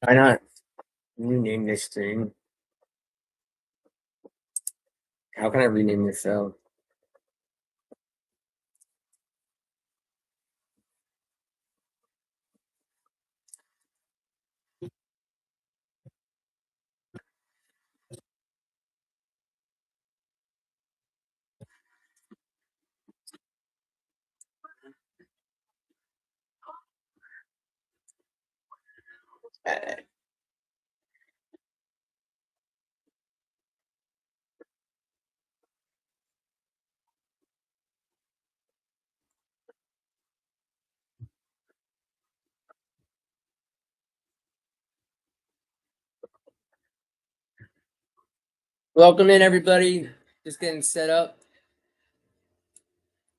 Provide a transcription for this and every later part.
Why not rename this thing? How can I rename this show? Welcome in, everybody. Just getting set up.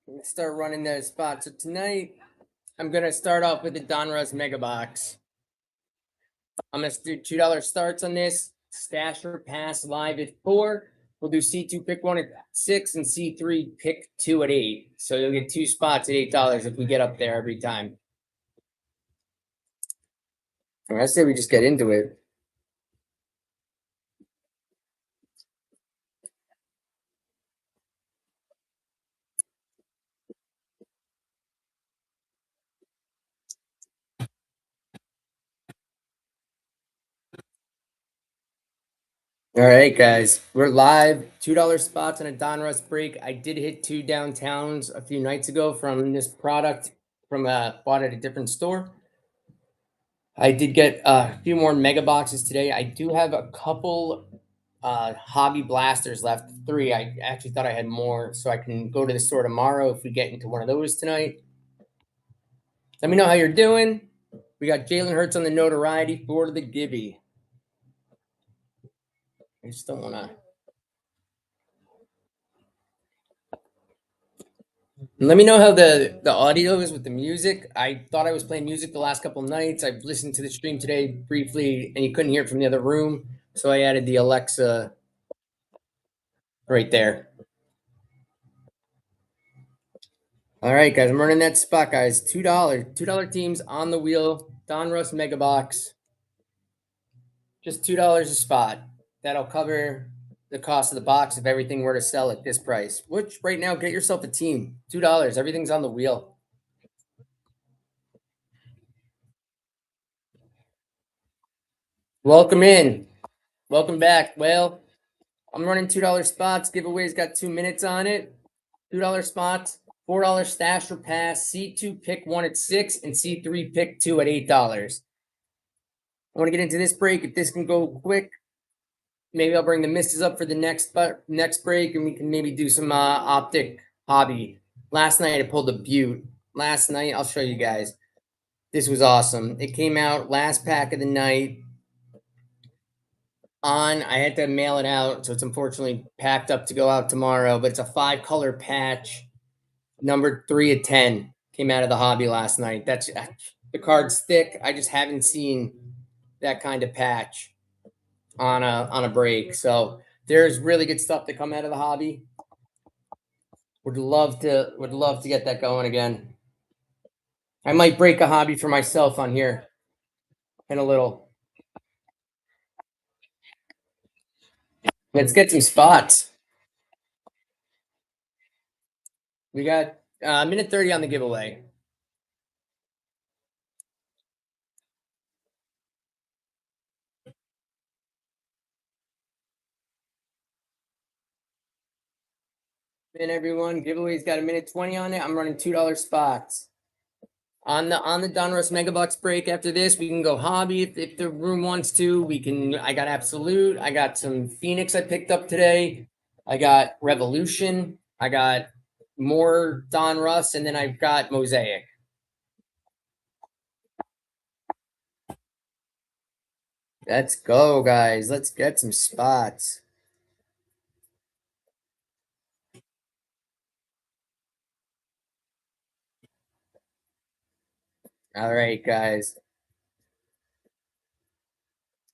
I'm gonna start running the spot. So tonight, I'm gonna start off with the Donruss Mega Box. I'm gonna do $2 starts on this. Stash or pass live at 4. We'll do C2 pick 1 at 6 and C3 pick 2 at 8. So you'll get 2 spots at $8 if we get up there every time. I say we just get into it. All right, guys, we're live. $2 spots on a Donruss break. I did hit 2 downtowns a few nights ago from this product from bought at a different store. I did get a few more mega boxes today. I do have a couple hobby blasters left. 3. I actually thought I had more, so I can go to the store tomorrow if we get into one of those tonight. Let me know how you're doing. We got Jalen Hurts on the notoriety for the Gibby. I just don't want to. Let me know how the audio is with the music. I thought I was playing music the last couple nights. I've listened to the stream today briefly, and you couldn't hear it from the other room, so I added the Alexa right there. All right, guys, I'm running that spot, guys. $2 teams on the wheel. Donruss Mega Box. Just $2 a spot. That'll cover the cost of the box if everything were to sell at this price. Which right now, get yourself a team. $2. Everything's on the wheel. Welcome in. Welcome back. Well, I'm running $2 spots. Giveaway's got 2 minutes on it. $2 spots. $4 stash or pass. C2 pick 1 at 6 and C3 pick 2 at $8. I want to get into this break. If this can go quick, maybe I'll bring the misses up for the next break, and we can maybe do some Optic hobby. Last night I pulled a Butte. Last night, I'll show you guys. This was awesome. It came out last pack of the night. I had to mail it out, so it's unfortunately packed up to go out tomorrow. But it's a 5-color patch, number 3 of 10. Came out of the hobby last night. That's the card's thick. I just haven't seen that kind of patch on a break. So there's really good stuff to come out of the hobby. Would love to get that going again. I might break a hobby for myself on here in a little. Let's get some spots. We got minute 30 on the giveaway. And everyone, giveaway's got a minute 20 on it. I'm running $2 spots. On the Donruss Megabucks break after this, we can go hobby if the room wants to. I got Absolute. I got some Phoenix I picked up today. I got Revolution. I got more Donruss, and then I've got Mosaic. Let's go, guys. Let's get some spots. All right, guys.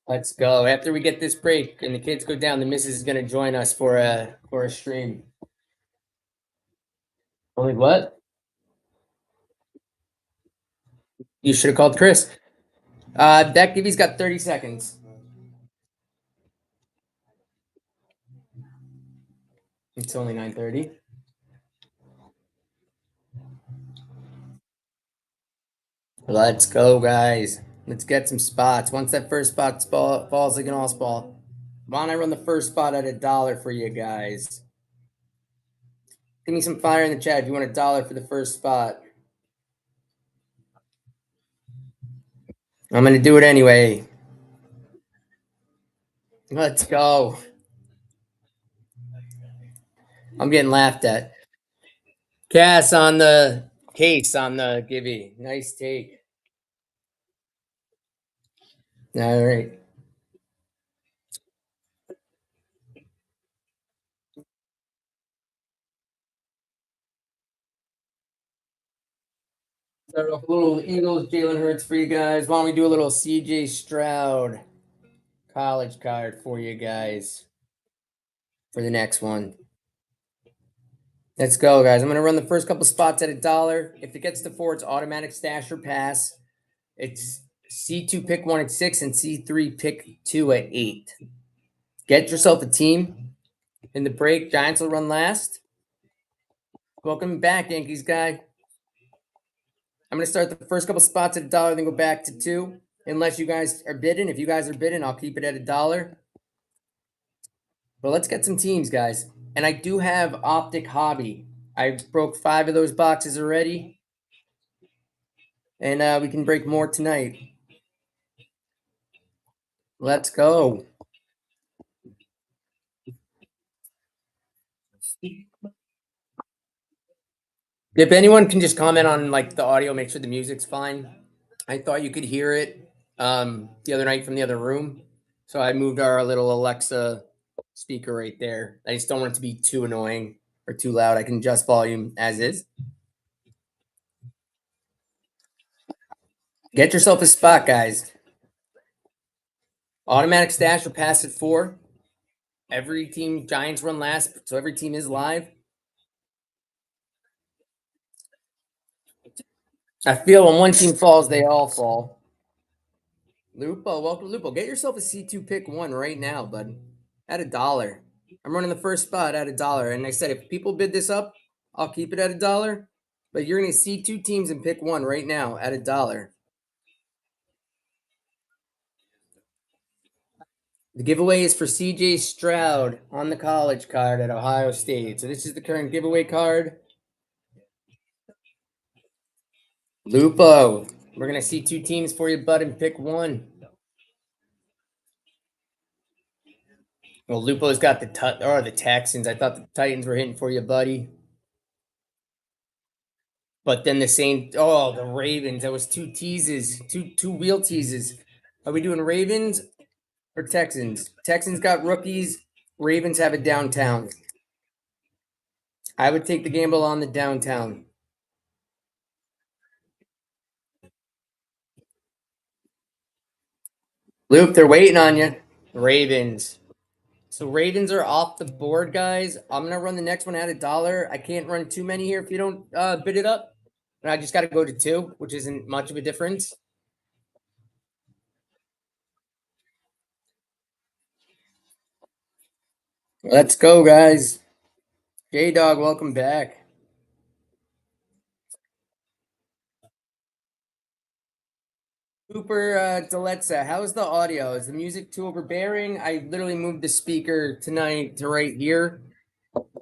Let's go. After we get this break and the kids go down, the missus is going to join us for a stream. Only what? You should have called Chris. That Gibby's got 30 seconds. It's only 9:30. Let's go, guys. Let's get some spots. Once that first spot falls like an all spot. Why don't I run the first spot at $1 for you guys? Give me some fire in the chat if you want $1 for the first spot. I'm gonna do it anyway. Let's go. I'm getting laughed at. Cass on the case on the Gibby. Nice take. All right. Start off a little Eagles, Jalen Hurts for you guys. Why don't we do a little CJ Stroud college card for you guys for the next one? Let's go, guys. I'm going to run the first couple spots at $1. If it gets to 4, it's automatic stash or pass. It's C2 pick 1 at 6 and C3 pick 2 at 8. Get yourself a team. In the break, Giants will run last. Welcome back, Yankees guy. I'm going to start the first couple spots at $1, then go back to 2. Unless you guys are bidding. If you guys are bidding, I'll keep it at $1. But let's get some teams, guys. And I do have Optic Hobby. I broke 5 of those boxes already. And we can break more tonight. Let's go. If anyone can just comment on like the audio, make sure the music's fine. I thought you could hear it the other night from the other room. So I moved our little Alexa speaker right there. I just don't want it to be too annoying or too loud. I can adjust volume as is. Get yourself a spot, guys. Automatic stash or pass at 4. Every team, Giants run last, so every team is live. I feel when one team falls, they all fall. Lupo, welcome to Lupo. Get yourself a C2 pick 1 right now, bud. At $1. I'm running the first spot at $1. And I said, if people bid this up, I'll keep it at $1. But you're going to see 2 teams and pick 1 right now at $1. The giveaway is for CJ Stroud on the college card at Ohio State. So this is the current giveaway card. Lupo, we're going to see 2 teams for you, bud, and pick 1. Well, Lupo's got the the Texans. I thought the Titans were hitting for you, buddy. But then the the Ravens. That was 2 teases, two wheel teases. Are we doing Ravens or Texans? Texans got rookies. Ravens have it downtown. I would take the gamble on the downtown. Luke, they're waiting on you. Ravens. So Ravens are off the board, guys. I'm gonna run the next one at $1. I can't run too many here if you don't bid it up. And I just got to go to 2, which isn't much of a difference. Let's go, guys. J-Dog, welcome back. Cooper Deletza, how's the audio? Is the music too overbearing? I literally moved the speaker tonight to right here,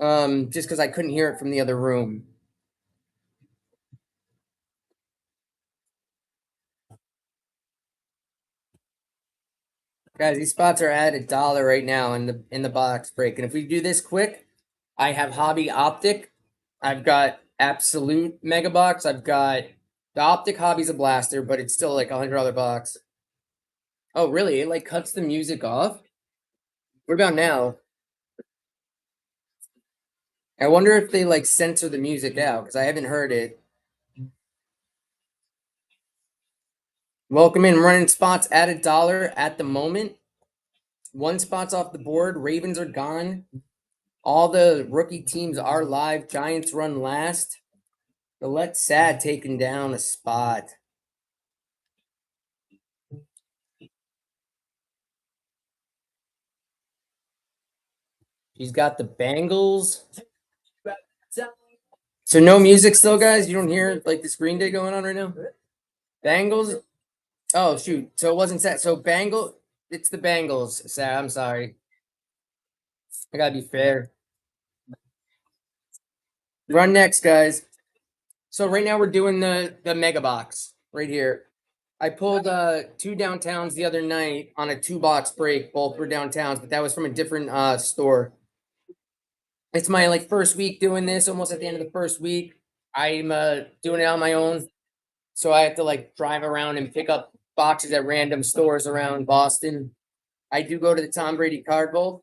just because I couldn't hear it from the other room. Guys, these spots are at $1 right now in the box break, and if we do this quick, I have Hobby Optic. I've got Absolute Mega Box. I've got the Optic Hobby's a blaster, but it's still like $100 box. Oh, really? It like cuts the music off? What about now? I wonder if they like censor the music out because I haven't heard it. Welcome in. Running spots at $1 at the moment. 1 spot's off the board. Ravens are gone. All the rookie teams are live. Giants run last. The Let Sad taking down a spot. He's got the Bengals. So no music still, guys. You don't hear like this Green Day going on right now. Bengals. Oh shoot. So it wasn't set. So Bengal. It's the Bengals. Sad. I'm sorry. I gotta be fair. Run next, guys. So right now we're doing the mega box right here. I pulled two downtowns the other night on a 2 box break. Both were downtowns, but that was from a different store. It's my like first week doing this, almost at the end of the first week. I'm doing it on my own. So I have to like drive around and pick up boxes at random stores around Boston. I do go to the Tom Brady card vault.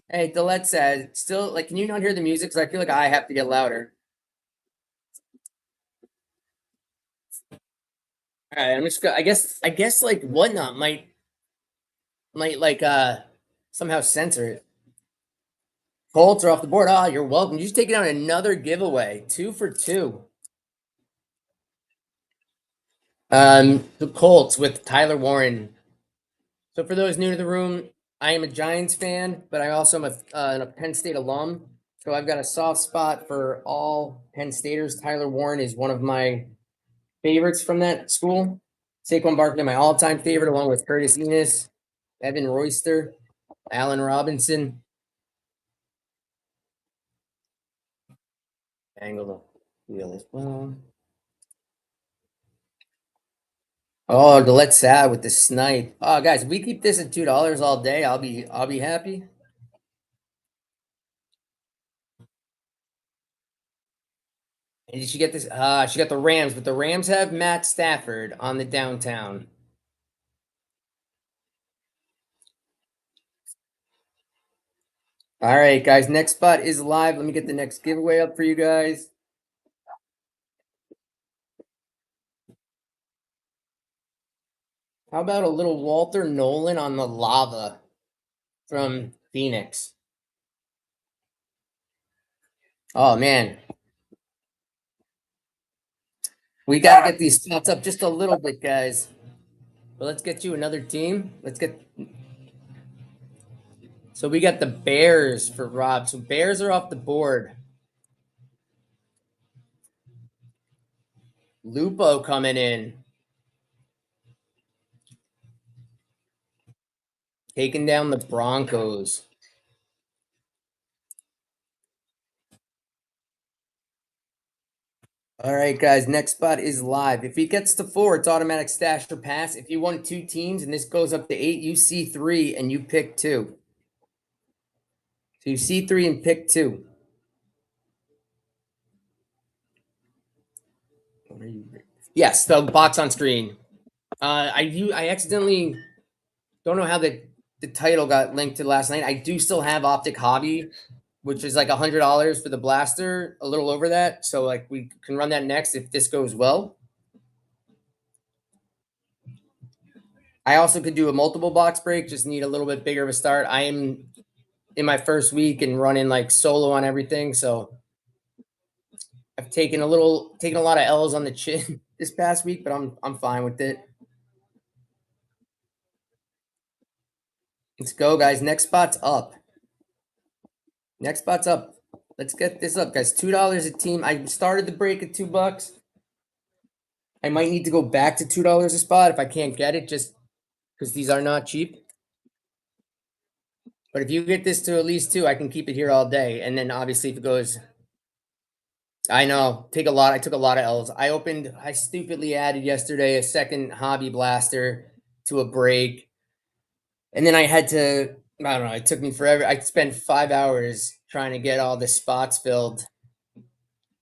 Hey, Delet said, still like, can you not hear the music? Because I feel like I have to get louder. All right, I'm just gonna. I guess like whatnot might like somehow censor it. Colts are off the board. Ah, you're welcome. You just taking out another giveaway. 2 for 2. The Colts with Tyler Warren. So for those new to the room, I am a Giants fan, but I also am a Penn State alum. So I've got a soft spot for all Penn Staters. Tyler Warren is one of my favorites from that school. Saquon Barkley, my all-time favorite, along with Curtis Enos, Evan Royster, Allen Robinson. Angle the wheel as well. Oh, the let's sad with the snipe. Oh, guys, if we keep this at $2 all day, I'll be happy. And did she get this? She got the Rams, but the Rams have Matt Stafford on the downtown. All right, guys, next spot is live. Let me get the next giveaway up for you guys. How about a little Walter Nolan on the lava from Phoenix? Oh man, we got to get these spots up just a little bit, guys. But let's get you another team. Let's get. So we got the Bears for Rob. So Bears are off the board. Lupo coming in, taking down the Broncos. All right, guys. Next spot is live. If he gets to 4, it's automatic stash or pass. If you want 2 teams and this goes up to 8, you see 3 and you pick 2. So you see 3 and pick 2. Yes, the box on screen. I accidentally don't know how the title got linked to last night. I do still have Optic Hobby, which is like $100 for the blaster, a little over that. So like we can run that next if this goes well. I also could do a multiple box break, just need a little bit bigger of a start. I am in my first week and running like solo on everything, so I've taken a lot of L's on the chin this past week, but I'm fine with it. Let's go, guys. Next spot's up. Next spot's up. Let's get this up, guys. $2 a team. I started the break at $2. I might need to go back to $2 a spot if I can't get it, just because these are not cheap. But if you get this to at least 2, I can keep it here all day. And then obviously if it goes, I know, I took a lot of L's. I stupidly added yesterday a second hobby blaster to a break. And then I had to, I don't know, it took me forever. I spent 5 hours trying to get all the spots filled.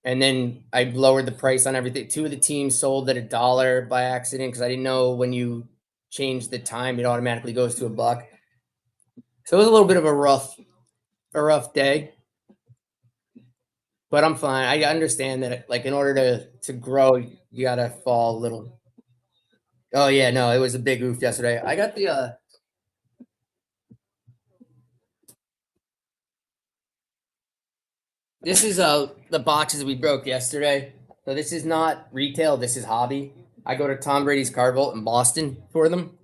And then I lowered the price on everything. 2 of the teams sold at $1 by accident because I didn't know when you change the time, it automatically goes to $1. So it was a little bit of a rough day. But I'm fine. I understand that like in order to grow, you gotta fall a little. Oh yeah, no, it was a big oof yesterday. I got the this is the boxes we broke yesterday. So this is not retail, this is hobby. I go to Tom Brady's Card Vault in Boston for them.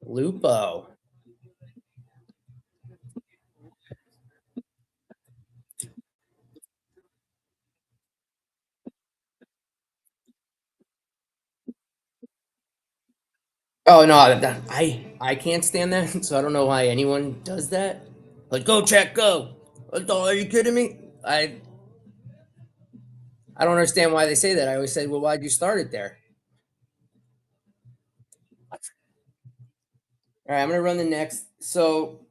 Lupo. Oh no, I can't stand that. So I don't know why anyone does that. Like go check, go. Are you kidding me? I don't understand why they say that. I always say, well, why'd you start it there? All right, I'm gonna run the next. So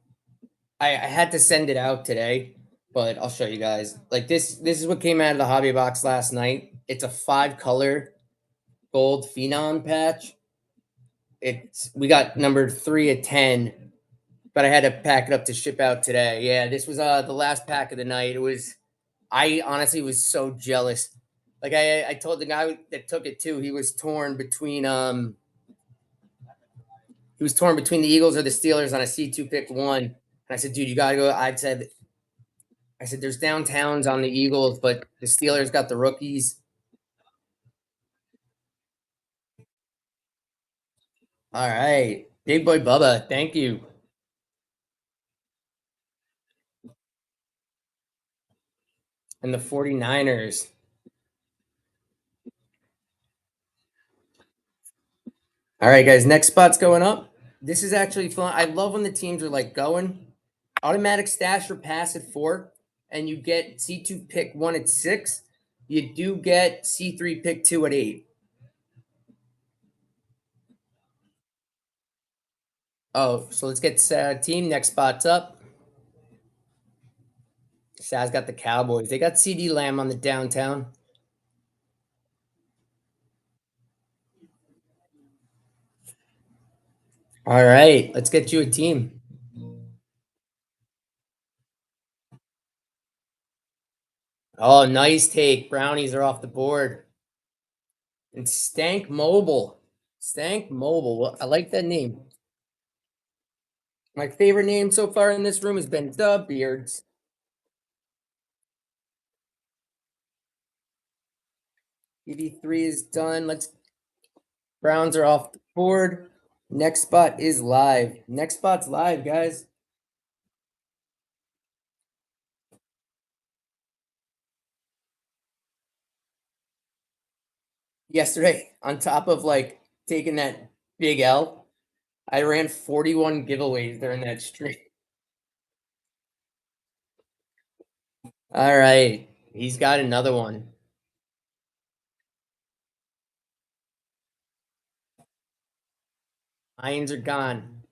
I had to send it out today, but I'll show you guys. Like this is what came out of the hobby box last night. It's a 5 color gold phenom patch. It's we got number 3 of 10, but I had to pack it up to ship out today. Yeah, this was the last pack of the night. It was I honestly was so jealous. Like I told the guy that took it too. He was torn between the Eagles or the Steelers on a C2 pick one. And I said, dude, you gotta go. I said there's downtowns on the Eagles, but the Steelers got the rookies. All right. Big boy Bubba, thank you. And the 49ers. All right, guys. Next spot's going up. This is actually fun. I love when the teams are like going. Automatic stash or pass at 4, and you get C2 pick 1 at 6. You do get C3 pick 2 at 8. Oh, so let's get team. Next spot's up. Saz got the Cowboys. They got CD Lamb on the downtown. All right, let's get you a team. Oh, nice take. Brownies are off the board. And Stank Mobile. Stank Mobile. Well, I like that name. My favorite name so far in this room has been The Beards. EV3 is done. Let's Browns are off the board. Next spot is live. Next spot's live, guys. Yesterday, on top of like taking that big L, I ran 41 giveaways during that stream. All right. He's got another one. Lions are gone.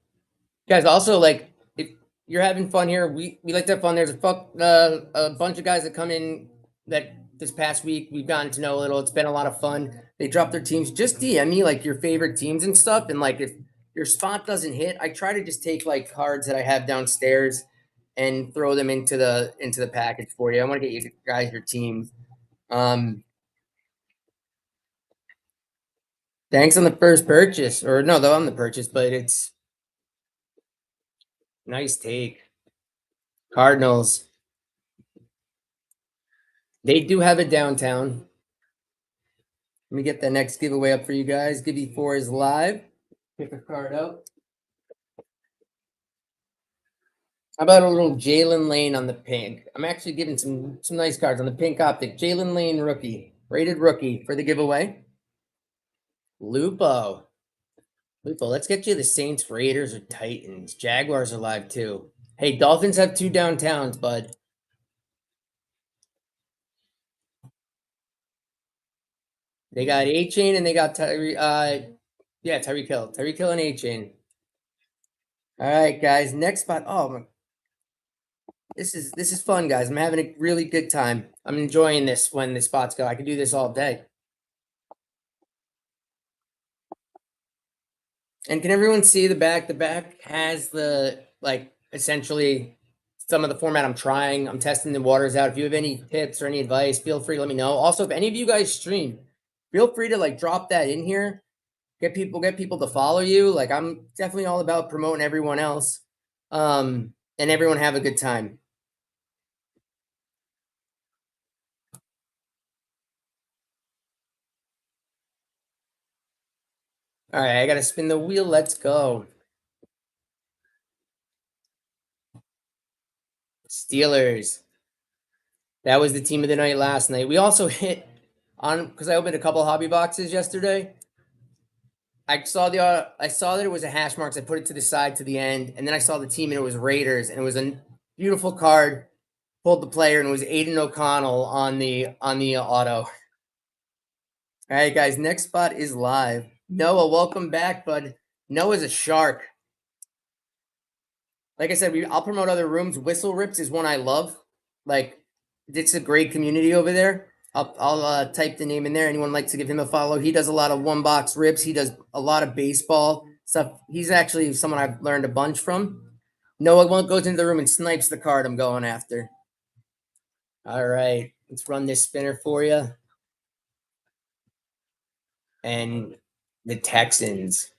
Guys, also like if you're having fun here, we like to have fun. There's a bunch of guys that come in that this past week we've gotten to know a little. It's been a lot of fun. They drop their teams. Just DM me like your favorite teams and stuff. And like if your spot doesn't hit, I try to just take like cards that I have downstairs and throw them into the package for you. I want to get you guys your teams. Um, thanks on the first purchase, or no, though on the purchase, but it's nice take. Cardinals. They do have a downtown. Let me get the next giveaway up for you guys. Gibby 4 is live. Pick a card out. How about a little Jalen Lane on the pink? I'm actually giving some nice cards on the pink optic. Jalen Lane rookie, rated rookie for the giveaway. Lupo. Lupo, let's get you the Saints, Raiders, or Titans. Jaguars are live too. Hey, Dolphins have 2 downtowns, bud. They got A Chain and they got Tyree. Yeah, Tyreek Hill. Tyreek Hill and A Chain. All right, guys. Next spot. Oh my, this is fun, guys. I'm having a really good time. I'm enjoying this when the spots go. I can do this all day. And can everyone see the back? The back has the like essentially some of the format I'm trying. I'm testing the waters out. If you have any tips or any advice, feel free to let me know. Also, if any of you guys stream, feel free to like drop that in here. Get people to follow you. Like I'm definitely all about promoting everyone else. And everyone have a good time. All right, I gotta spin the wheel. Let's go. Steelers. That was the team of the night last night. We also hit on because I opened a couple hobby boxes yesterday. I saw that it was a hash marks. I put it to the side to the end, and then I saw the team and it was Raiders, and it was a beautiful card. Pulled the player and it was Aiden O'Connell on the auto. All right, guys. Next spot is live. Noah, welcome back, bud. Noah's a shark. Like I said, I'll promote other rooms. Whistle Rips is one I love. Like, it's a great community over there. I'll type the name in there. Anyone likes to give him a follow? He does a lot of one box rips. He does a lot of baseball stuff. He's actually someone I've learned a bunch from. Noah goes into the room and snipes the card I'm going after. All right, let's run this spinner for you. And the Texans.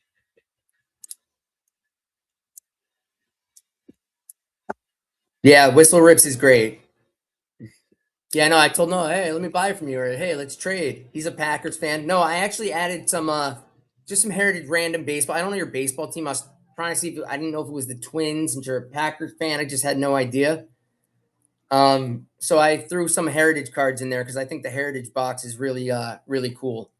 Yeah, Whistle Rips is great. Yeah, no, I told Noah, hey, let me buy from you, or hey, let's trade. He's a Packers fan. No, I actually added some just some heritage random baseball. I don't know your baseball team. I was trying to see if I didn't know if it was the Twins, since you're a Packers fan. I just had no idea. So I threw some heritage cards in there because I think the heritage box is really cool.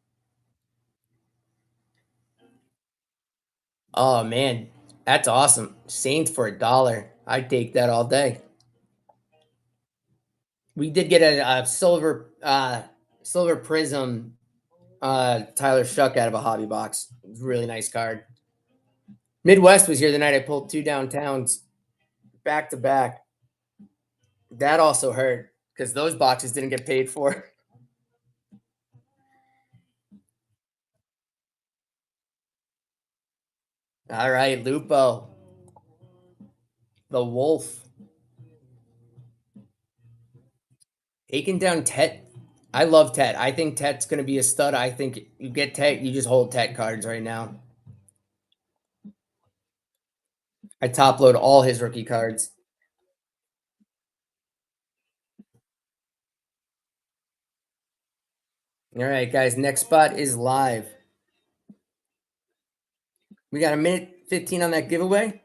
Oh man, that's awesome. Saints for $1. I'd take that all day. We did get a silver prism Tyler Shuck out of a hobby box. It was a really nice card. Midwest was here the night I pulled two downtowns back to back. That also hurt because those boxes didn't get paid for. All right, Lupo, the Wolf, taking down Tet. I love Tet. I think Tet's going to be a stud. I think you get Tet, you just hold Tet cards right now. I top load all his rookie cards. All right, guys. Next spot is live. We got a minute 15 on that giveaway.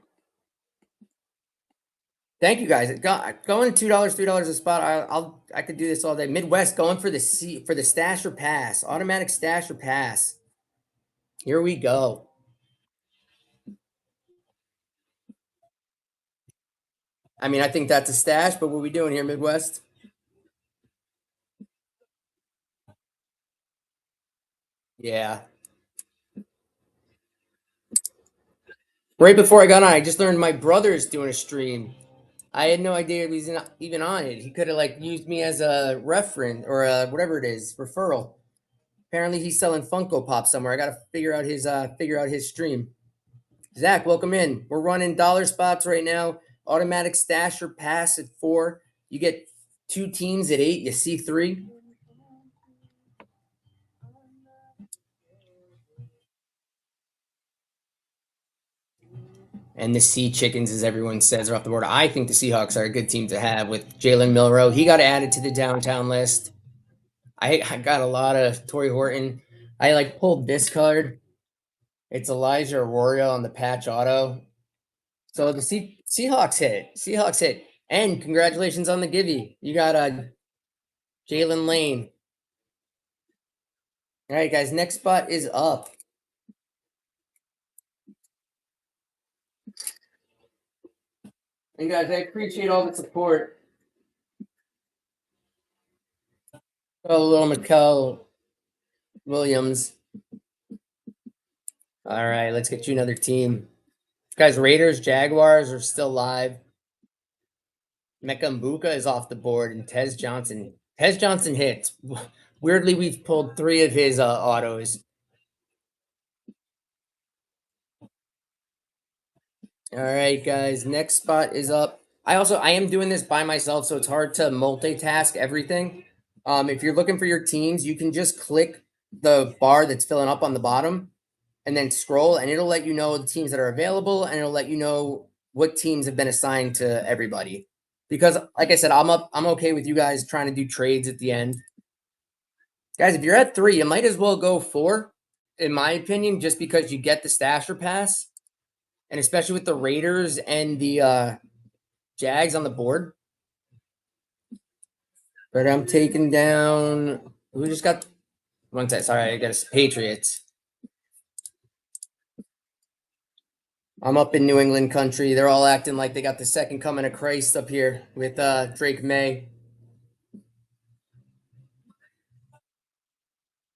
Thank you guys. Going $2, $3 a spot. I could do this all day. Midwest going for the stash or pass. Automatic stash or pass. Here we go. I mean, I think that's a stash, but what are we doing here, Midwest? Yeah. Right before I got on, I just learned my brother's doing a stream. I had no idea he was even on it. He could have like used me as a reference or whatever it is, referral. Apparently, he's selling Funko Pop somewhere. I got to figure out his stream. Zach, welcome in. We're running dollar spots right now. Automatic stash or pass at 4. You get 2 teams at 8. You see 3. And the Sea Chickens, as everyone says, are off the board. I think the Seahawks are a good team to have with Jalen Milrow. He got added to the downtown list. I got a lot of Torrey Horton. I like pulled this card. It's Elijah Arroyo on the patch auto. So the Seahawks hit. Seahawks hit. And congratulations on the Givey. You got Jalen Lane. All right, guys. Next spot is up. And guys, I appreciate all the support. Oh, little Mikel Williams. All right, let's get you another team. Guys, Raiders, Jaguars are still live. Mekambuka is off the board, and Tez Johnson. Tez Johnson hits. Weirdly, we've pulled 3 of his autos. All right, guys. Next spot is up. I am doing this by myself, so it's hard to multitask everything. If you're looking for your teams, you can just click the bar that's filling up on the bottom, and then scroll, and it'll let you know the teams that are available, and it'll let you know what teams have been assigned to everybody. Because, like I said, I'm okay with you guys trying to do trades at the end. Guys, if you're at 3, you might as well go 4, in my opinion, just because you get the stasher pass. And especially with the Raiders and the Jags on the board. But I'm taking down. Who just got one sec? Sorry, I got us Patriots. I'm up in New England country. They're all acting like they got the second coming of Christ up here with Drake May.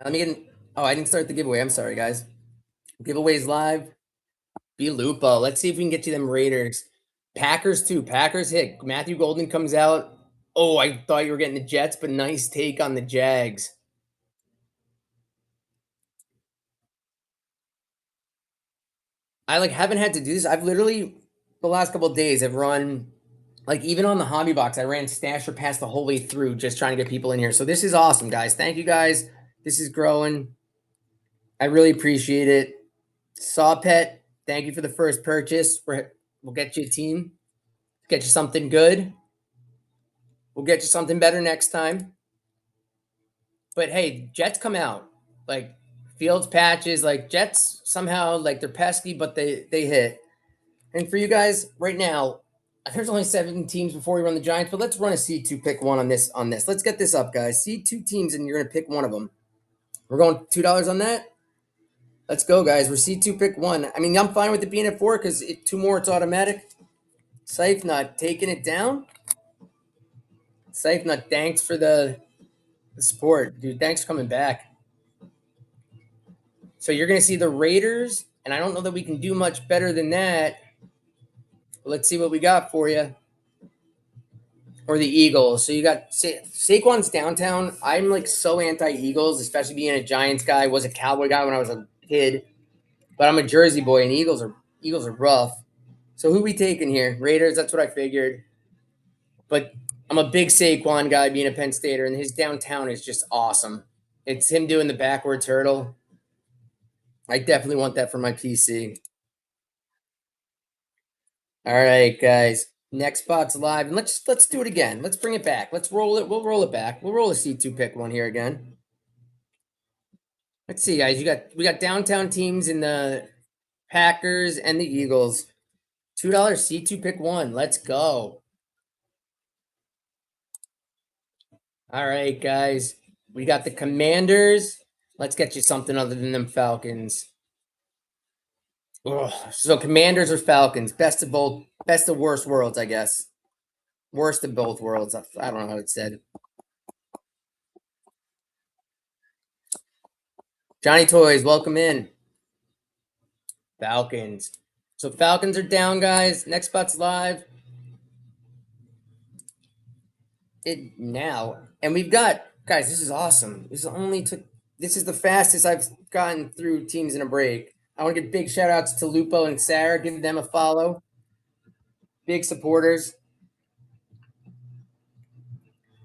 Let me get. Oh, I didn't start the giveaway. I'm sorry, guys. Giveaways live. Be Lupo. Let's see if we can get you them Raiders. Packers too. Packers hit. Matthew Golden comes out. Oh, I thought you were getting the Jets, but nice take on the Jags. I like haven't had to do this. I've literally the last couple of days I've run like even on the hobby box, I ran stash or pass the whole way through just trying to get people in here. So this is awesome, guys. Thank you guys. This is growing. I really appreciate it. Saw Pet, thank you for the first purchase. We'll get you a team, get you something good. We'll get you something better next time. But hey, Jets come out like Fields patches, like Jets somehow like they're pesky, but they hit. And for you guys right now, there's only 7 teams before we run the Giants, but let's run a C2 pick one on this. Let's get this up, guys. C2 teams, and you're gonna pick one of them. We're going $2 on that. Let's go, guys. We're C2 pick one. I mean, I'm fine with it being at 4 because 2 more, it's automatic. Safe Nut taking it down. Safe Nut, thanks for the support, dude. Thanks for coming back. So you're gonna see the Raiders, and I don't know that we can do much better than that. Let's see what we got for you. Or the Eagles. So you got Saquon's downtown. I'm like so anti-Eagles, especially being a Giants guy. I was a Cowboy guy when I was a kid, but I'm a Jersey boy, and Eagles are rough. So who we taking here? Raiders. That's what I figured. But I'm a big Saquon guy, being a Penn Stater, and his downtown is just awesome. It's him doing the backwards hurdle. I definitely want that for my PC. All right, guys. Next spot's live, and let's do it again. Let's bring it back. Let's roll it. We'll roll it back. We'll roll a C2 pick one here again. Let's see, guys. We got downtown teams in the Packers and the Eagles. $2 C2 pick one. Let's go. All right, guys. We got the Commanders. Let's get you something other than them Falcons. Ugh. So Commanders or Falcons? Best of both, best of worst worlds, I guess. Worst of both worlds. I don't know how it said. Johnny Toys, welcome in. Falcons. So Falcons are down, guys. Next spot's live. It now, and we've got guys. This is awesome. This is the fastest I've gotten through teams in a break. I want to give big shout outs to Lupo and Sarah. Give them a follow. Big supporters.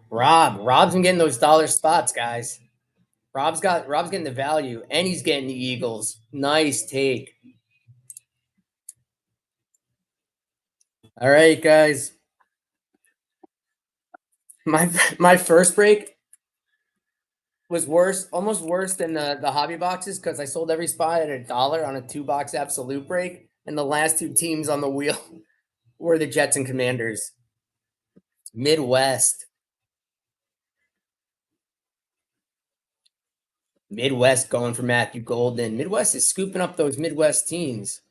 Rob's been getting those dollar spots, guys. Rob's getting the value, and he's getting the Eagles. Nice take. All right, guys. My first break was worse, almost worse than the hobby boxes because I sold every spot at $1 on a 2-box absolute break, and the last 2 teams on the wheel were the Jets and Commanders. Midwest going for Matthew Golden. Midwest is scooping up those Midwest teams.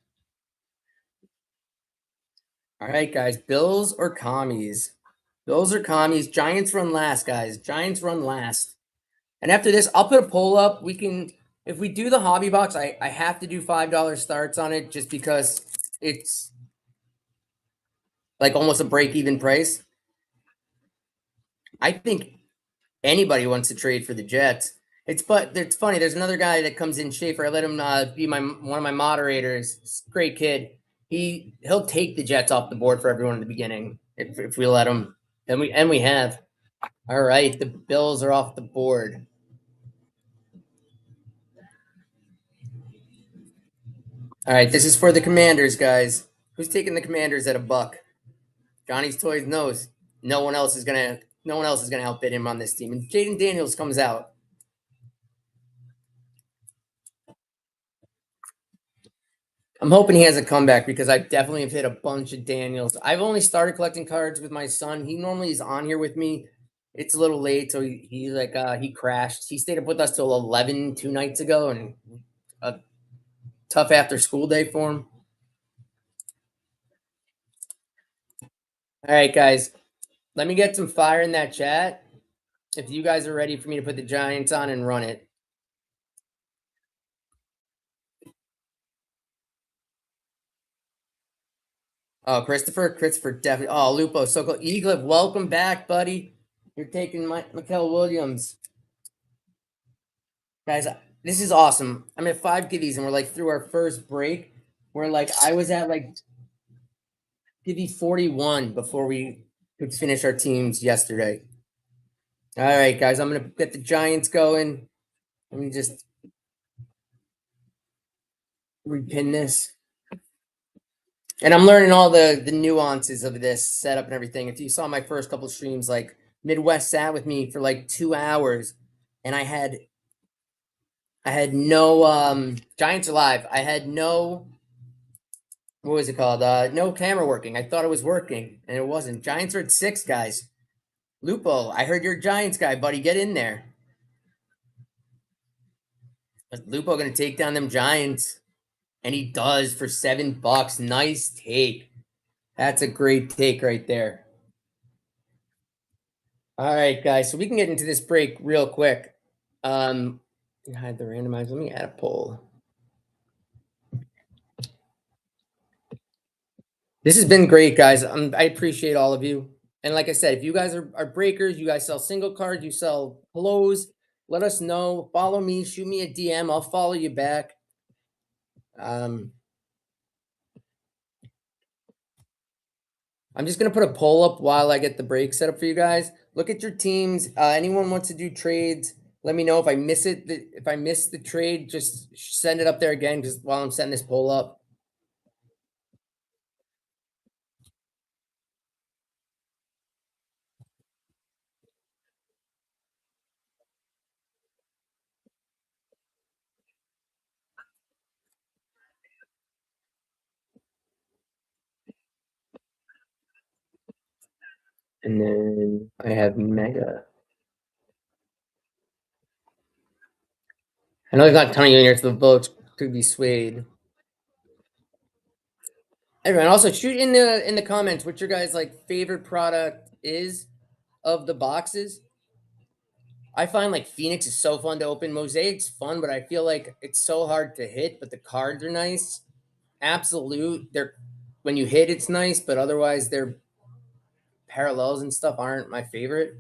All right, guys. Bills or commies? Bills or commies? Giants run last, guys. Giants run last. And after this, I'll put a poll up. We can, if we do the hobby box, I have to do $5 starts on it just because it's like almost a break-even price. I think anybody wants to trade for the Jets. It's funny. There's another guy that comes in, Schaefer. I let him be one of my moderators. Great kid. He'll take the Jets off the board for everyone in the beginning if we let him. And we have. All right, the Bills are off the board. All right, this is for the Commanders, guys. Who's taking the Commanders at $1? Johnny's Toys knows no one else is gonna outbid him on this team. And Jaden Daniels comes out. I'm hoping he has a comeback because I definitely have hit a bunch of Daniels. I've only started collecting cards with my son. He normally is on here with me It's a little late, so he like he crashed. He stayed up with us till 11 2 nights ago, and a tough after school day for him. All right, guys, let me get some fire in that chat. If you guys are ready for me to put the Giants on and run it. Oh, Christopher definitely. Oh, Lupo, so cool. Eaglip, welcome back, buddy. You're taking Mikel Williams. Guys, this is awesome. I'm at 5 giddies and we're like through our first break. We're like, I was at like giddy 41 before we could finish our teams yesterday. All right, guys, I'm going to get the Giants going. Let me just repin this. And I'm learning all the nuances of this setup and everything. If you saw my first couple streams, like Midwest sat with me for like 2 hours, and I had no Giants Alive. I had no, what was it called? No camera working. I thought it was working, and it wasn't. Giants are at 6, guys. Lupo, I heard you're a Giants guy, buddy. Get in there. Lupo gonna take down them Giants, and he does for $7. Nice take. That's a great take right there. All right, guys. So we can get into this break real quick. Hide the randomizer. Let me add a poll. This has been great, guys. I appreciate all of you. And like I said, if you guys are breakers, you guys sell single cards, you sell pillows, let us know. Follow me, shoot me a DM. I'll follow you back. I'm just gonna put a poll up while I get the break set up for you guys. Look at your teams. Anyone wants to do trades? Let me know if I miss it. If I miss the trade, just send it up there again. Because while I'm setting this poll up. And then I have Mega. I know there's not a ton of you in here, so the votes could be swayed. Everyone, also shoot in the comments what your guys' like favorite product is of the boxes. I find like Phoenix is so fun to open. Mosaic's fun, but I feel like it's so hard to hit. But the cards are nice. Absolute, they're when you hit, it's nice, but otherwise their parallels and stuff aren't my favorite.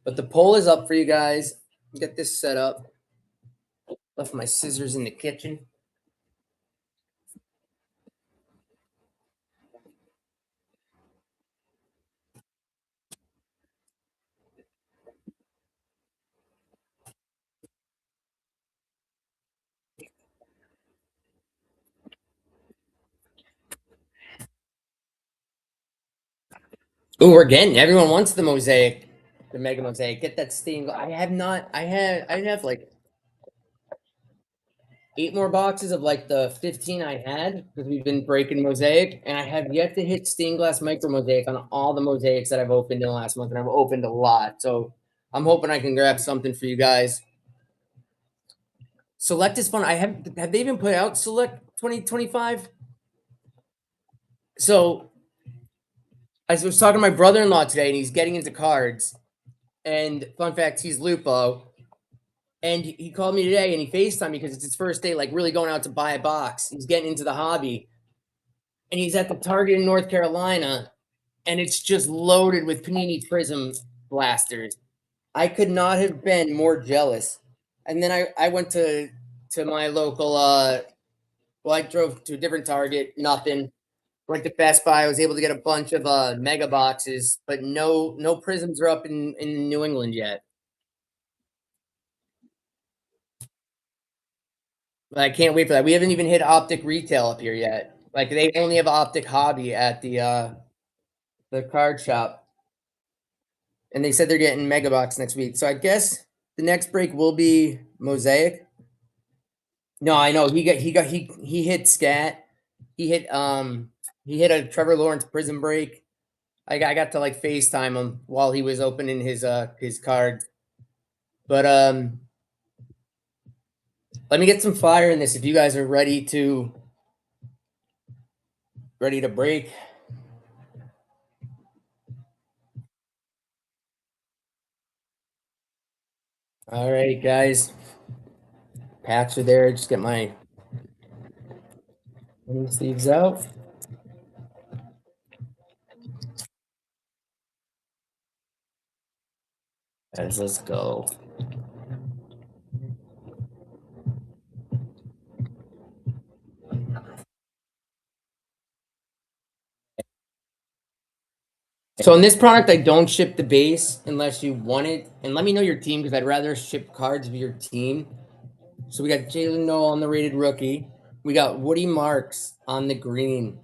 But the poll is up for you guys. Get this set up. Left my scissors in the kitchen. Oh, we're getting everyone wants the mosaic, the mega mosaic. Get that stained. I have not. I have like 8 more boxes of like the 15 I had because we've been breaking mosaic, and I have yet to hit stained glass micro mosaic on all the mosaics that I've opened in the last month, and I've opened a lot. So I'm hoping I can grab something for you guys. Select is fun. Have they even put out Select 2025? So I was talking to my brother-in-law today, and he's getting into cards. And fun fact, he's Lupo. And he called me today and he FaceTimed me because it's his first day, like really going out to buy a box. He's getting into the hobby. And he's at the Target in North Carolina, and it's just loaded with Panini Prism blasters. I could not have been more jealous. And then I went to my local well, I drove to a different Target, nothing. Went to Best Buy. I was able to get a bunch of mega boxes, but no prisms are up in New England yet. But I can't wait for that. We haven't even hit Optic retail up here yet. Like they only have Optic Hobby at the card shop. And they said they're getting Mega Box next week. So I guess the next break will be Mosaic. No, I know he hit Scat. He hit he hit a Trevor Lawrence prison break. I got to like FaceTime him while he was opening his card. But let me get some fire in this if you guys are ready to break. All right, guys. Packs are there. Just get my sleeves out. Guys, let's go. So in this product, I don't ship the base unless you want it. And let me know your team because I'd rather ship cards of your team. So we got Jalen Noel on the rated rookie. We got Woody Marks on the green.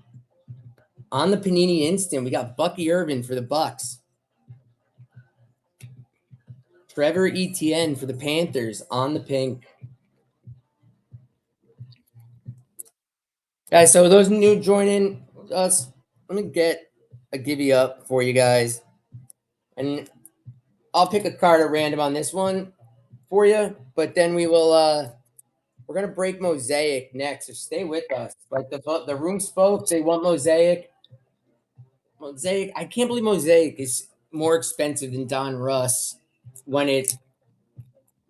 On the Panini Instant, we got Bucky Irvin for the Bucks. Trevor Etienne for the Panthers on the pink. Guys, so those new joining us, let me get a givey up for you guys. And I'll pick a card at random on this one for you, but then we're gonna break Mosaic next, so stay with us. Like the room spoke, they want Mosaic. Mosaic, I can't believe Mosaic is more expensive than Don Russ when it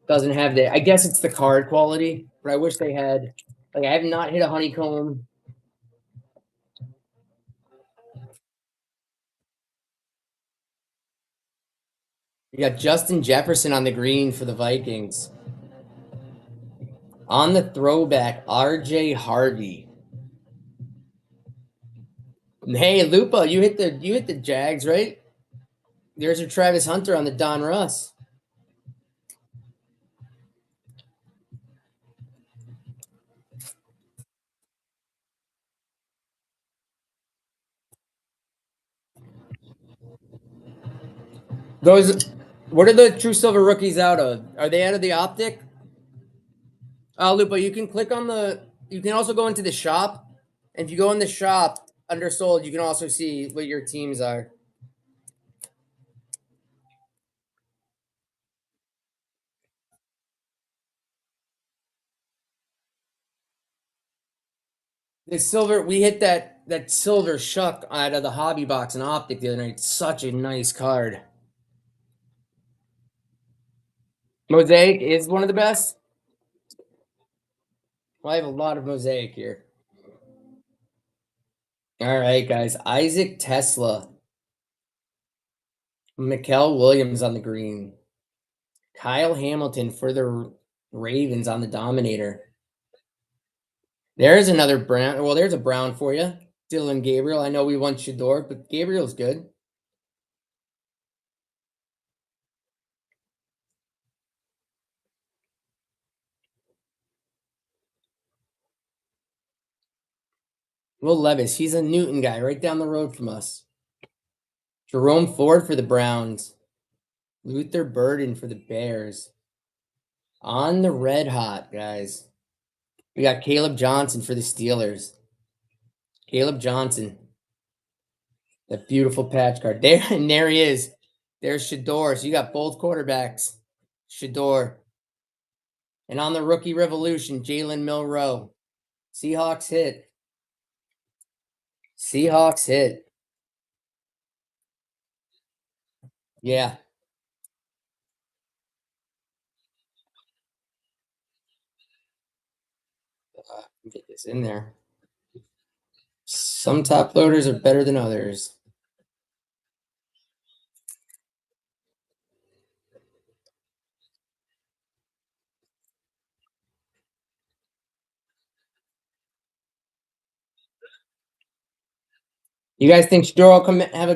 doesn't have the. I guess it's the card quality, but I wish they had. Like I have not hit a honeycomb. You got Justin Jefferson on the green for the Vikings. On the throwback, R.J. Harvey. Hey, Lupa, you hit the Jags, right? There's your Travis Hunter on the Don Russ. Those, what are the True Silver rookies out of? Are they out of the Optic? Lupa, you can click on the. You can also go into the shop. And if you go in the shop undersold, you can also see what your teams are. The silver, we hit that silver shuck out of the hobby box and Optic the other night. Such a nice card. Mosaic is one of the best. Well, I have a lot of Mosaic here. All right, guys. Isaac Tesla. Mikel Williams on the green. Kyle Hamilton for the Ravens on the Dominator. There's another Brown. Well, there's a Brown for you. Dylan Gabriel. I know we want Shador, but Gabriel's good. Will Levis. He's a Newton guy right down the road from us. Jerome Ford for the Browns. Luther Burden for the Bears. On the red hot, guys. We got Caleb Johnson for the Steelers. Caleb Johnson. That beautiful patch card. There, and there he is. There's Shador. So you got both quarterbacks. Shador. And on the rookie revolution, Jalen Milroe. Seahawks hit. Seahawks hit. Yeah. Get this in there. Some top loaders are better than others. You guys think Shador will come have a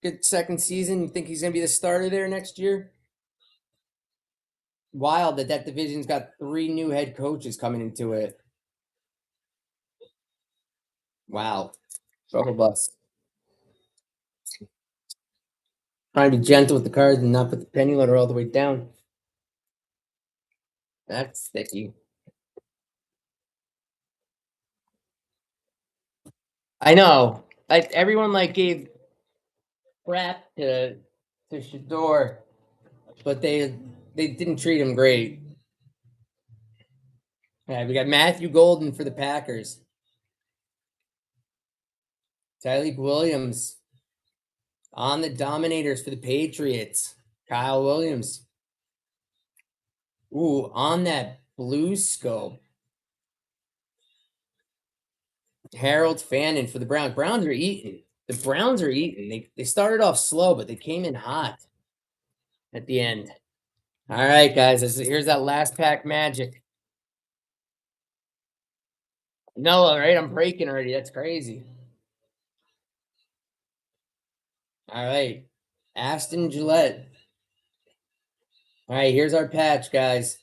good second season? You think he's gonna be the starter there next year? Wild that division's got 3 new head coaches coming into it. Wow. Trouble bus. Trying to be gentle with the cards and not put the penny loader all the way down. That's sticky. I know. Like everyone like gave crap to Shador, but they didn't treat him great. Yeah, we got Matthew Golden for the Packers. Tyreek Williams on the Dominators for the Patriots. Kyle Williams. Ooh, on that blue scope. Harold Fannin for the Browns. Browns are eating. The Browns are eating. They started off slow, but they came in hot at the end. All right, guys. Here's that last pack magic. No, all right. I'm breaking already. That's crazy. All right. Aston Gillette. All right, here's our patch, guys.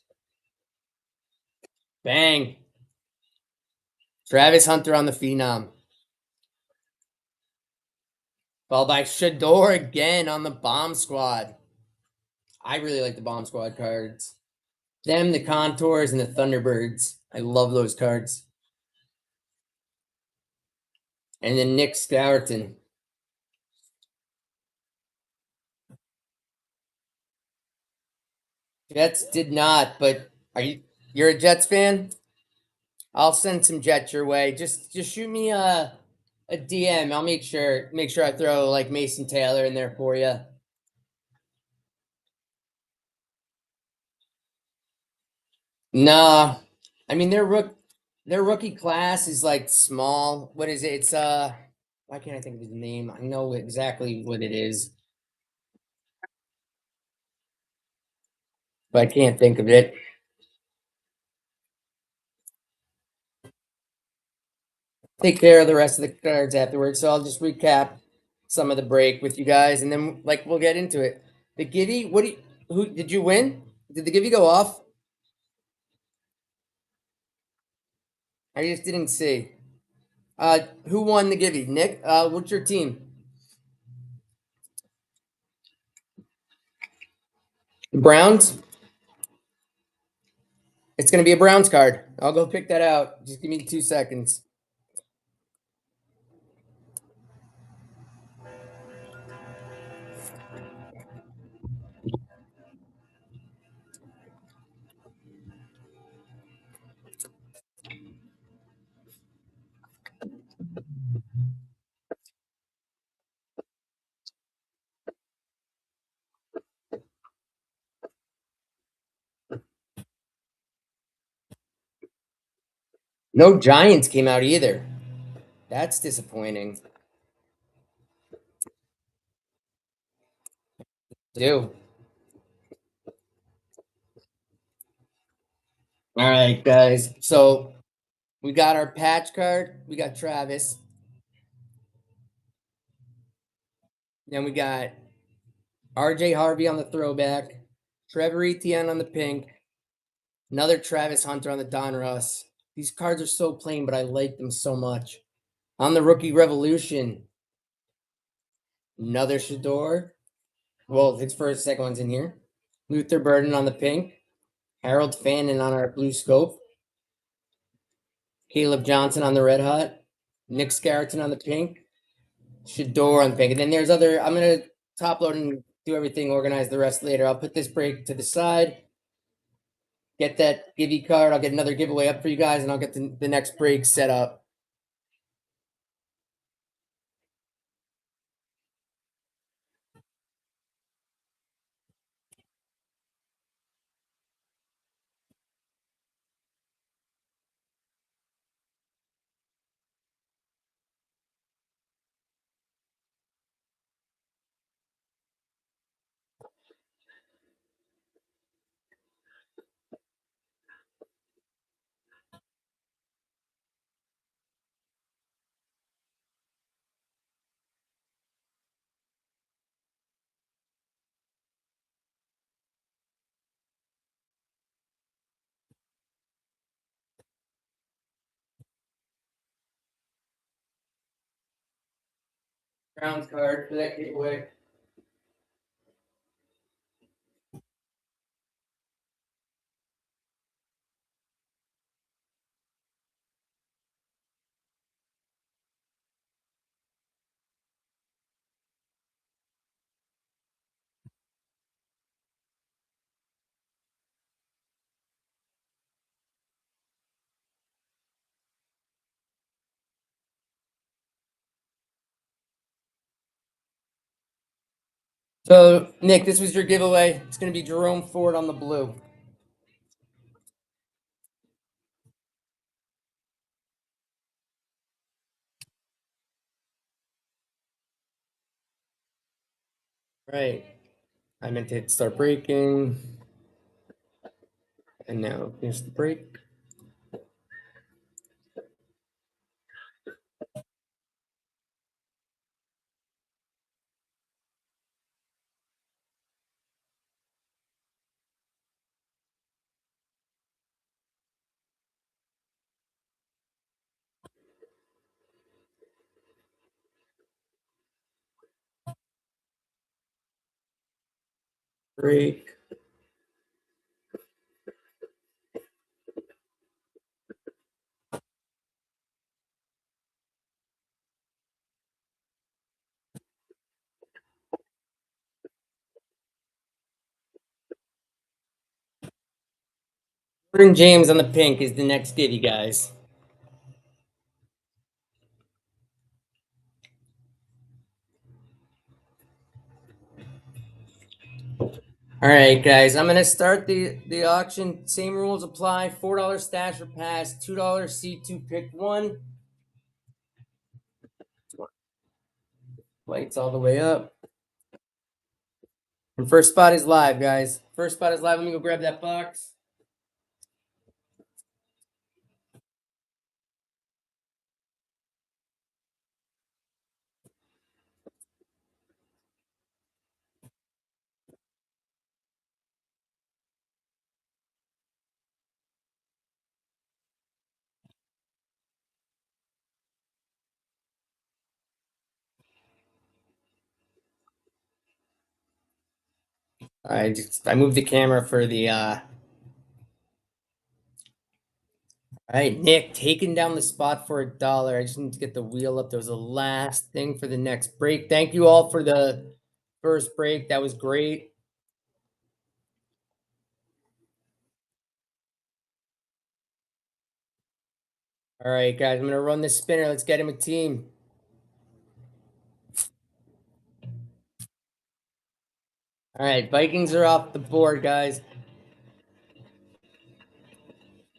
Bang. Travis Hunter on the Phenom. Followed by Shador again on the Bomb Squad. I really like the Bomb Squad cards. Them, the Contours, and the Thunderbirds. I love those cards. And then Nick Stoughton. Jets did not, but you're a Jets fan? I'll send some Jets your way. Just shoot me a DM. I'll make sure I throw like Mason Taylor in there for you. Nah, I mean their rookie class is like small. What is it? It's why can't I think of his name? I know exactly what it is, but I can't think of it. Take care of the rest of the cards afterwards. So I'll just recap some of the break with you guys, and then like we'll get into it. The Giddy, who did you win? Did the Giddy go off? I just didn't see. Who won the Gibby? Nick, what's your team? Browns? It's gonna be a Browns card. I'll go pick that out. Just give me 2 seconds. No Giants came out either. That's disappointing. Do. All right, guys. So we got our patch card. We got Travis. Then we got RJ Harvey on the throwback. Trevor Etienne on the pink. Another Travis Hunter on the Don Russ. These cards are so plain, but I like them so much. On the Rookie Revolution, another Shador. Well, his second one's in here. Luther Burden on the pink. Harold Fannin on our blue scope. Caleb Johnson on the red hot. Nick Scarreton on the pink. Shador on the pink. And then there's other. I'm going to top load and do everything, organize the rest later. I'll put this break to the side. Get that givey card. I'll get another giveaway up for you guys, and I'll get the next break set up. Browns card for that giveaway. So, Nick, this was your giveaway. It's going to be Jerome Ford on the blue. Right. I meant to hit start breaking. And now here's the break. Break. Jordan James on the pink is the next divvy, guys. All right, guys. I'm gonna start the auction. Same rules apply. $4 stash or pass. $2 C2 pick one. Lights all the way up. And first spot is live, guys. First spot is live. Let me go grab that box. I moved the camera for the all right, Nick, taking down the spot for $1. I just need to get the wheel up. There was a last thing for the next break. Thank you all for the first break. That was great. All right, guys, I'm gonna run this spinner. Let's get him a team. All right, Vikings are off the board, guys.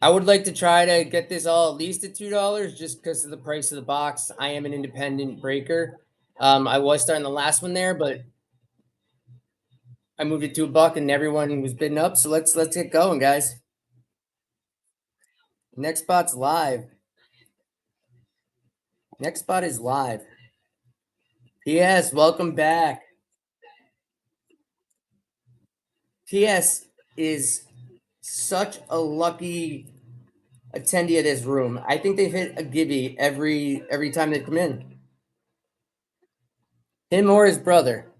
I would like to try to get this all at least at $2 just because of the price of the box. I am an independent breaker. I was starting the last one there, but I moved it to $1 and everyone was bidding up. So let's get going, guys. Next spot's live. Next spot is live. PS, welcome back. PS is such a lucky attendee of this room. I think they've hit a gibby every time they come in. Him or his brother.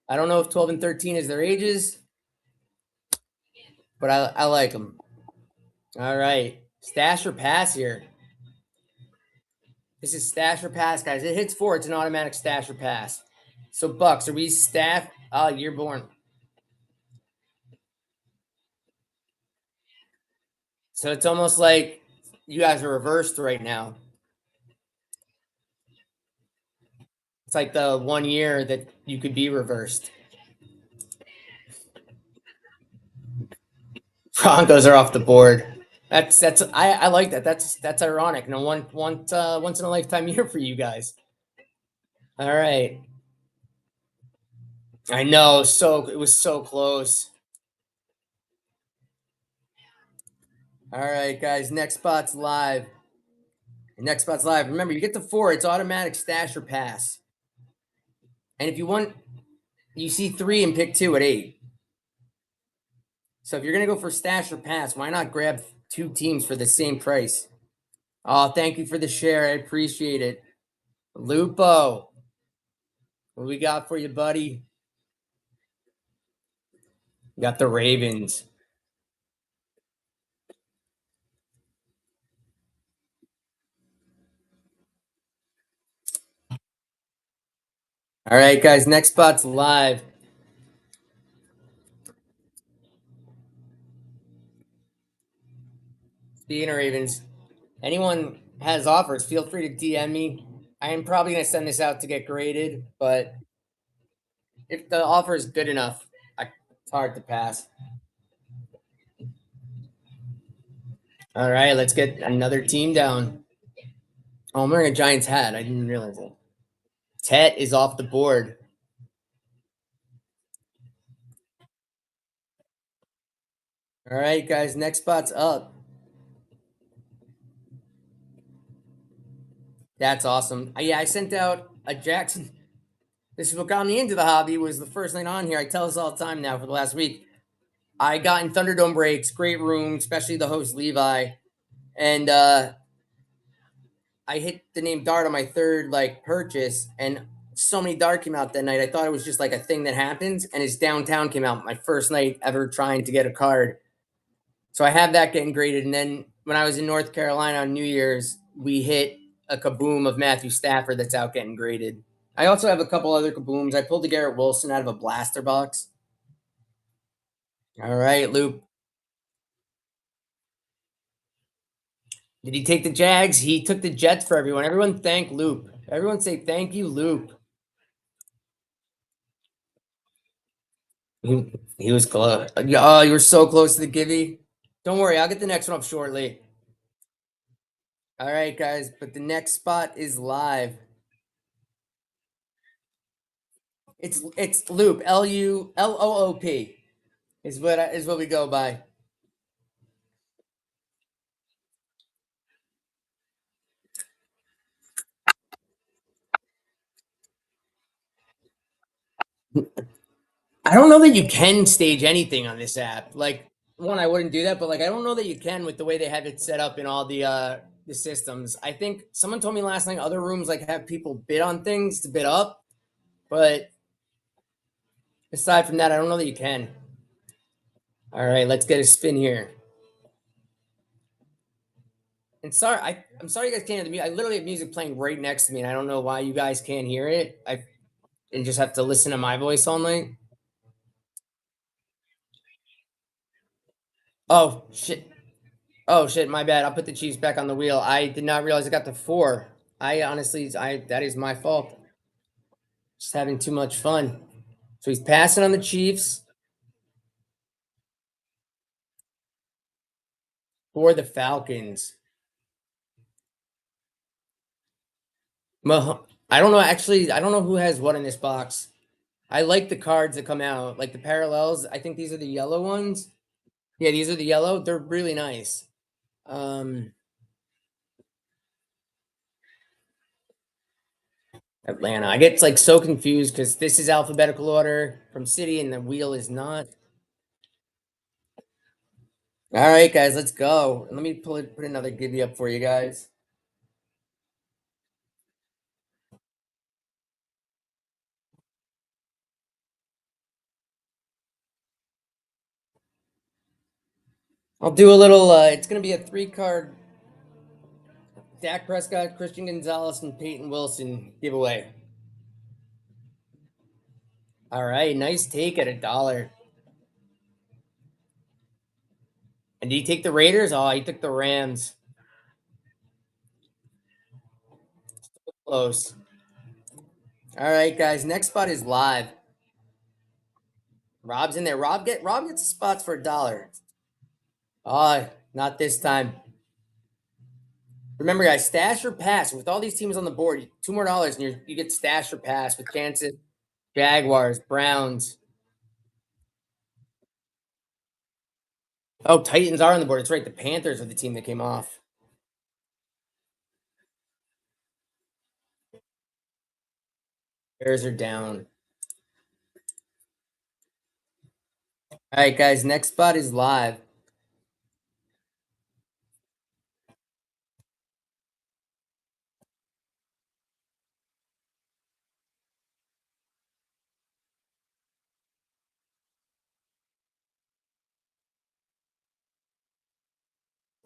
I don't know if 12 and 13 is their ages, but I like them. All right. Stash or pass here. This is stash or pass, guys. It hits 4. It's an automatic stash or pass. So, Bucks, are we staff? Oh, you're born. So it's almost like you guys are reversed right now. It's like the 1 year that you could be reversed. Broncos are off the board. That's I like that. That's ironic. You know, once in a lifetime year for you guys. All right. I know. So it was so close. All right, guys. Next spot's live. Next spot's live. Remember, you get the 4. It's automatic stash or pass. And if you want, you see 3 and pick 2 at 8. So if you're gonna go for stash or pass, why not grab 2 teams for the same price? Oh, thank you for the share. I appreciate it. Lupo, what we got for you, buddy? We got the Ravens. All right, guys. Next spot's live. Speaking of Ravens, anyone has offers, feel free to DM me. I am probably gonna send this out to get graded, but if the offer is good enough, it's hard to pass. All right, let's get another team down. Oh, I'm wearing a Giants hat. I didn't realize it. Tet is off the board. All right, guys, next spot's up. That's awesome. Yeah, I sent out a Jackson. This is what got me into the hobby. Was the first night on here. I tell this all the time now for the last week. I got in Thunderdome breaks, great room, especially the host Levi, and I hit the name Dart on my third like purchase, and so many Dart came out that night. I thought it was just like a thing that happens, and his Downtown came out my first night ever trying to get a card. So I have that getting graded, and then when I was in North Carolina on New Year's, we hit a kaboom of Matthew Stafford that's out getting graded. I also have a couple other kabooms. I pulled the Garrett Wilson out of a blaster box. All right, Loop. Did he take the Jags? He took the Jets for everyone. Everyone thank Loop. Everyone say thank you, Loop. He was close. Oh, you were so close to the Gibby. Don't worry, I'll get the next one up shortly. All right, guys, but the next spot is live. It's Loop. Loop is what we go by. I don't know that you can stage anything on this app. Like one, I wouldn't do that, but like I don't know that you can with the way they have it set up in all the systems. I think someone told me last night other rooms like have people bid on things to bid up, but aside from that, I don't know that you can. All right, let's get a spin here. And I'm sorry you guys can't hear the music. I literally have music playing right next to me, and I don't know why you guys can't hear it. I and just have to listen to my voice all night. Oh shit! Oh shit! My bad. I'll put the Chiefs back on the wheel. I did not realize I got to four. I honestly, I that is my fault. Just having too much fun. So he's passing on the Chiefs for the Falcons. I don't know. Actually, I don't know who has what in this box. I like the cards that come out, like the parallels. I think these are the yellow ones. Yeah, these are the yellow. They're really nice. Um, Atlanta. I get like so confused because this is alphabetical order from city and the wheel is not. All right, guys, let's go. Let me put another giddy up for you guys. I'll do a little. It's gonna be a 3 card Dak Prescott, Christian Gonzalez, and Peyton Wilson giveaway. All right, nice take at $1. And did he take the Raiders? Oh, he took the Rams. Close. All right, guys. Next spot is live. Rob's in there. Rob gets spots for $1. Oh, not this time. Remember, guys, stash or pass. With all these teams on the board, $2 more, and you get stash or pass with chances. Jaguars, Browns. Oh, Titans are on the board. It's right. The Panthers are the team that came off. Bears are down. All right, guys. Next spot is live.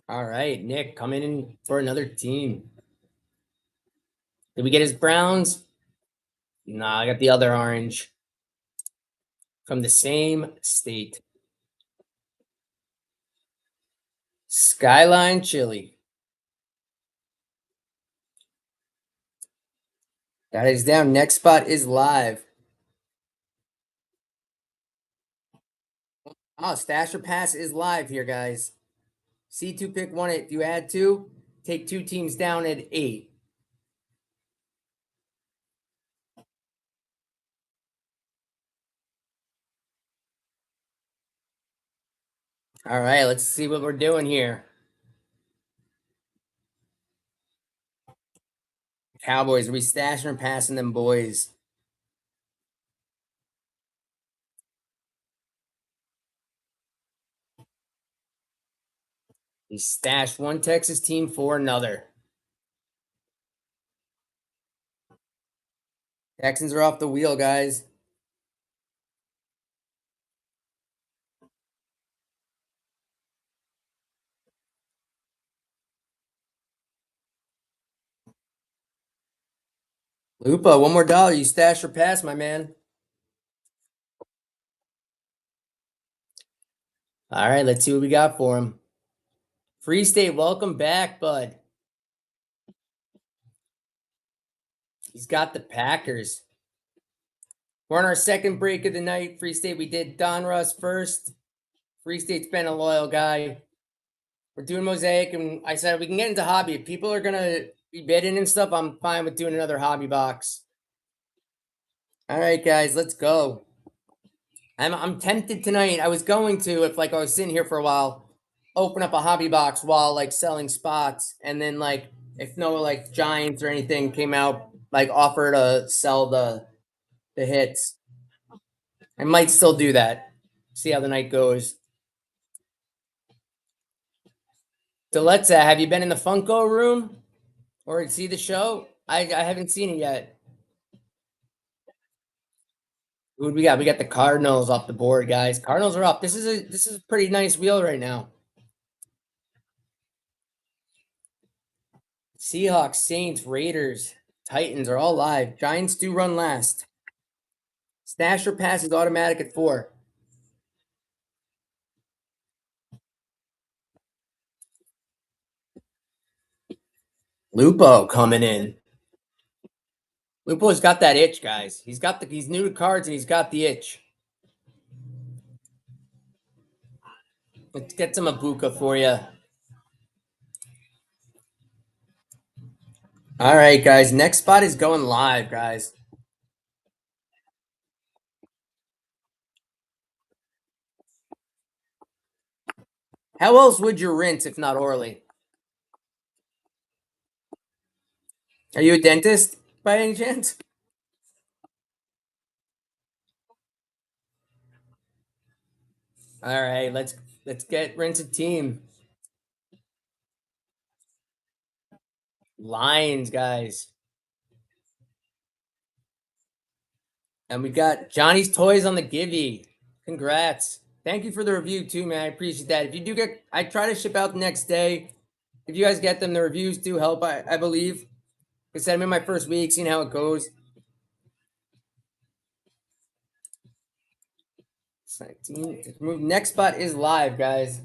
All right, Nick coming in for another team. Did we get his Browns? Nah, I got the other orange from the same state. Skyline Chili. That is down. Next spot is live. Oh, Stash or Pass is live here, guys. C2 pick one. If you add two, take two teams down at 8. All right, let's see what we're doing here. Cowboys, are we stashing or passing them boys? We stashed one Texas team for another. Texans are off the wheel, guys. Lupa, one more dollar. You stash or pass, my man. All right, let's see what we got for him. Free State, welcome back, bud. He's got the Packers. We're on our second break of the night. Free State, we did Don Russ first. Free State's been a loyal guy. We're doing Mosaic, and I said we can get into hobby. If people are gonna be bidding and stuff, I'm fine with doing another hobby box. All right, guys, let's go. I'm tempted tonight. I was going to, if like I was sitting here for a while, open up a hobby box while like selling spots, and then like if no like Giants or anything came out, like offer to sell the hits. I might still do that. See how the night goes. Deletza, have you been in the Funko room or see the show? I haven't seen it yet. Who do we got? We got the Cardinals off the board, guys. Cardinals are up. This is a pretty nice wheel right now. Seahawks, Saints, Raiders, Titans are all live. Giants do run last. Stash or pass is automatic at 4. Lupo coming in. Lupo's got that itch, guys. He's new to cards and he's got the itch. Let's get some Abuka for you. All right, guys. Next spot is going live, guys. How else would you rinse if not orally? Are you a dentist by any chance? All right, let's get rinse a team. Lions, guys. And we got Johnny's Toys on the Givey. Congrats. Thank you for the review too, man. I appreciate that. If you do get, I try to ship out the next day. If you guys get them, the reviews do help, I believe. Like I said, I'm in my first week, seeing how it goes. 19. Next spot is live, guys.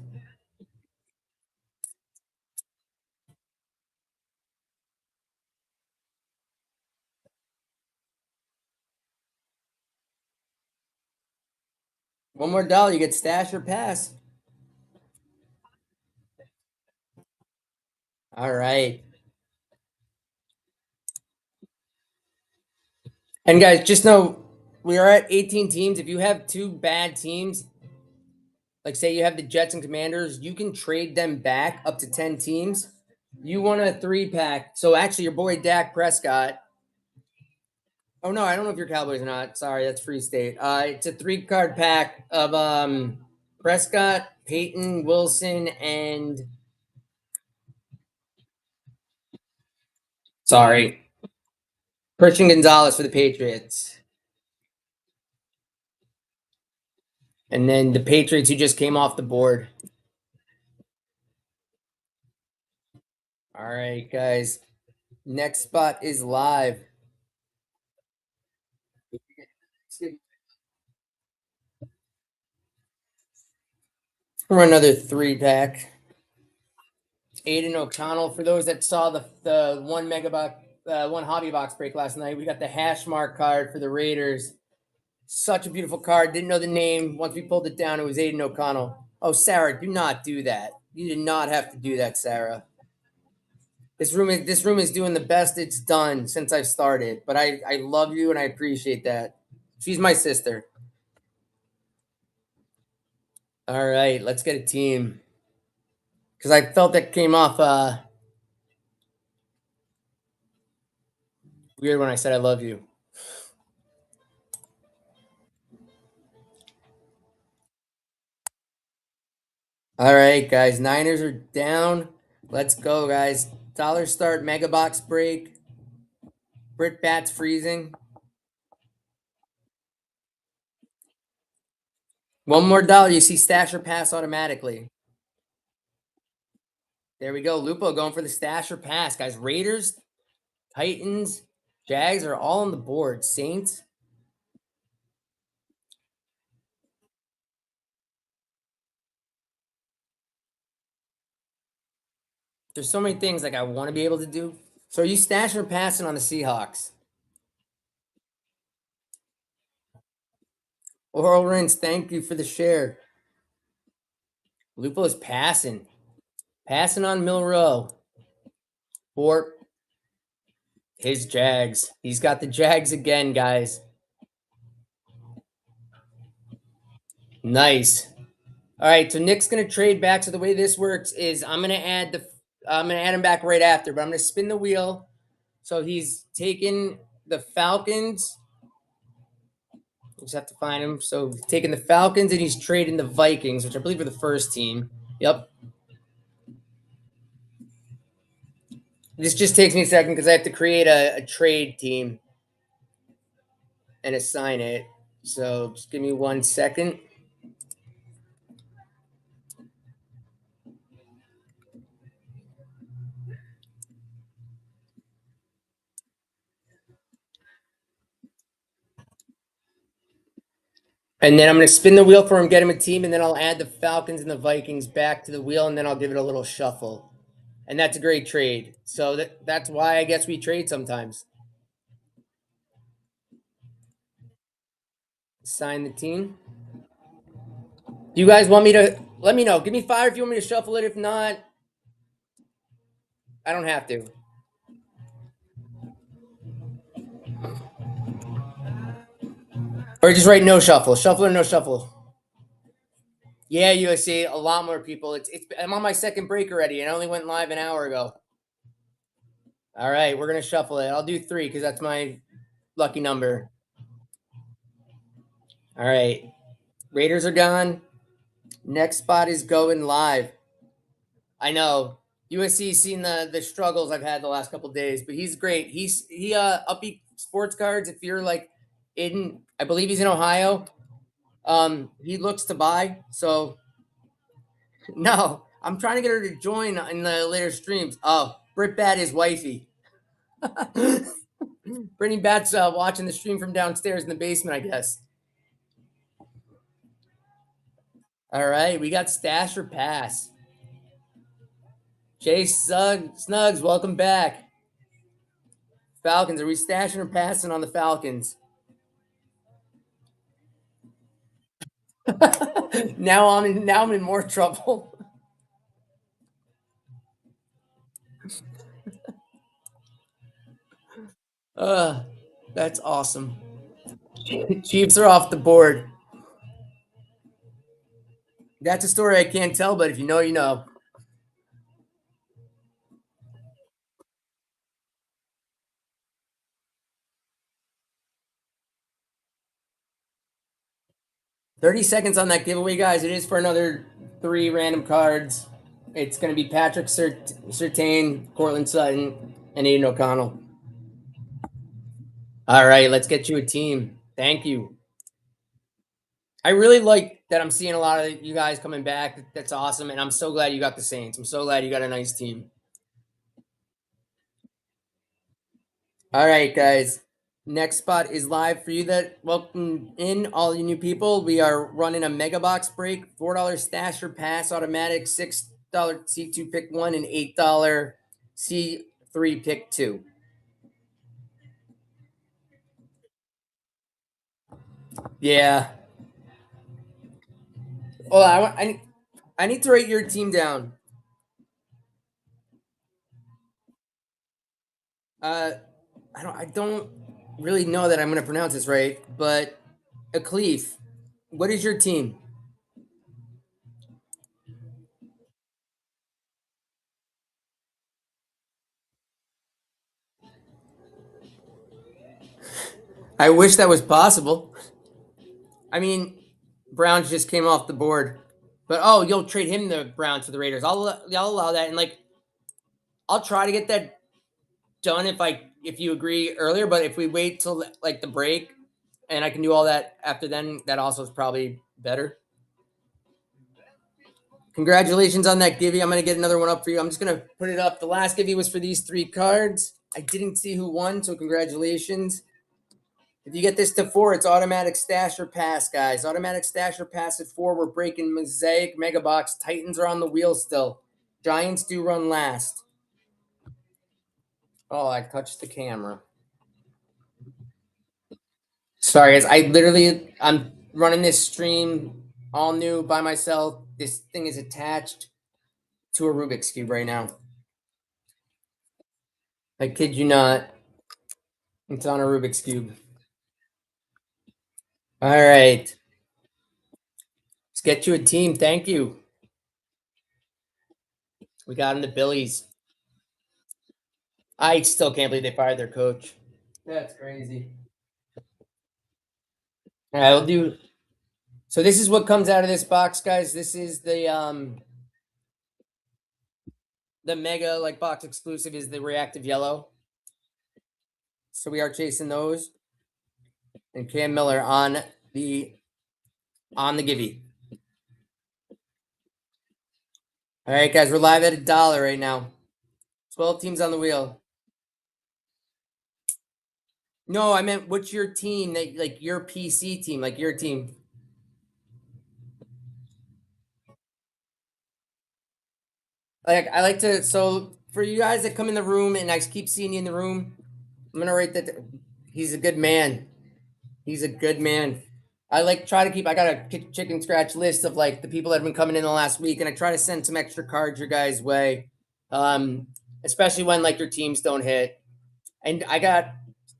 One more dollar, you get stash or pass. All right. And guys, just know we are at 18 teams. If you have two bad teams, like say you have the Jets and Commanders, you can trade them back up to 10 teams. You won a 3-pack. So actually, your boy Dak Prescott. Oh no, I don't know if you're Cowboys or not. Sorry, that's Free State. It's a 3-card pack of Prescott, Peyton, Wilson, and sorry, Christian Gonzalez for the Patriots. And then the Patriots who just came off the board. All right, guys. Next spot is live. For another 3-pack. Aiden O'Connell. For those that saw the 1 megabuck one hobby box break last night. We got the hash mark card for the Raiders. Such a beautiful card. Didn't know the name. Once we pulled it down, it was Aiden O'Connell. Oh, Sarah, do not do that. You did not have to do that, Sarah. This room is doing the best it's done since I've started. But I love you and I appreciate that. She's my sister. All right, let's get a team. Because I felt that came off weird when I said I love you. All right, guys. Niners are down. Let's go, guys. Dollar start, mega box break. Brit Bat's freezing. One more dollar. You see stash or pass automatically. There we go. Lupo going for the stash or pass, guys. Raiders, Titans, Jags are all on the board. Saints. There's so many things like I want to be able to do. So are you stashing or passing on the Seahawks? Oral Rinse, thank you for the share. Lupo is passing. Passing on Milrow. For his Jags. He's got the Jags again, guys. Nice. All right, so Nick's gonna trade back. So the way this works is I'm gonna add him back right after, but I'm gonna spin the wheel. So he's taking the Falcons. Just have to find him. So he's taking the Falcons and he's trading the Vikings, which I believe are the first team. Yep. This just takes me a second because I have to create a trade team and assign it. So just give me 1 second. And then I'm going to spin the wheel for him, get him a team, and then I'll add the Falcons and the Vikings back to the wheel, and then I'll give it a little shuffle. And that's a great trade. So that's why I guess we trade sometimes. Sign the team. Do you guys want me to let me know? Give me 5 if you want me to shuffle it. If not, I don't have to. Or just write no shuffle. Shuffle or no shuffle. Yeah, USC, a lot more people. It's I'm on my second break already, and I only went live an hour ago. All right, we're gonna shuffle it. I'll do 3 because that's my lucky number. All right, Raiders are gone. Next spot is going live. I know USC's seen the struggles I've had the last couple days, but he's great. He Upbeat Sports Cards. If you're like in, I believe he's in Ohio. He looks to buy. So no, I'm trying to get her to join in the later streams. Oh, Britt Bat is wifey. Brittany Bat's watching the stream from downstairs in the basement, I guess. All right, we got stash or pass. Jay Snugs, welcome back. Falcons, are we stashing or passing on the Falcons? now I'm in more trouble. uh that's awesome. Chiefs are off the board. That's a story I can't tell, but if you know, you know. 30 seconds on that giveaway, guys. It is for another 3 random cards. It's going to be Patrick Surtain, Cortland Sutton, and Aiden O'Connell. All right, let's get you a team. Thank you. I really like that I'm seeing a lot of you guys coming back. That's awesome. And I'm so glad you got the Saints. I'm so glad you got a nice team. All right, guys. Next spot is live for you that welcome in all you new people. We are running a mega box break, $4 stash or pass automatic, $6 C2 pick 1, and $8 C3 pick 2. Yeah. Well, I need to write your team down. Uh, I don't really know that I'm going to pronounce this right, but Akleef, what is your team? I wish that was possible. I mean, Browns just came off the board, but oh, you'll trade him the Browns for the Raiders. I'll allow that, and like I'll try to get that done if you agree earlier. But if we wait till like the break, and I can do all that after then, that also is probably better. Congratulations on that, Givy. I'm gonna get another one up for you. I'm just gonna put it up. The last Givy was for these three cards. I didn't see who won, so congratulations. If you get this to four, it's automatic stash or pass, guys. Automatic stash or pass at four. We're breaking Mosaic, Mega Box. Titans are on the wheel still. Giants do run last. Oh, I touched the camera. Sorry, guys. I'm running this stream all new by myself. This thing is attached to a Rubik's Cube right now. I kid you not. It's on a Rubik's Cube. All right. Let's get you a team. Thank you. We got him the Billies. I still can't believe they fired their coach. That's crazy. All right, we'll do. So this is what comes out of this box, guys. This is the mega like box exclusive is the reactive yellow. So we are chasing those. And Cam Miller the on the Givy. All right, guys, we're live at $1 right now. 12 teams on the wheel. No, I meant what's your team that like your PC team, like your team. Like I like to so for you guys that come in the room and I keep seeing you in the room, I'm gonna write that he's a good man. He's a good man. I like try to keep. I got a chicken scratch list of like the people that have been coming in the last week, and I try to send some extra cards your guys' way, especially when like your teams don't hit. And I got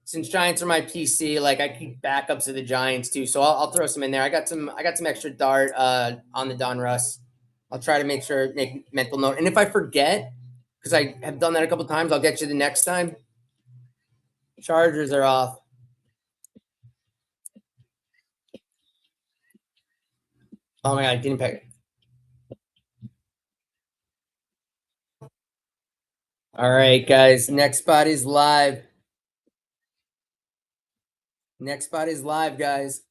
since Giants are my PC, like I keep backups of the Giants too, so I'll throw some in there. I got some extra dart on the Don Russ. I'll try to make mental note, and if I forget, because I have done that a couple times, I'll get you the next time. Chargers are off. Oh my god, I didn't pick. All right, guys. Next spot is live. Next spot is live, guys.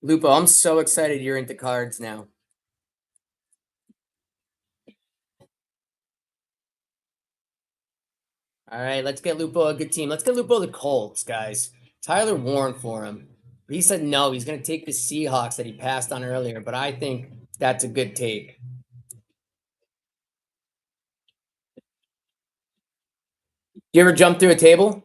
Lupo, I'm so excited you're into cards now. All right, let's get Lupo a good team. Let's get Lupo the Colts, guys. Tyler Warren for him. But he said no, he's going to take the Seahawks that he passed on earlier, but I think that's a good take. You ever jump through a table?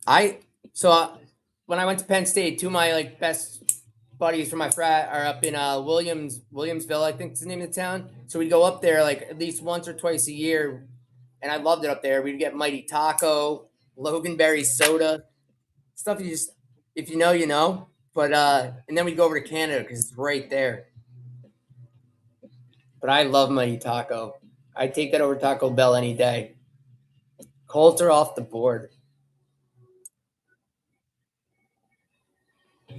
I so when I went to Penn State, two of my like best buddies from my frat are up in Williamsville, I think it's the name of the town. So we'd go up there like at least once or twice a year, and I loved it up there. We'd get Mighty Taco, Loganberry soda, stuff you just if you know, you know. But and then we'd go over to Canada because it's right there. But I love Mighty Taco. I'd take that over Taco Bell any day. Colts are off the board. I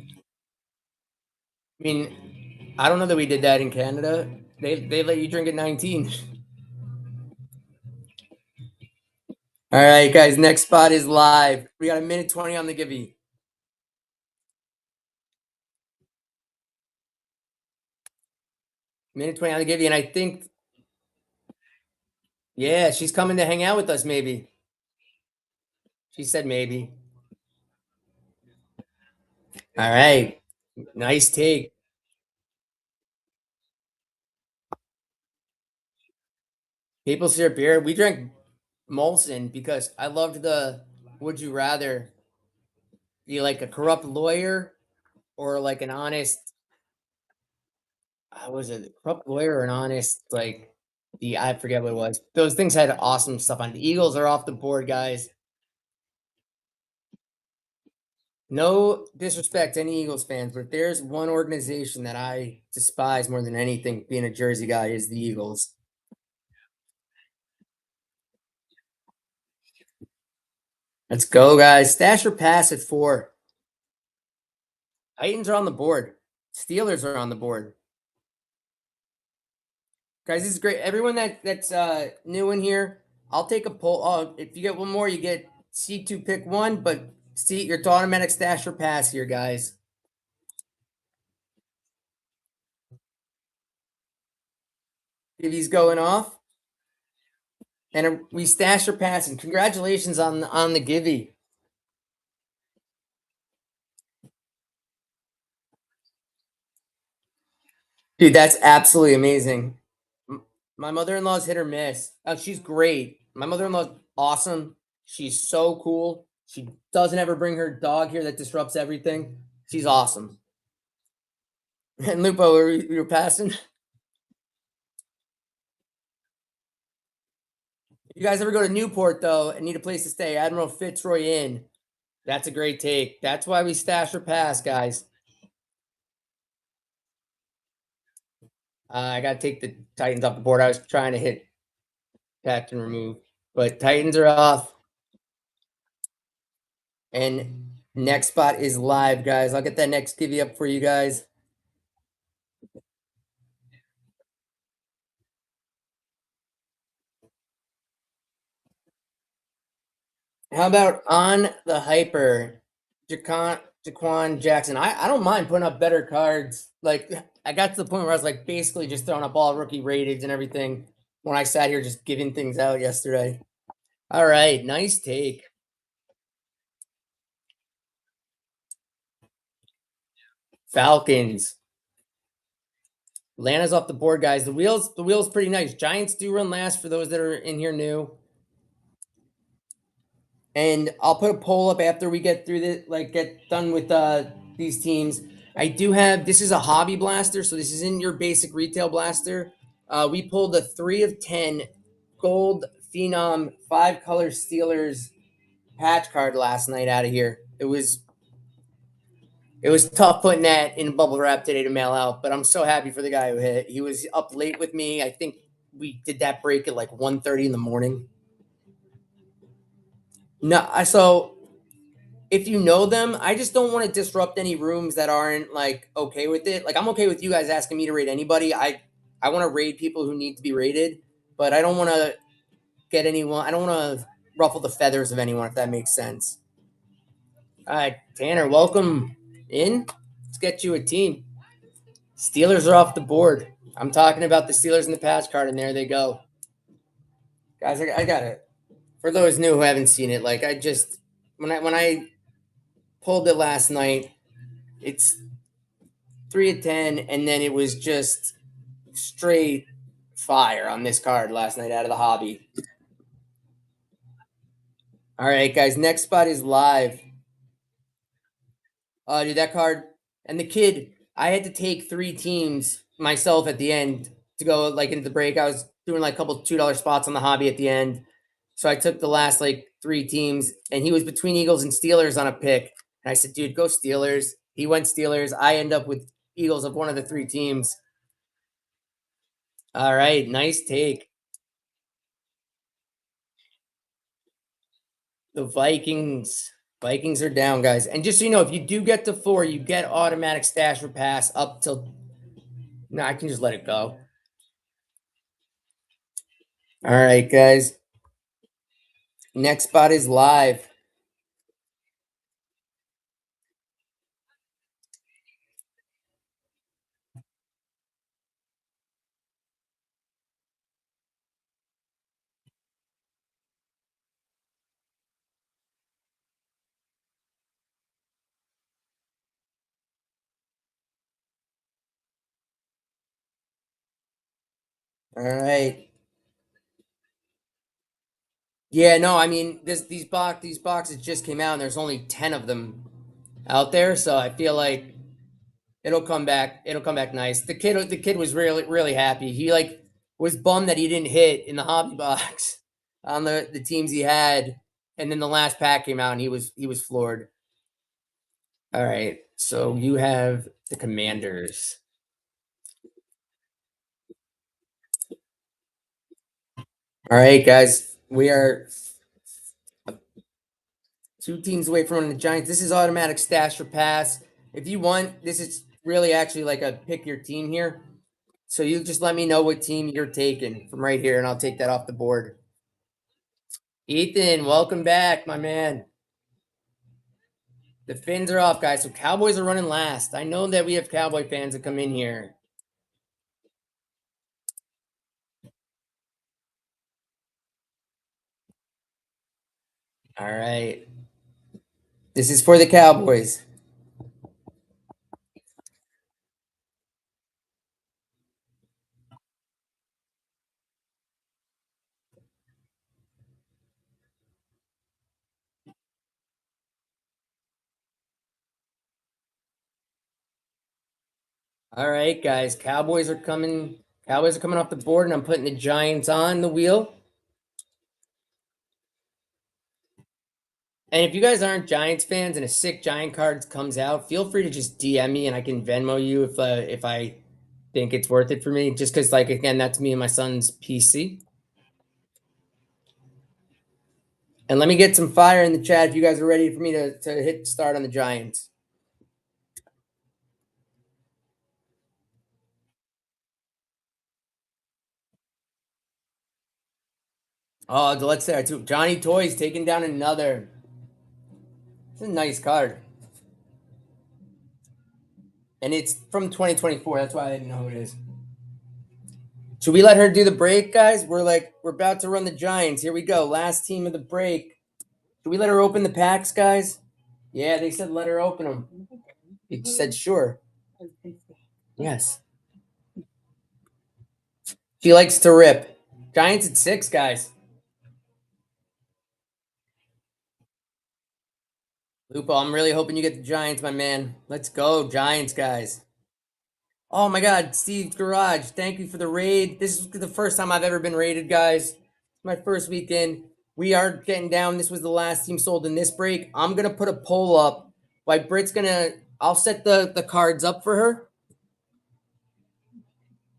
mean, I don't know that we did that in Canada. They let you drink at 19. All right, guys. Next spot is live. We got a minute 20 on the Gibby. Minute 20 on the Gibby, and I think, yeah, she's coming to hang out with us. Maybe she said maybe. All right, nice take. Maple syrup beer. We drank Molson because I loved the would you rather be like a corrupt lawyer or like an honest was it a corrupt lawyer or an honest like the I forget what it was. Those things had awesome stuff on. The Eagles are off the board, guys. No disrespect to any Eagles fans, but if there's one organization that I despise more than anything, being a Jersey guy, is the Eagles. Let's go, guys. Stash or pass at 4. Titans are on the board. Steelers are on the board. Guys, this is great. Everyone that's new in here, I'll take a poll. If you get one more, you get C2 pick 1, but see your automatic stash or pass here, guys. If he's going off. And we stash or pass, and congratulations on the givey. Dude, that's absolutely amazing. My mother-in-law's hit or miss. Oh, she's great. My mother-in-law's awesome. She's so cool. She doesn't ever bring her dog here that disrupts everything. She's awesome. And Lupo, you were passing. You guys ever go to Newport though and need a place to stay? Admiral Fitzroy Inn. That's a great take. That's why we stash or pass, guys. I gotta take the Titans off the board. I was trying to hit patch and remove, but Titans are off. And next spot is live, guys. I'll get that next divvy up for you guys. How about on the hyper, Jaquan Jackson? I don't mind putting up better cards. Like I got to the point where I was like basically just throwing up all rookie ratings and everything when I sat here just giving things out yesterday. All right, nice take. Falcons. Atlanta's off the board, guys. The wheel's pretty nice. Giants do run last for those that are in here new. And I'll put a poll up after we get through this, like get done with these teams. I do have this is a hobby blaster, so this isn't your basic retail blaster. We pulled a 3 of 10 gold phenom 5 color Steelers patch card last night out of here. It was tough putting that in bubble wrap today to mail out, but I'm so happy for the guy who hit. He was up late with me. I think we did that break at like 1:30 in the morning. No, so if you know them, I just don't want to disrupt any rooms that aren't like okay with it. Like I'm okay with you guys asking me to rate anybody. I want to raid people who need to be rated, but I don't want to get anyone. I don't want to ruffle the feathers of anyone if that makes sense. All right, Tanner, welcome in. Let's get you a team. Steelers are off the board. I'm talking about the Steelers in the pass card, and there they go. Guys, I got it. For those new who haven't seen it, like I just when I pulled it last night, it's 3 of 10, and then it was just straight fire on this card last night out of the hobby. All right, guys, next spot is live. Dude, that card and the kid. I had to take 3 teams myself at the end to go like into the break. I was doing like a couple $2 spots on the hobby at the end, so I took the last like 3 teams, and he was between Eagles and Steelers on a pick. And I said, "Dude, go Steelers." He went Steelers. I end up with Eagles of one of the 3 teams. All right, nice take. The Vikings are down, guys. And just so you know, if you do get to 4, you get automatic stash or pass up till. No, I can just let it go. All right, guys. Next spot is live. All right. Yeah, no, I mean these boxes just came out and there's only 10 of them out there, so I feel like it'll come back nice. The kid was really happy. He like was bummed that he didn't hit in the hobby box on the teams he had, and then the last pack came out and he was floored. All right, so you have the Commanders. All right, guys, we are two teams away from the Giants. This is automatic stash or pass. If you want, this is really actually like a pick your team here. So you just let me know what team you're taking from right here, and I'll take that off the board. Ethan, welcome back, my man. The fins are off, guys. So Cowboys are running last. I know that we have Cowboy fans that come in here. All right. This is for the Cowboys. All right, guys. Cowboys are coming. Cowboys are coming off the board, and I'm putting the Giants on the wheel. And if you guys aren't Giants fans and a sick Giant card comes out, feel free to just DM me and I can Venmo you if I think it's worth it for me. Just because, like, again, that's me and my son's PC. And let me get some fire in the chat if you guys are ready for me to hit start on the Giants. Oh, let's say too. Johnny Toys taking down another. It's a nice card, and it's from 2024. That's why I didn't know who it is. Should we let her do the break, guys? We're about to run the Giants. Here we go. Last team of the break. Should we let her open the packs, guys? Yeah, they said let her open them. He said sure. Yes. She likes to rip. Giants at 6, guys. Lupo, I'm really hoping you get the Giants, my man. Let's go, Giants, guys. Oh my God, Steve's Garage. Thank you for the raid. This is the first time I've ever been raided, guys. It's my first weekend. We are getting down. This was the last team sold in this break. I'm gonna put a poll up. Like Britt's gonna. I'll set the cards up for her,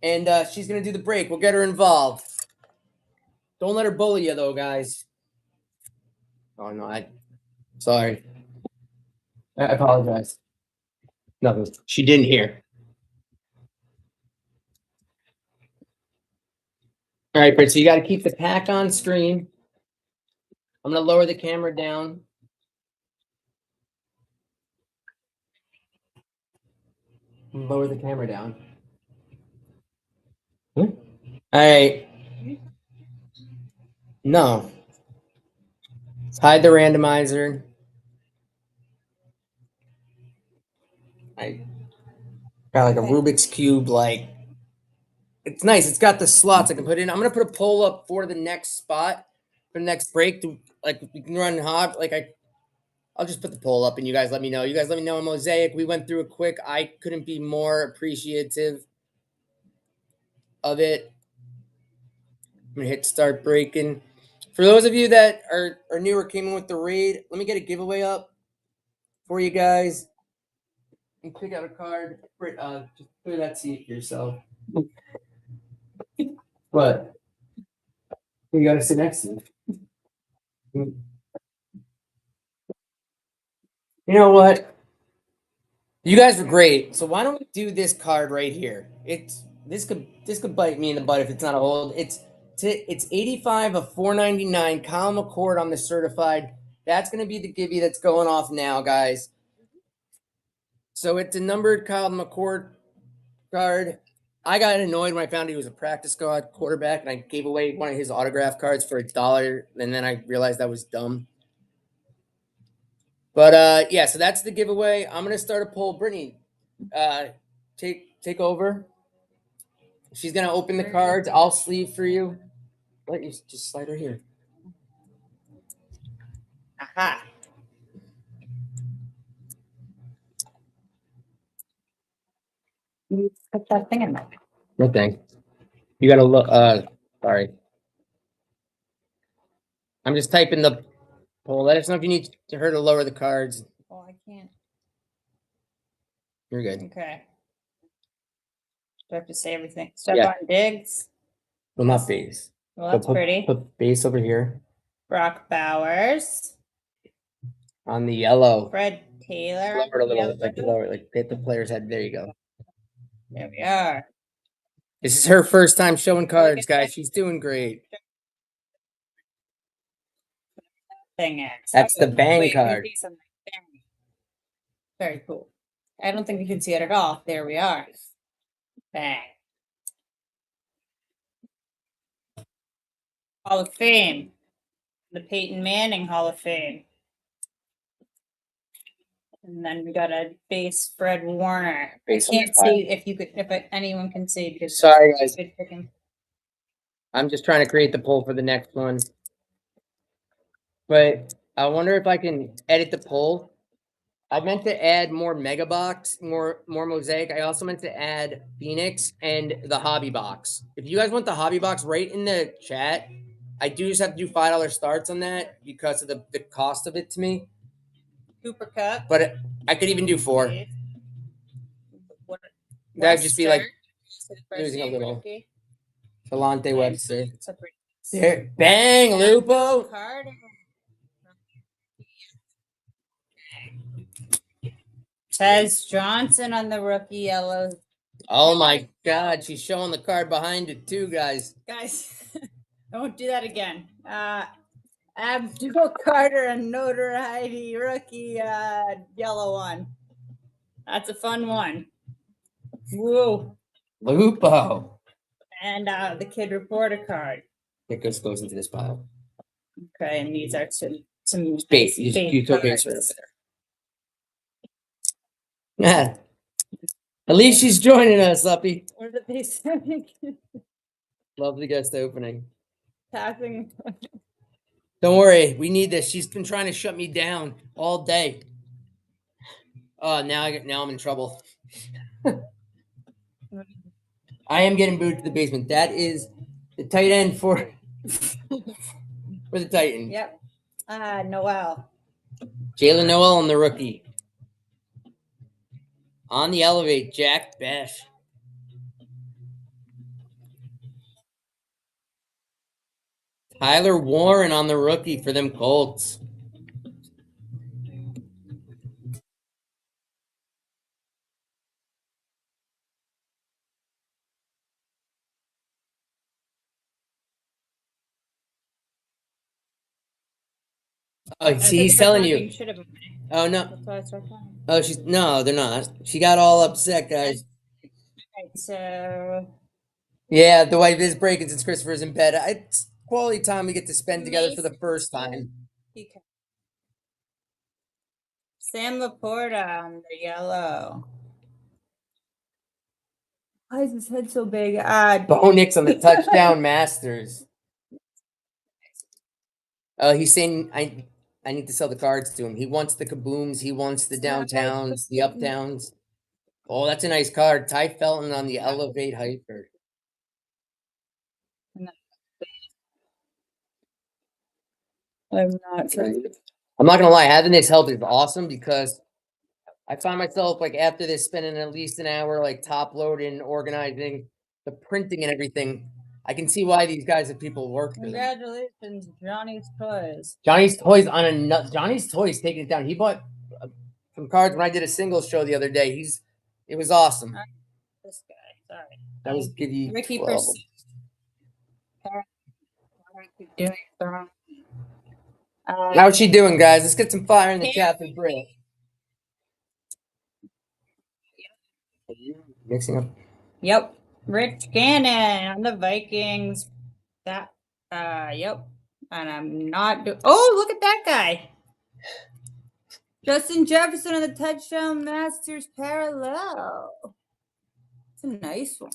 and she's gonna do the break. We'll get her involved. Don't let her bully you, though, guys. Oh no, I. Sorry. I apologize. No, she didn't hear. All right, Britt. So you got to keep the pack on screen. I'm gonna lower the camera down. Lower the camera down. All right. No. Let's hide the randomizer. I got like a Rubik's Cube, like it's nice. It's got the slots I can put in. I'm gonna put a poll up for the next spot, for the next break. Like we can run hot. I'll just put the poll up and you guys let me know. You guys let me know on Mosaic. We went through it quick. I couldn't be more appreciative of it. I'm gonna hit start breaking. For those of you that are new or came in with the raid, let me get a giveaway up for you guys. And pick out a card. Just clear that seat for yourself. What? You gotta sit next to me. You know what? You guys were great. So why don't we do this card right here? This could bite me in the butt if it's not a hold. It's 85 of 499. Kyle McCord on the certified. That's gonna be the gibby that's going off now, guys. So it's a numbered Kyle McCord card. I got annoyed when I found he was a practice squad quarterback, and I gave away one of his autograph cards for $1, and then I realized that was dumb. But yeah, so that's the giveaway. I'm gonna start a poll. Brittany, uh, take over. She's gonna open the cards. I'll sleeve for you. Let you just slide her here. Ah. You put that thing in there. No thing. You gotta look. Sorry. I'm just typing the poll. Let us know if you need her to lower the cards. Oh, I can't. You're good. Okay. Do I have to say everything? Step Yeah. on Diggs. Well, not base. Well, that's pretty. Put base over here Brock Bowers. on the yellow. Fred Taylor. Lower it a little bit, like lower, like hit the player's head. There you go. There we are. This is her first time showing cards, guys. She's doing great. Thing is. That's the bang Wait, card. Very cool. I don't think you can see it at all. There we are. Bang. Hall of Fame. The Peyton Manning Hall of Fame. And then we got a base Fred Warner. Base I can't see if you could, if anyone can see because sorry, guys. good picking. I'm just trying to create the poll for the next one. But I wonder if I can edit the poll. I meant to add more mega box, more mosaic. I also meant to add Phoenix and the hobby box. If you guys want the hobby box, right in the chat. I do just have to do $5 starts on that because of the cost of it to me. Cooper Cup. But I could even do 4. What, That'd just be like losing a little. Rookie. Delonte Webster. Separate. There, bang, Lupo. Card. Tez Johnson on the rookie yellow. Oh my God, she's showing the card behind it too, guys. Guys, I won't do that again. Abdul Carter and notoriety rookie yellow one. That's a fun one. Woo. Lupo. And the kid reporter card. It goes into this pile. Okay, and these are some Base. You took base right there. Yeah. At least she's joining us, Uppy. What are they saying? Lovely guest opening. Passing. Don't worry, we need this. She's been trying to shut me down all day. Now I'm in trouble. I am getting booed to the basement. That is the tight end for the Titans. Yep. Noel. Jalen Noel on the rookie. On the elevate, Jack Besh. Tyler Warren on the rookie for them Colts. Oh, see, he's telling you. Oh no. Oh, no, they're not. She got all upset, guys. Right, so yeah, the wife is breaking since Christopher's in bed. It's quality time we get to spend together for the first time. Sam Laporta on the yellow. Why is his head so big? Bo Nix on the touchdown Masters. He's saying I need to sell the cards to him. He wants the kabooms. He wants the downtowns, the uptowns. Oh, that's a nice card. Ty Felton on the elevate hyper. I'm not gonna lie, having this help is awesome because I find myself like after this spending at least an hour like top loading, organizing, the printing and everything. I can see why these guys have people work. Congratulations, Johnny's Toys. Johnny's Toys on a nut. Johnny's Toys taking it down. He bought some cards when I did a singles show the other day. It was awesome. This guy, sorry. That was Giddy. Ricky How's she doing, guys? Let's get some fire in the chat for Britt. Mixing up. Yep. Rich Gannon on the Vikings. That yep. And I'm not look at that guy. Justin Jefferson on the touchdown Masters parallel. a nice one.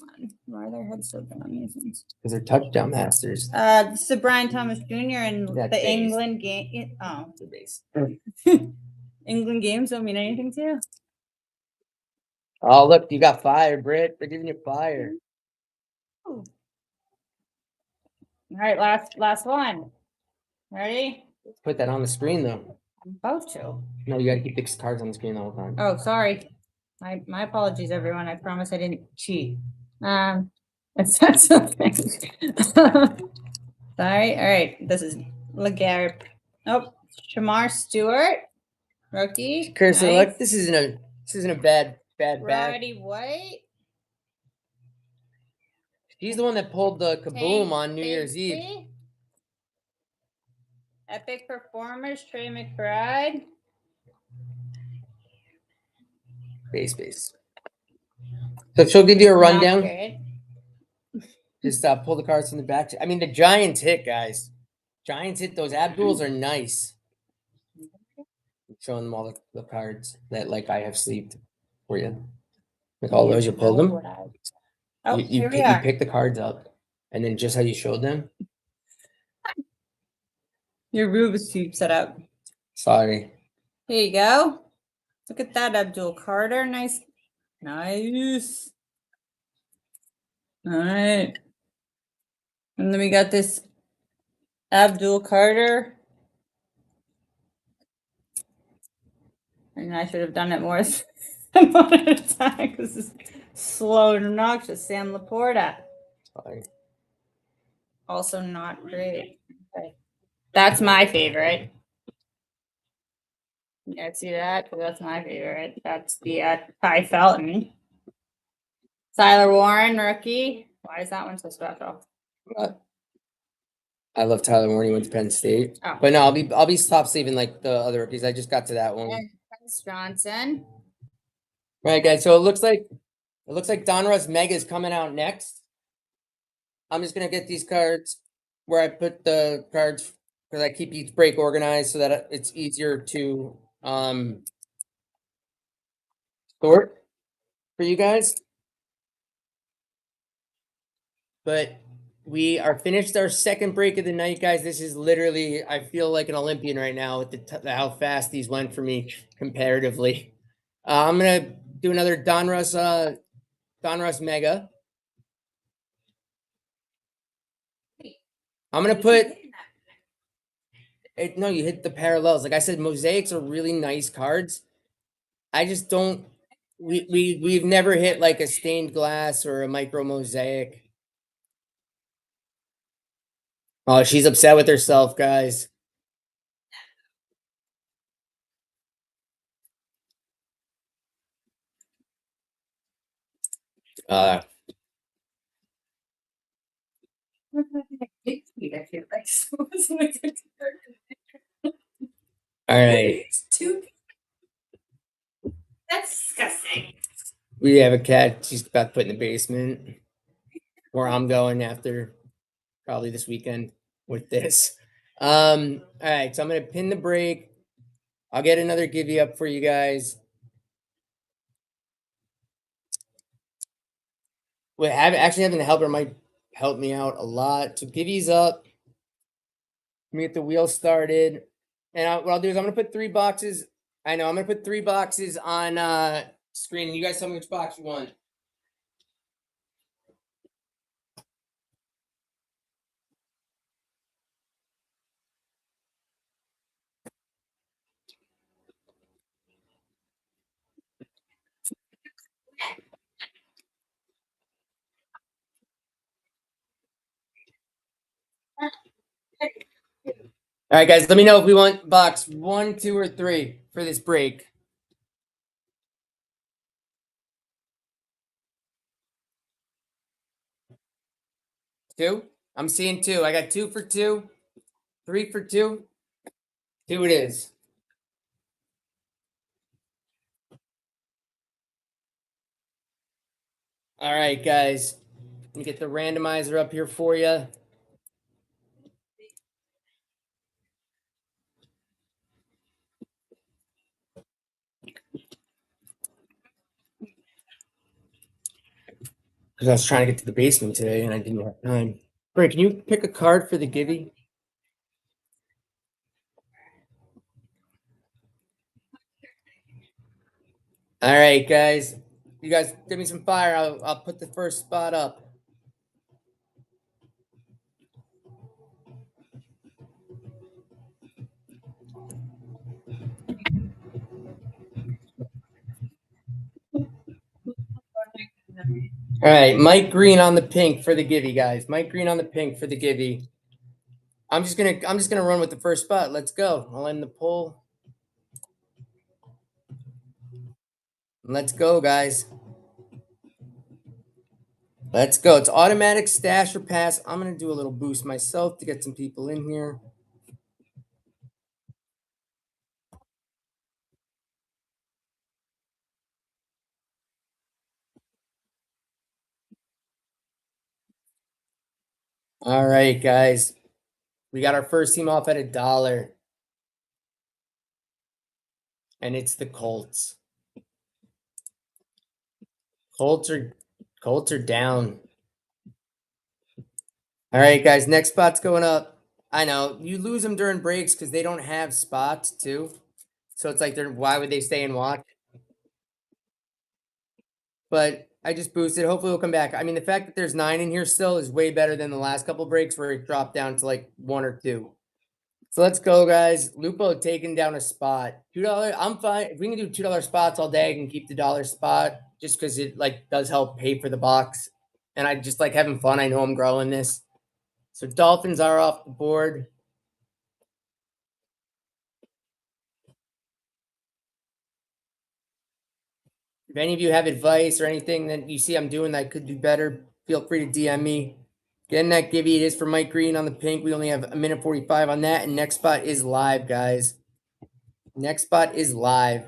Why are their heads so big on these ones? Because they're touchdown masters. This is a Brian Thomas Jr. and That's the base. England game. Oh, The base. England games don't mean anything to you. Oh, look, you got fire, Britt. They're giving you fire. All right, last one. Ready? Put that on the screen, though. I'm about to. No, you got to keep the cards on the screen the whole time. Oh, sorry. My apologies, everyone. I promise I didn't cheat. It's not something. Sorry. All right. This is Lagarde. Nope. Shamar Stewart, rookie. Curse of Nice. luck. This isn't a bad bat. Roddy White. She's the one that pulled the kaboom Tank on New Year's Eve. Bigsby. Epic Performers, Trey McBride. Base. So she'll give you a rundown. Great. Just pull the cards from the back. I mean, the Giants hit, guys. Giants hit. Those Abduls are nice. I'm showing them all the cards that I have sleeved for you. Like all those, you pulled them. Oh, You here we are. pick the cards up, and then just how you showed them. Your Rubik's Cube set up. Sorry. Here you go. Look at that, Abdul Carter. Nice. All right. And then we got this Abdul Carter. And I should have done it more than one at a time because it's slow and obnoxious. Sam Laporta. Sorry. Also not great. Okay. That's my favorite. Yeah, see that? That's my favorite. That's the Ty Felton. Tyler Warren, rookie. Why is that one so special? I love Tyler Warren. He went to Penn State. Oh. But no, I'll be stop sleeving like the other rookies. I just got to that one. And Prince Johnson. All right, guys. So it looks like Donruss Mega is coming out next. I'm just gonna get these cards where I put the cards because I keep each break organized so that it's easier to sort for you guys. But we are finished our second break of the night, guys. This is literally, I feel like an Olympian right now with how fast these went for me comparatively. I'm gonna do another Donruss Mega. I'm gonna put it. No, you hit the parallels. Like I said, mosaics are really nice cards. I just don't. We've never hit like a stained glass or a micro mosaic. Oh, she's upset with herself, guys. All right. That's disgusting. We have a cat. She's about to put in the basement where I'm going after probably this weekend with this. All right. So I'm going to pin the break. I'll get another give up for you guys. Well, actually having the helper might help me out a lot. So givey's up. Let me get the wheel started. And what I'll do is I'm going to put 3 boxes. I know I'm going to put 3 boxes on screen. And you guys tell me which box you want. All right, guys, let me know if we want box 1, 2, or 3 for this break. Two? I'm seeing 2. I got 2 for 2, 3 for 2. 2 it is. All right, guys. Let me get the randomizer up here for you. because I was trying to get to the basement today and I didn't have time. Brent, can you pick a card for the Givey? All right, guys. You guys give me some fire. I'll put the first spot up. All right, Mike Green on the pink for the Givey, guys. Mike Green on the pink for the Givey. I'm just gonna run with the first spot. Let's go. I'll end the poll. Let's go, guys. Let's go. It's automatic stash or pass. I'm gonna do a little boost myself to get some people in here. All right, guys. We got our first team off at $1. And it's the Colts. Colts are down. All right, guys. Next spot's going up. I know you lose them during breaks because they don't have spots too. So it's like they're why would they stay and watch? But I just boosted. Hopefully we'll come back. I mean, the fact that there's 9 in here still is way better than the last couple breaks where it dropped down to like 1 or 2. So let's go, guys. Lupo taking down a spot. $2. I'm fine. If we can do $2 spots all day, I can keep the dollar spot just because it like does help pay for the box. And I just like having fun. I know I'm growing this. So Dolphins are off the board. If any of you have advice or anything that you see I'm doing that I could do better, feel free to DM me. Getting that Gibby, it is for Mike Green on the pink. We only have a minute 45 on that. And next spot is live, guys. Next spot is live.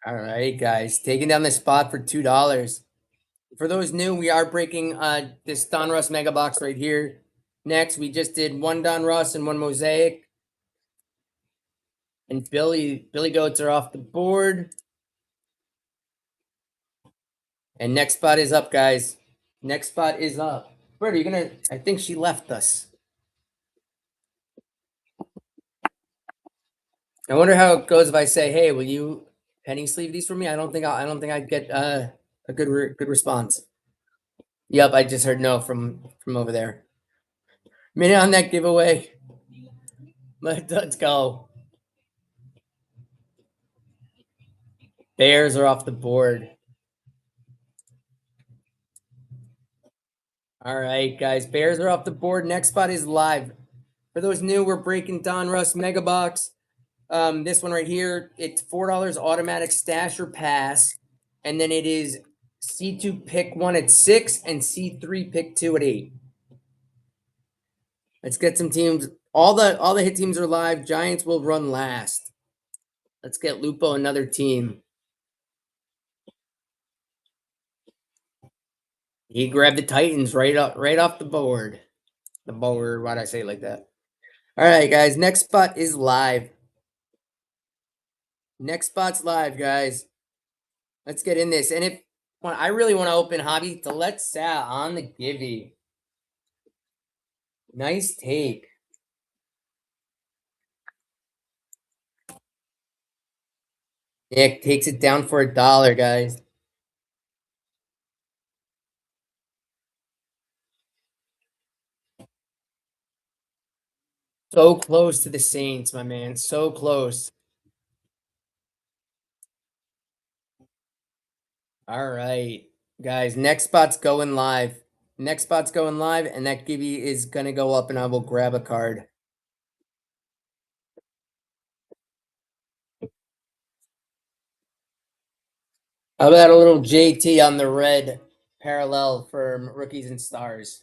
All right, guys. Taking down the spot for $2. For those new, we are breaking this Don Russ mega box right here. Next, we just did 1 Don Russ and 1 Mosaic. And Billy Goats are off the board. And next spot is up, guys. Next spot is up. Bert, are you gonna? I think she left us. I wonder how it goes if I say, "Hey, will you penny sleeve these for me?" I don't think I'd get a good response. Yep, I just heard no from over there. Minute on that giveaway. Let's go. Bears are off the board. All right, guys. Bears are off the board. Next spot is live. For those new, we're breaking Don Russ Mega Box. This one right here, it's $4 automatic stash or pass. And then it is C2 pick 1 at 6 and C3 pick 2 at 8. Let's get some teams. All the hit teams are live. Giants will run last. Let's get Lupo another team. He grabbed the Titans right off the board. The board. Why'd I say it like that? All right, guys. Next spot is live. Next spot's live, guys. Let's get in this. And if I really want to open hobby to let Sal on the Givey. Nice take. Nick takes it down for $1, guys. So close to the Saints, my man. So close. All right, guys. Next spot's going live. Next spot's going live, and that Gibby is gonna go up, and I will grab a card. How about a little JT on the red parallel for rookies and stars?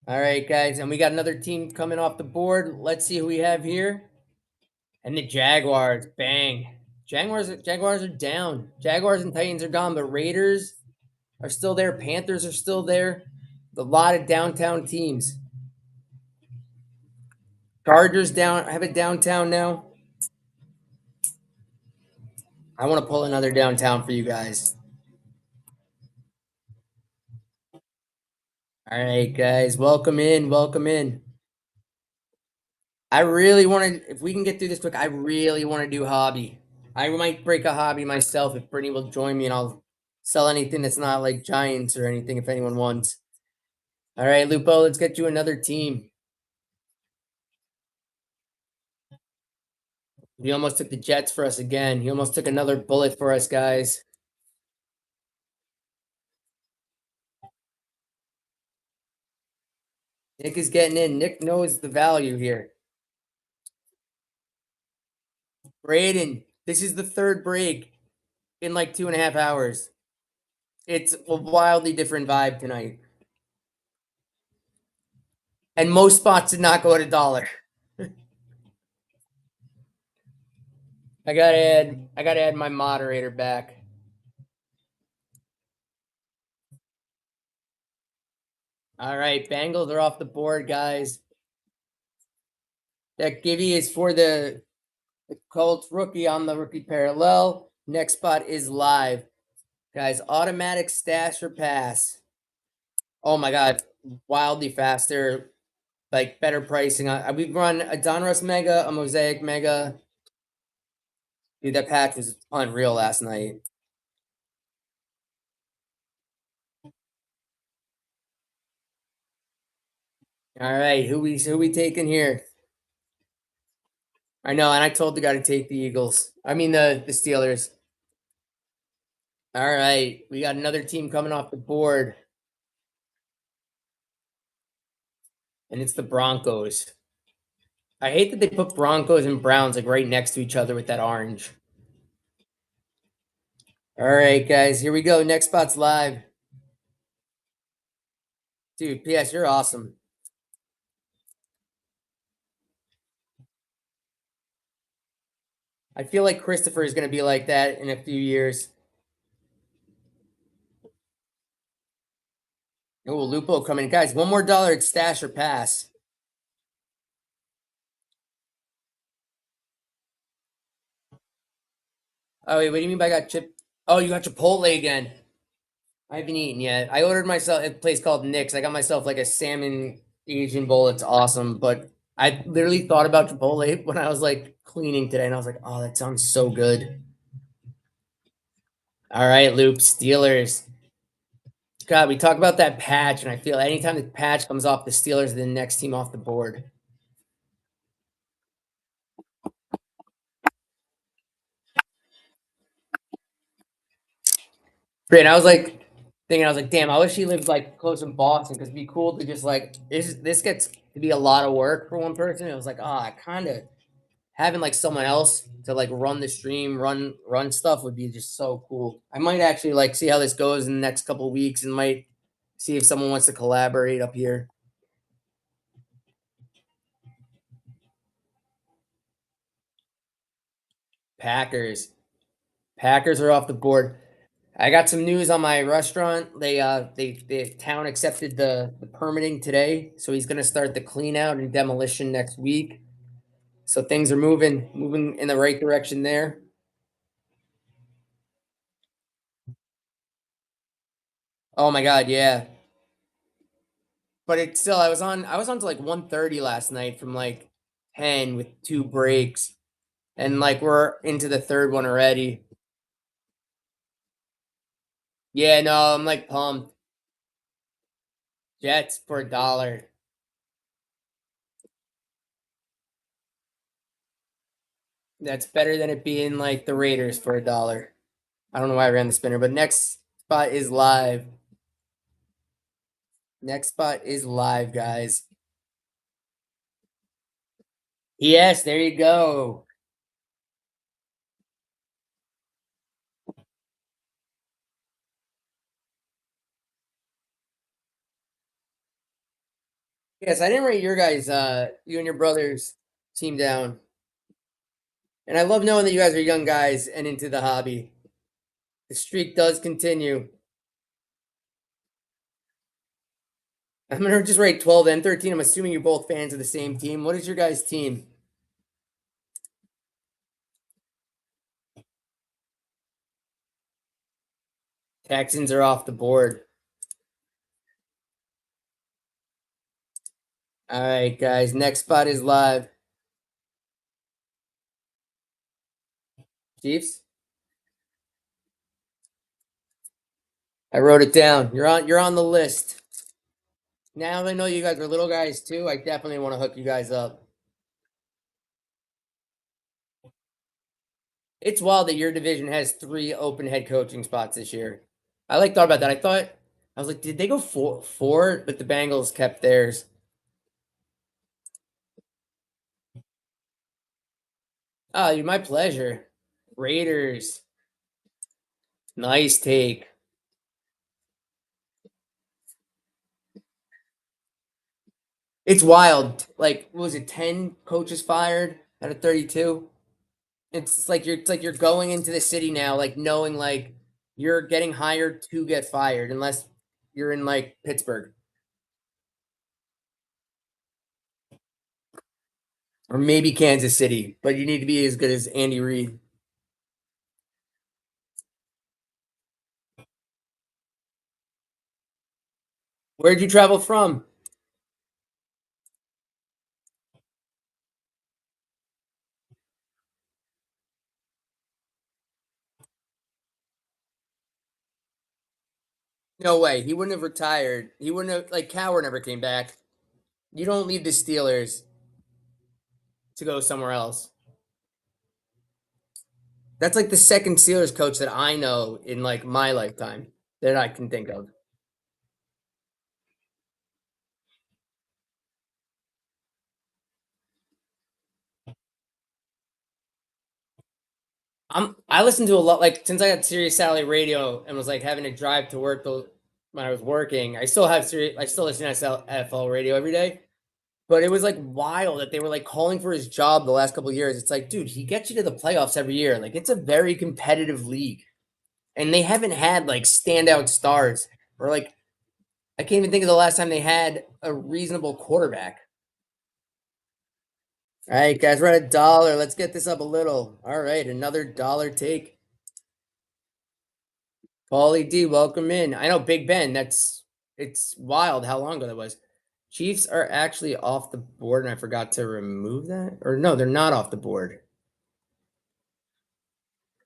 All right, guys, and we got another team coming off the board. Let's see who we have here. And the Jaguars, bang. Jaguars are down. Jaguars and Titans are gone, but Raiders are still there. Panthers are still there. A lot of downtown teams. Chargers down. I have it downtown now. I want to pull another downtown for you guys. All right, guys, welcome in. Welcome in. I really want to. If we can get through this quick, I really want to do hobby. I might break a hobby myself if Brittany will join me, and I'll sell anything that's not like giants or anything if anyone wants. All right, Lupo, let's get you another team. He almost took the Jets for us again. He almost took another bullet for us, guys. Nick is getting in. Nick knows the value here. Braden, this is the third break in like 2.5 hours. It's a wildly different vibe tonight. And most spots did not go at $1. I gotta add my moderator back. All right, Bengals are off the board, guys. That Givey is for the Colts rookie on the rookie parallel. Next spot is live. Guys, automatic stash or pass. Oh my god, wildly faster, like better pricing. We've run a Donruss Mega, a Mosaic Mega. Dude, that patch was unreal last night. All right, who we taking here? I know, and I told the guy to take the Eagles. I mean the Steelers. All right, we got another team coming off the board, and it's the Broncos. I hate that they put Broncos and Browns like right next to each other with that orange. All right, guys, here we go. Next spot's live. Dude, PS, you're awesome. I feel like Christopher is going to be like that in a few years. Oh, Lupo coming. Guys, one more dollar at stash or pass. Oh, wait, what do you mean by got chip? Oh, you got Chipotle again. I haven't eaten yet. I ordered myself at a place called Nick's. I got myself like a salmon Asian bowl. It's awesome. But I literally thought about Chipotle when I was like cleaning today, and I was like, oh, that sounds so good. All right, Loop, Steelers. God, we talk about that patch, and I feel anytime the patch comes off, the Steelers are the next team off the board. Great. I was like thinking, I was like, damn, I wish he lived like close in Boston because it'd be cool to just like this gets to be a lot of work for one person. It was like, I kind of having like someone else to like run the stream, run stuff would be just so cool. I might actually like see how this goes in the next couple of weeks and might see if someone wants to collaborate up here. Packers. Packers are off the board. I got some news on my restaurant. The town accepted the permitting today, so he's gonna start the clean out and demolition next week. So things are moving in the right direction there. Oh my god, yeah. But it's still I was on to like 1:30 last night from like 10 with 2 breaks. And like we're into the third one already. Yeah, no, I'm like pumped. Jets for $1. That's better than it being like the Raiders for $1. I don't know why I ran the spinner, but next spot is live. Next spot is live, guys. Yes, there you go. Yes, I didn't write your guys, you and your brothers team down. And I love knowing that you guys are young guys and into the hobby. The streak does continue. I'm gonna just write 12 and 13. I'm assuming you're both fans of the same team. What is your guys' team? Texans are off the board. All right, guys. Next spot is live. Chiefs. I wrote it down. You're on the list. Now that I know you guys are little guys too, I definitely want to hook you guys up. It's wild that your division has 3 open head coaching spots this year. I thought about that. I was like, did they go four? But the Bengals kept theirs. Oh, my pleasure. Raiders. Nice take. It's wild. Like, what was it 10 coaches fired out of 32? It's like you're going into the city now, like knowing like you're getting hired to get fired, unless you're in like Pittsburgh or maybe Kansas City, but you need to be as good as Andy Reid. Where'd you travel from? No way. He wouldn't have retired. He wouldn't have like Cowher never came back. You don't leave the Steelers to go somewhere else. That's like the second Steelers coach that I know in like my lifetime that I can think of. I listen to a lot like since I got Sirius Satellite Radio and was like having to drive to work when I was working. I still listen to NFL radio every day. But it was like wild that they were like calling for his job the last couple of years. It's like, dude, he gets you to the playoffs every year. Like it's a very competitive league. And they haven't had like standout stars or like I can't even think of the last time they had a reasonable quarterback. All right, guys, we're at $1. Let's get this up a little. All right, another dollar take. Paulie D, welcome in. I know Big Ben. It's wild how long ago that was. Chiefs are actually off the board, and I forgot to remove that. Or no, they're not off the board.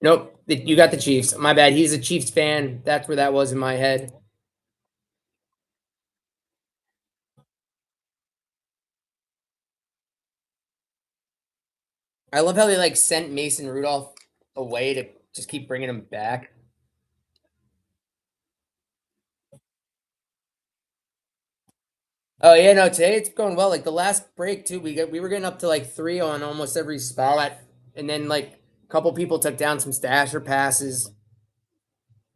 Nope, you got the Chiefs. My bad. He's a Chiefs fan. That's where that was in my head. I love how they like sent Mason Rudolph away to just keep bringing him back. Oh yeah, no, today it's going well. Like the last break too, we were getting up to like 3 on almost every spot, and then like a couple people took down some stasher passes.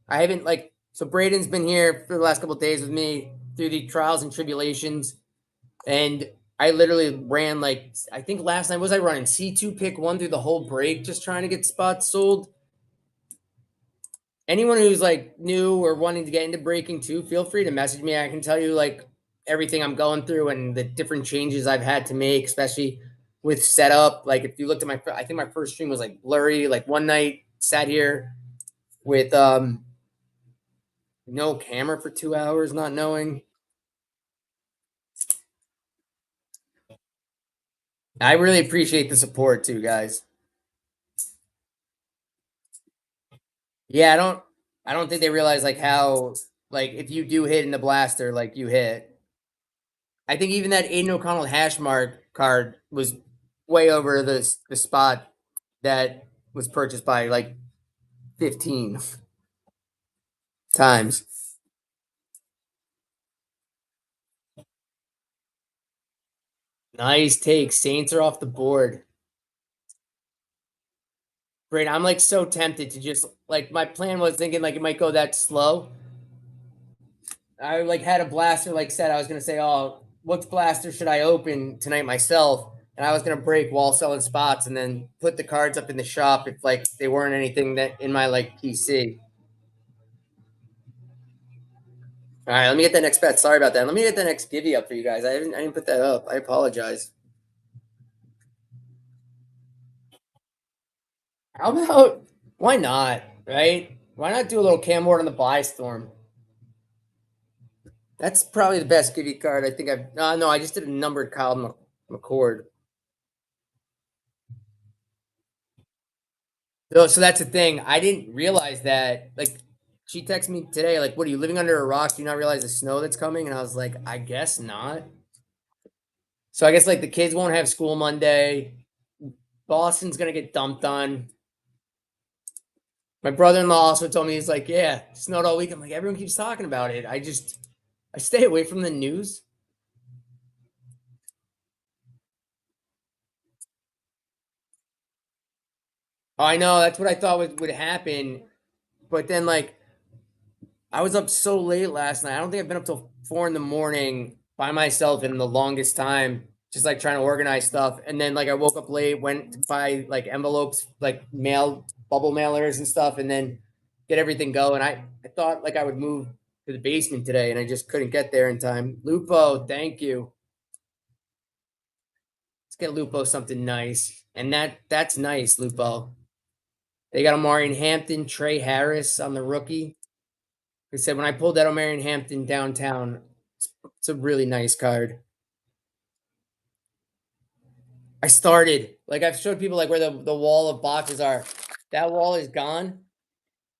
I haven't like so Braden's been here for the last couple days with me through the trials and tribulations, and I literally ran like I think last night was I running C2 pick one through the whole break, just trying to get spots sold. Anyone who's like new or wanting to get into breaking too, feel free to message me. I can tell you like everything I'm going through and the different changes I've had to make, especially with setup. Like if you looked at I think my first stream was like blurry. Like one night sat here with no camera for 2 hours, not knowing. I really appreciate the support too, guys. Yeah, I don't think they realize like how like if you do hit in the blaster, like you hit. I think even that Aiden O'Connell hash mark card was way over the spot that was purchased by like 15 times. Nice take. Saints are off the board. Great. I'm like so tempted to just like my plan was thinking like it might go that slow. I like had a blaster like said I was gonna say, oh, what blaster should I open tonight myself? And I was gonna break wall selling spots and then put the cards up in the shop if like they weren't anything that in my like PC. All right, let me get that next bet. Sorry about that. Let me get the next givey up for you guys. I didn't put that up. I apologize. How about why not? Right? Why not do a little Cam Ward on the buy storm? That's probably the best givey card I think I've. No, I just did a numbered Kyle McCord. So that's the thing. I didn't realize that. Like, she texted me today, like, "What are you living under a rock? Do you not realize the snow that's coming?" And I was like, "I guess not." So I guess like the kids won't have school Monday. Boston's gonna get dumped on. My brother-in-law also told me he's like, "Yeah, it snowed all week." I'm like, everyone keeps talking about it. I stay away from the news. Oh, I know that's what I thought would happen, but then like I was up so late last night. I don't think I've been up till 4 in the morning by myself in the longest time, just like trying to organize stuff. And then like I woke up late, went to buy like envelopes, like mail bubble mailers and stuff, and then get everything going. I thought like I would move to the basement today, and I just couldn't get there in time. Lupo, thank you. Let's get Lupo something nice, and that's nice, Lupo. They got Amari Hampton, Trey Harris on the rookie. Like I said, when I pulled that O'Marion Hampton downtown, it's a really nice card. I started like I've showed people like where the wall of boxes are. That wall is gone.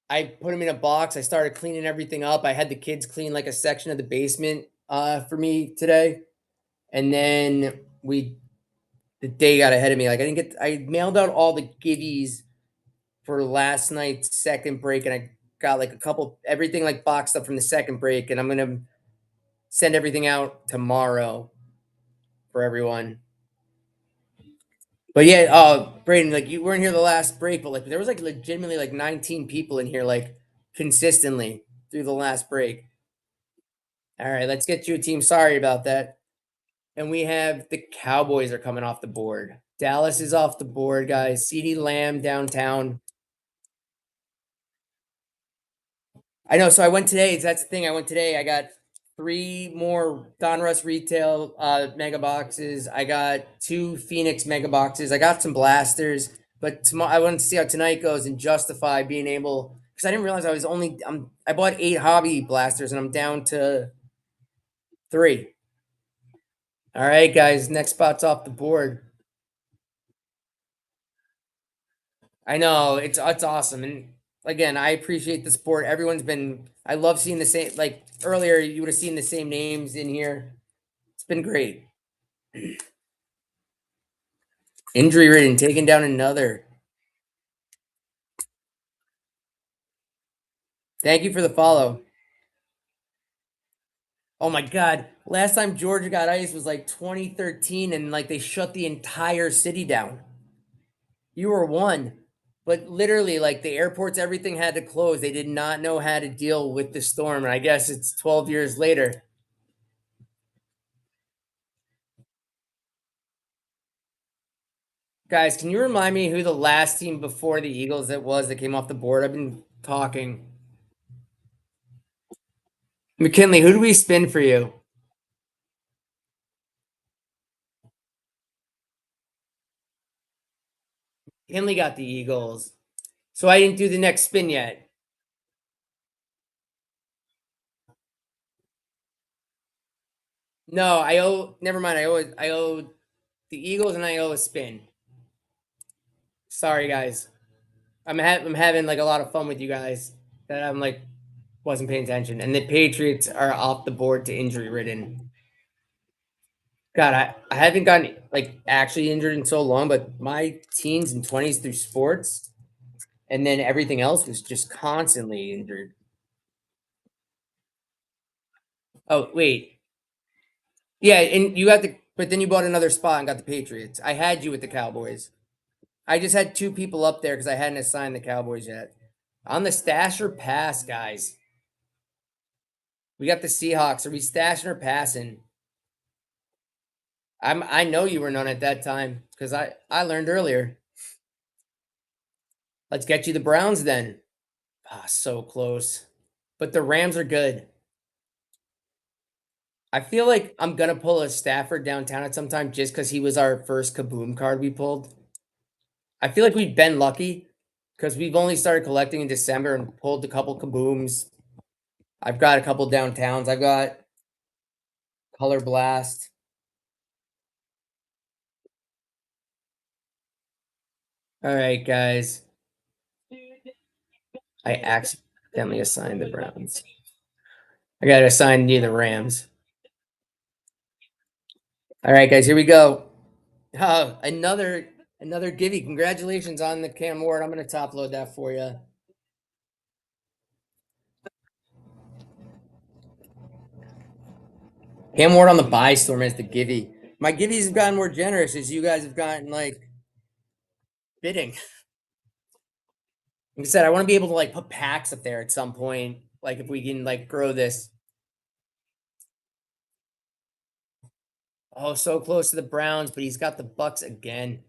I put them in a box. I started cleaning everything up. I had the kids clean like a section of the basement for me today, and then we the day got ahead of me. Like I mailed out all the givvies for last night's second break, and I got like a couple everything like boxed up from the second break, and I'm gonna send everything out tomorrow for everyone. But yeah, Braden, like you weren't here the last break, but like there was like legitimately like 19 people in here like consistently through the last break. All right, let's get you a team. Sorry about that. And we have the Cowboys are coming off the board. Dallas is off the board, guys. CD Lamb downtown. I know. So I went today. That's the thing. I went today. I got three more Donruss retail mega boxes. I got two Phoenix mega boxes. I got some blasters, but tomorrow I wanted to see how tonight goes and justify being able because I didn't realize I was only I bought 8 hobby blasters and I'm down to 3. All right, guys. Next spot's off the board. I know it's awesome, and again, I appreciate the support. Everyone's been. I love seeing the same. Like earlier, you would have seen the same names in here. It's been great. Injury ridden, taking down another. Thank you for the follow. Oh my god, last time Georgia got ice was like 2013, and like they shut the entire city down. You were one, but literally, like the airports, everything had to close. They did not know how to deal with the storm, and I guess it's 12 years later. Guys, can you remind me who the last team before the Eagles that was that came off the board? I've been talking. McKinley, who do we spin for you? McKinley got the Eagles. So I didn't do the next spin yet. No, I owe never mind. I owe the Eagles and I owe a spin. Sorry guys. I'm having like a lot of fun with you guys that I'm like wasn't paying attention. And the Patriots are off the board to injury ridden. God, I haven't gotten like actually injured in so long, but my teens and 20s through sports and then everything else was just constantly injured. Oh, wait. Yeah, and you got the but then you bought another spot and got the Patriots. I had you with the Cowboys. I just had two people up there because I hadn't assigned the Cowboys yet. On the stash or pass, guys. We got the Seahawks. Are we stashing or passing? I know you were none at that time because I learned earlier. Let's get you the Browns then. Ah, so close. But the Rams are good. I feel like I'm gonna pull a Stafford downtown at some time just because he was our first kaboom card we pulled. I feel like we've been lucky because we've only started collecting in December and pulled a couple kabooms. I've got a couple downtowns. I've got Color Blast. All right, guys. I accidentally assigned the Browns. I gotta assign you the Rams. All right, guys, here we go. Oh, another givey. Congratulations on the Cam Ward. I'm gonna top load that for you. Cam Ward on the buy storm as the givey. My givvies have gotten more generous as you guys have gotten like bidding. Like I said, I want to be able to like put packs up there at some point. Like if we can like grow this. Oh, so close to the Browns, but he's got the Bucks again.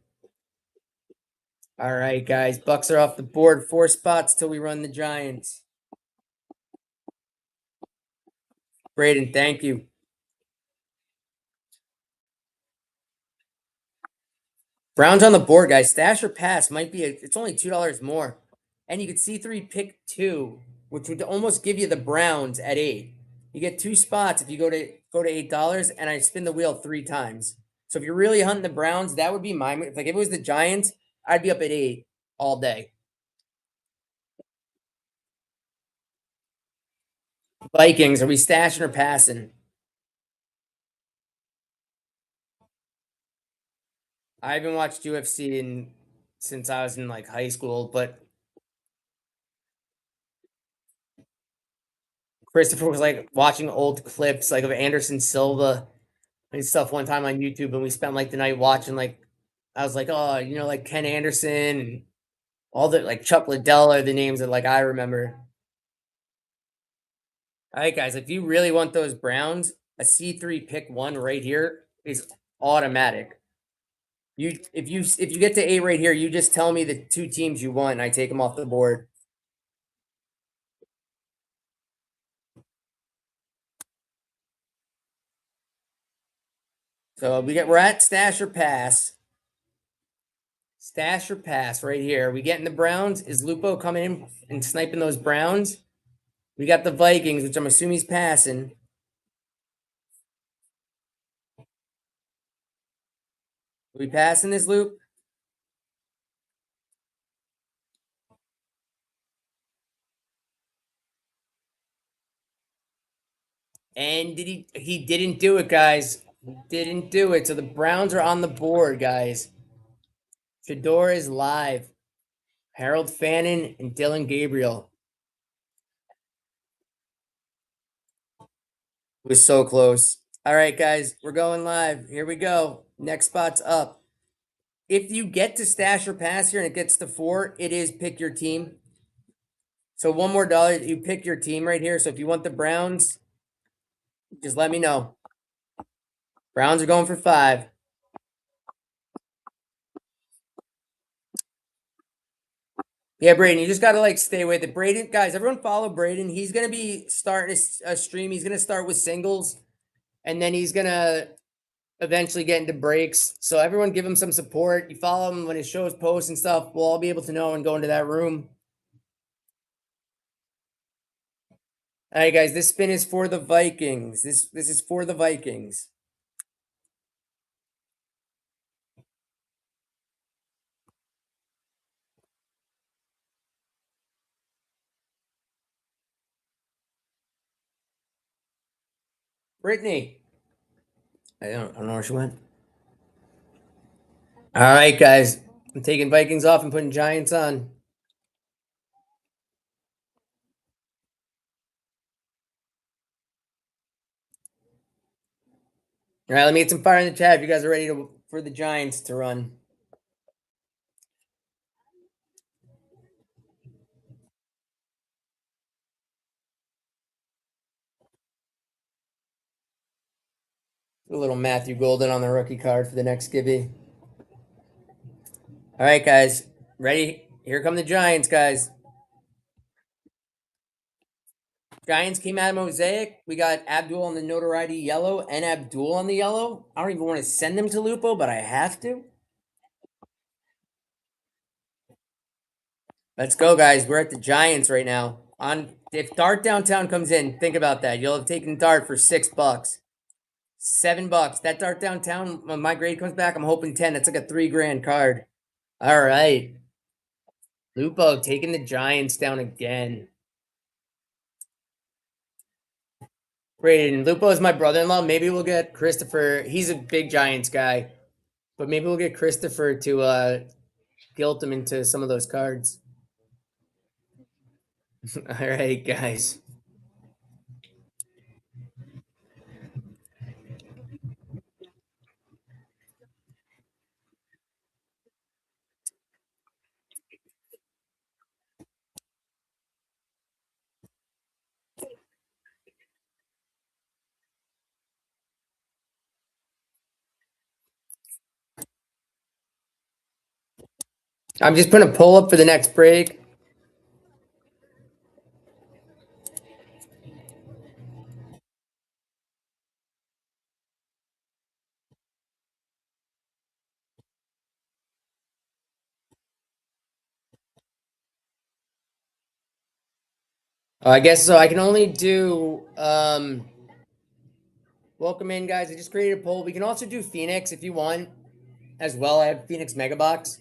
All right, guys. Bucks are off the board. 4 spots till we run the Giants. Braden, thank you. Browns on the board, guys. Stash or pass might be it's only $2 more. And you could C3 pick 2, which would almost give you the Browns at 8. You get 2 spots if you go to $8, and I spin the wheel 3 times. So if you're really hunting the Browns, that would be my move. Like if it was the Giants, I'd be up at 8 all day. Vikings, are we stashing or passing? I haven't watched UFC since I was in like high school, but Christopher was like watching old clips like of Anderson Silva and stuff one time on YouTube, and we spent like the night watching like I was like, oh, like Ken Anderson and all the like Chuck Liddell are the names that like I remember. All right, guys, if you really want those Browns, a C3 pick 1 right here is automatic. If you get to 8 right here, you just tell me the 2 teams you want, and I take them off the board. So we're at stash or pass. Stash or pass right here. We getting the Browns? Is Lupo coming in and sniping those Browns? We got the Vikings, which I'm assuming he's passing. Are we passing this loop? And he didn't do it, guys. He didn't do it. So the Browns are on the board, guys. Shador is live. Harold Fannin and Dylan Gabriel. It was so close. All right, guys, we're going live. Here we go. Next spot's up. If you get to stash or pass here and it gets to 4, it is pick your team. So one more dollar, you pick your team right here. So if you want the Browns, just let me know. Browns are going for 5. Yeah, Braden, you just gotta like stay with it. Braden, guys, everyone follow Braden. He's gonna be starting a stream. He's gonna start with singles, and then he's gonna eventually get into breaks. So everyone give him some support. You follow him when his shows post and stuff. We'll all be able to know and go into that room. All right, guys, this spin is for the Vikings. This is for the Vikings. Brittany. I don't know where she went. All right, guys. I'm taking Vikings off and putting Giants on. All right, let me get some fire in the chat if you guys are ready for the Giants to run. A little Matthew Golden on the rookie card for the next Gibby. All right, guys. Ready? Here come the Giants, guys. Giants came out of Mosaic. We got Abdul on the notoriety yellow and Abdul on the yellow. I don't even want to send them to Lupo, but I have to. Let's go, guys. We're at the Giants right now. On if Dart downtown comes in, think about that. You'll have taken Dart for $6. $7. That Dart downtown, when my grade comes back, I'm hoping 10. That's like a 3 grand card. All right. Lupo taking the Giants down again. Braden, Lupo is my brother-in-law. Maybe we'll get Christopher. He's a big Giants guy, but maybe we'll get Christopher to guilt him into some of those cards. All right, guys. I'm just putting a pull up for the next break. I guess so. I can only do welcome in, guys. I just created a poll. We can also do Phoenix if you want as well. I have Phoenix Mega Box.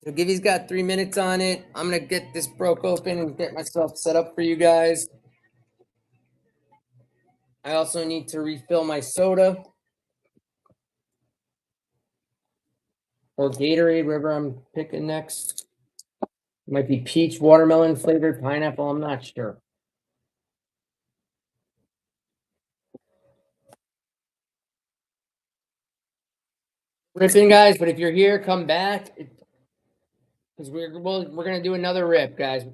So Gibby's got 3 minutes on it. I'm gonna get this broke open and get myself set up for you guys. I also need to refill my soda or Gatorade, wherever I'm picking next. It might be peach, watermelon flavored, pineapple. I'm not sure. Ripping, guys, but if you're here, come back because we're gonna do another rip, guys.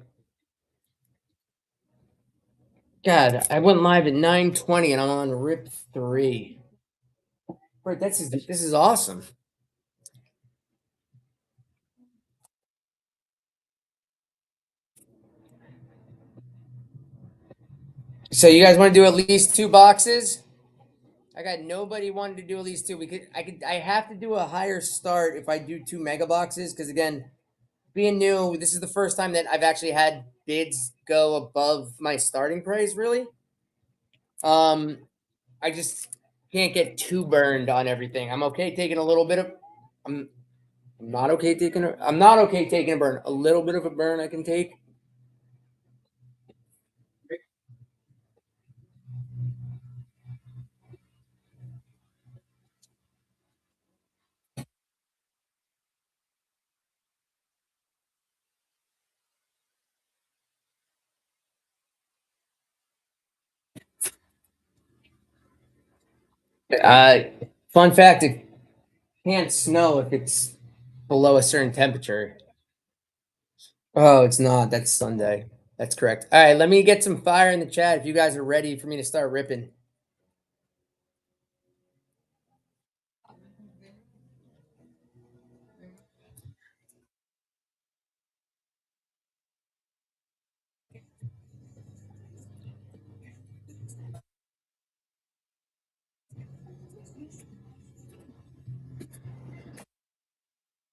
God, I went live at 9:20 and I'm on rip 3. Right, this is awesome. So you guys want to do at least 2 boxes? I got nobody wanted to do at least 2. I have to do a higher start if I do 2 mega boxes because again, being new, this is the first time that I've actually had bids go above my starting price. Really, I just can't get too burned on everything. I'm okay taking a little bit of. I'm I'm not okay taking. I'm not okay taking a burn. A little bit of a burn I can take. Uh, Fun fact: it can't snow if it's below a certain temperature. Oh, it's not. That's Sunday. That's correct. All right, let me get some fire in the chat if you guys are ready for me to start ripping.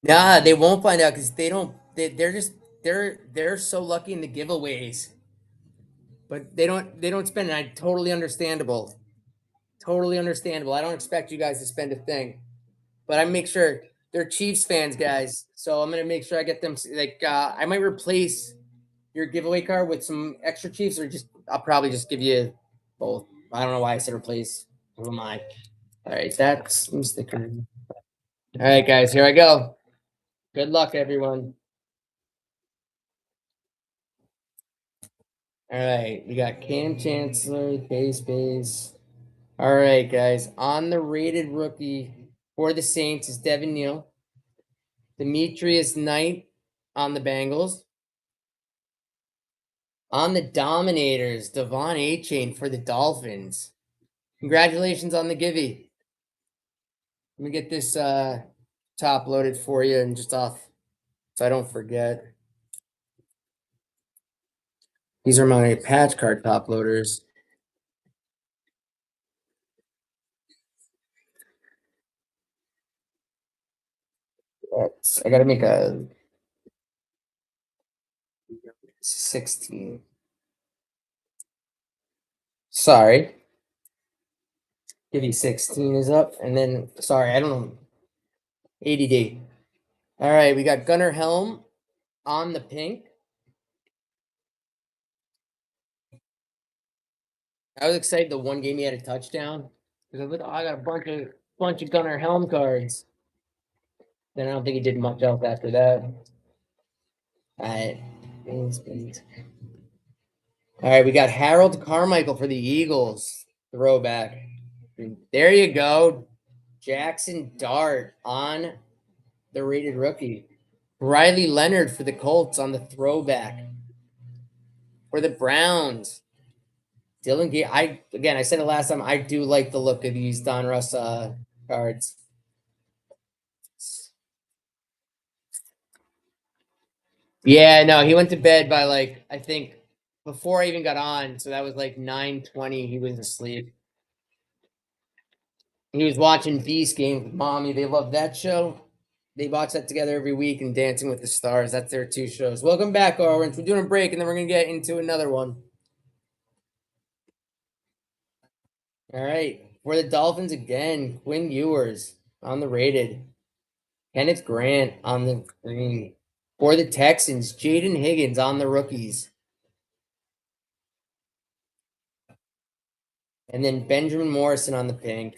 Nah, they won't find out because they don't. They're just they're so lucky in the giveaways, but they don't spend it. I totally understandable. Totally understandable. I don't expect you guys to spend a thing, but I make sure they're Chiefs fans, guys. So I'm gonna make sure I get them. Like I might replace your giveaway card with some extra Chiefs, or just I'll probably just give you both. I don't know why I said replace. Who am I? All right, that's sticker. All right, guys, here I go. Good luck, everyone. All right, we got Cam Chancellor, base. All right, guys, on the rated rookie for the Saints is Devin Neal. Demetrius Knight on the Bengals. On the Dominators, Devon A-Chain for the Dolphins. Congratulations on the Givey. Let me get this top loaded for you and just off so I don't forget. These are my patch card top loaders. I gotta make a 16. Sorry. Give you 16 is up. And then, sorry, I don't know. ADD. All right, we got Gunnar Helm on the pink. I was excited the one game he had a touchdown. Because I was like, oh, I got a bunch of Gunnar Helm cards. Then I don't think he did much else after that. All right. All right, we got Harold Carmichael for the Eagles. Throwback. There you go. Jackson Dart on the rated rookie. Riley Leonard for the Colts on the throwback. For the Browns. Dylan Gay. I said it last time. I do like the look of these Don Russ cards. Yeah, no, he went to bed by like I think before I even got on. So that was like 9:20. He was asleep. He was watching Beast Game with Mommy. They love that show. They watch that together every week and Dancing with the Stars. That's their two shows. Welcome back, Orange. We're doing a break and then we're gonna get into another one. All right. For the Dolphins again, Quinn Ewers on the rated. Kenneth Grant on the green. For the Texans, Jaden Higgins on the rookies. And then Benjamin Morrison on the pink.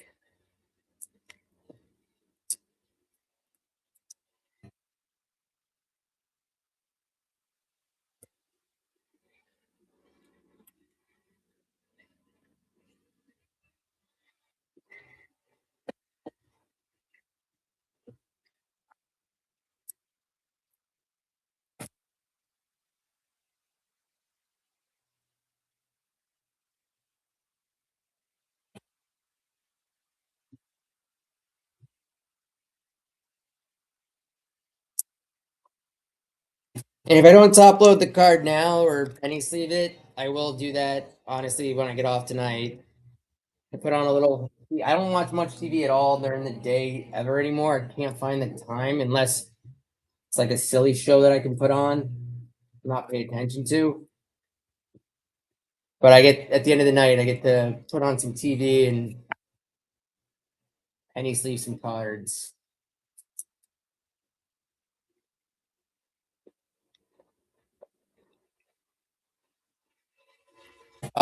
And if I don't top load the card now or penny sleeve it, I will do that honestly when I get off tonight. I put on a little. I don't watch much TV at all during the day ever anymore. I can't find the time unless it's like a silly show that I can put on, not pay attention to. But I get at the end of the night, I get to put on some TV and penny sleeve some cards.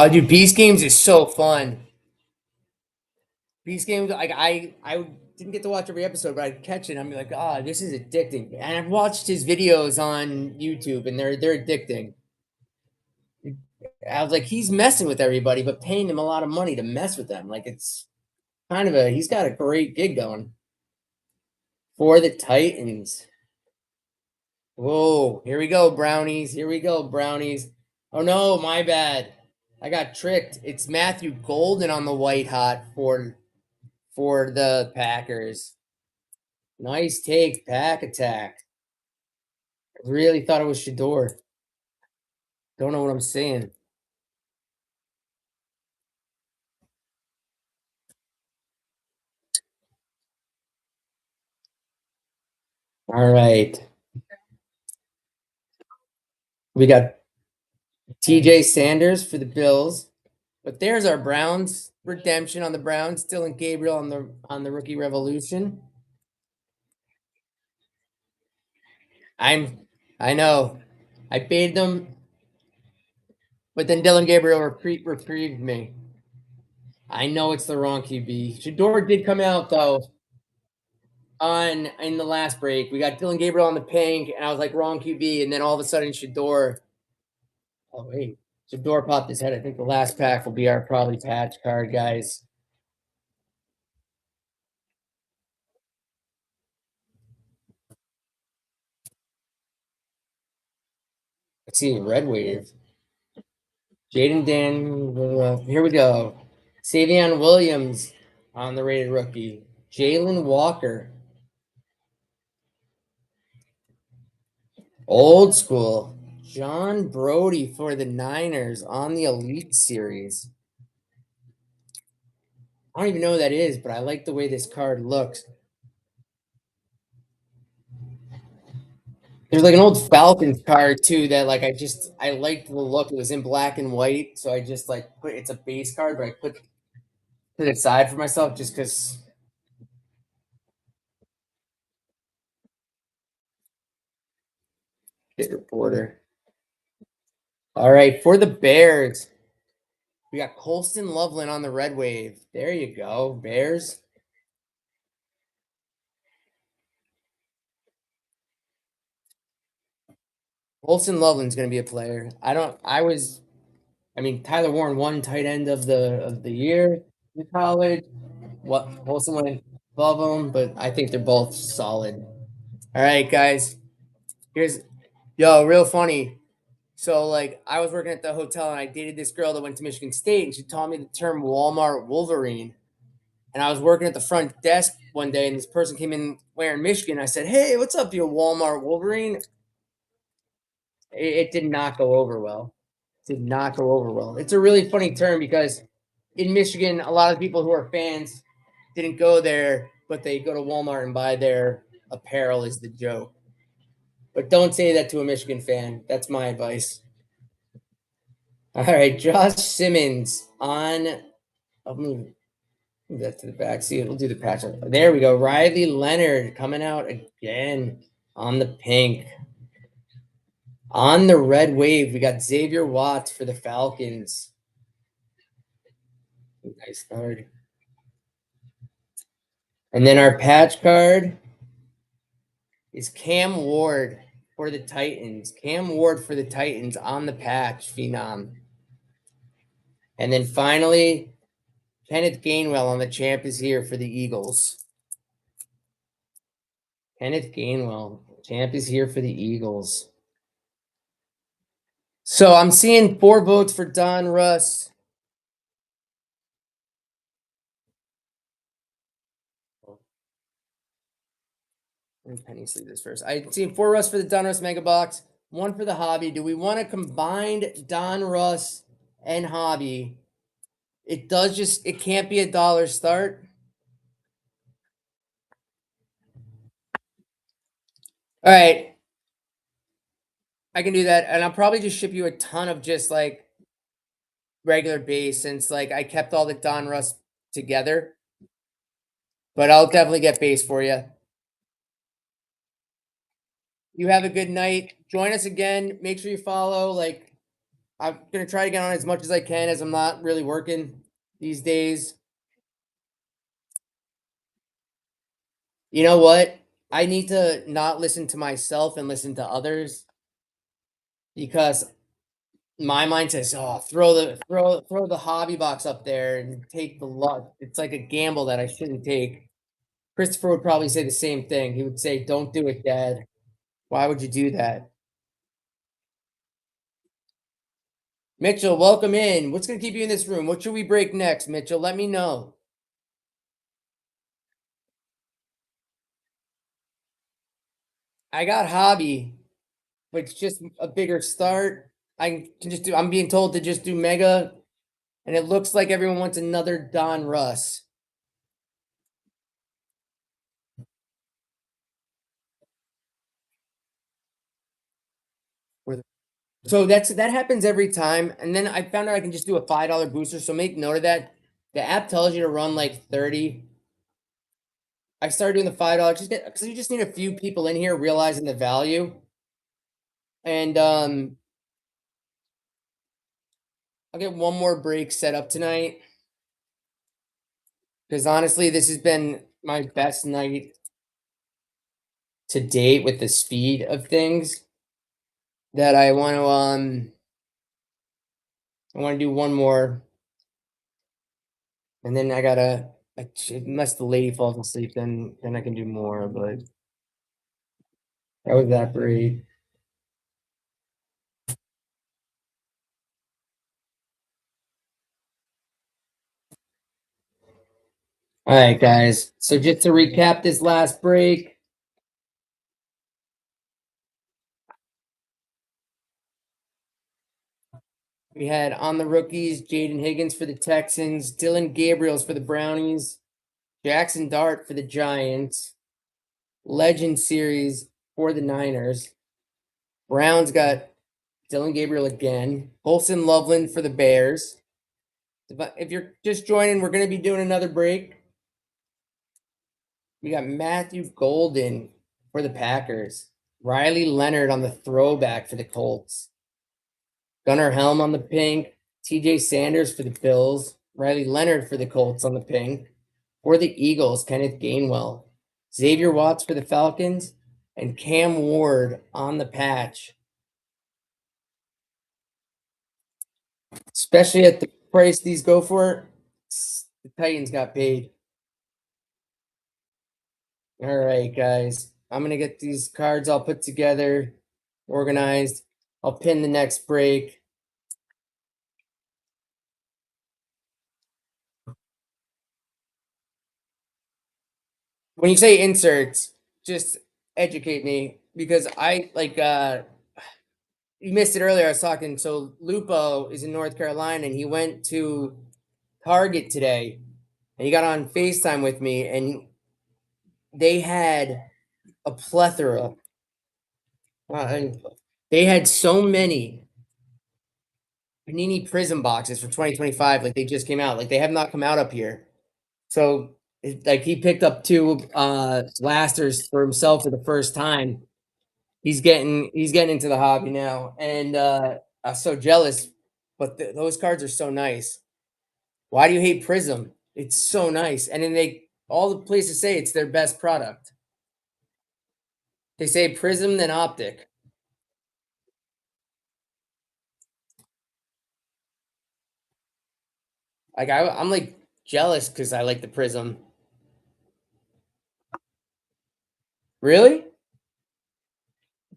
Dude, Beast Games is so fun. Beast Games, like I didn't get to watch every episode, but I'd catch it. And I'm like, ah, this is addicting. And I've watched his videos on YouTube, and they're addicting. I was like, he's messing with everybody, but paying them a lot of money to mess with them. Like it's kind of he's got a great gig going for the Titans. Whoa, here we go, Brownies. Here we go, Brownies. Oh no, my bad. I got tricked. It's Matthew Golden on the white hot for the Packers. Nice take, pack attack. I really thought it was Shador. Don't know what I'm saying. All right. We got TJ Sanders for the Bills. But there's our Browns redemption on the Browns. Dylan Gabriel on the rookie revolution. I know. I baited them, but then Dylan Gabriel reprieved me. I know it's the wrong QB. Shador did come out though on in the last break. We got Dylan Gabriel on the pink, and I was like wrong QB, and then all of a sudden Shador. Oh wait, Shador popped his head. I think the last pack will be our probably patch card, guys. Let's see, red wave. Jaden Dan. Here we go. Savion Williams on the rated rookie. Jalen Walker. Old school. John Brody for the Niners on the Elite Series. I don't even know who that is, but I like the way this card looks. There's like an old Falcons card too that like I liked the look. It was in black and white, so I just like put it's a base card, but I put it aside for myself just because. Reporter. All right, for the Bears, we got Colston Loveland on the Red Wave. There you go, Bears. Colston Loveland's going to be a player. I mean, Tyler Warren won tight end of the year in college. What Colston went above him, but I think they're both solid. All right, guys. Here's real funny. So like I was working at the hotel and I dated this girl that went to Michigan State and she taught me the term Walmart Wolverine. And I was working at the front desk one day and this person came in wearing Michigan. I said, "Hey, what's up, you Walmart Wolverine?" It did not go over well. Did not go over well. It's a really funny term because in Michigan, a lot of people who are fans didn't go there, but they go to Walmart and buy their apparel is the joke. But don't say that to a Michigan fan. That's my advice. All right, Josh Simmons on. I'll move that to the back. See, we'll do the patch. There we go. Riley Leonard coming out again on the pink. On the red wave, we got Xavier Watts for the Falcons. Nice card. And then our patch card is Cam Ward for the Titans. Cam Ward for the Titans on the patch, Phenom. And then finally, Kenneth Gainwell on the Champ is here for the Eagles. Kenneth Gainwell, Champ is here for the Eagles. So I'm seeing 4 votes for Don Russ. Penny sleeve this first. I've seen 4 Russ for the Don Russ Mega Box, 1 for the hobby. Do we want to combine Don Russ and hobby? It can't be $1 start. All right. I can do that. And I'll probably just ship you a ton of just like regular base since like I kept all the Don Russ together. But I'll definitely get base for you. You have a good night. Join us again. Make sure you follow. Like, I'm going to try to get on as much as I can as I'm not really working these days. You know what? I need to not listen to myself and listen to others because my mind says, "Oh, throw the hobby box up there and take the luck." It's like a gamble that I shouldn't take. Christopher would probably say the same thing. He would say, "Don't do it, Dad. Why would you do that?" Mitchell, welcome in. What's going to keep you in this room? What should we break next, Mitchell? Let me know. I got hobby, but it's just a bigger start. I'm being told to just do mega, and it looks like everyone wants another Don Russ. So that happens every time. And then I found out I can just do a $5 booster. So make note of that. The app tells you to run like 30. I started doing the $5 just because you just need a few people in here realizing the value. And I'll get one more break set up tonight. Because honestly, this has been my best night to date with the speed of things. That I want to do one more. And then unless the lady falls asleep, then I can do more, but that was that break. All right, guys. So just to recap this last break, We had on the rookies, Jaden Higgins for the Texans, Dylan Gabriels for the Brownies, Jackson Dart for the Giants, Legend Series for the Niners. Browns got Dylan Gabriel again, Colson Loveland for the Bears. If you're just joining, we're going to be doing another break. We got Matthew Golden for the Packers, Riley Leonard on the throwback for the Colts, Gunnar Helm on the pink, TJ Sanders for the Bills, Riley Leonard for the Colts on the pink, for the Eagles, Kenneth Gainwell, Xavier Watts for the Falcons, and Cam Ward on the patch. Especially at the price these go for, the Titans got paid. All right, guys. I'm going to get these cards all put together, organized. I'll pin the next break. When you say inserts, just educate me because I like you missed it earlier. I was talking. So Lupo is in North Carolina and he went to Target today and he got on FaceTime with me and they had a plethora. They had so many Panini Prism boxes for 2025. Like they just came out. Like they have not come out up here. So like he picked up two blasters for himself for the first time. He's getting into the hobby now, and I'm so jealous. But those cards are so nice. Why do you hate Prism? It's so nice, and then all the places say it's their best product. They say Prism then Optic. Like I'm like jealous because I like the Prism. Really?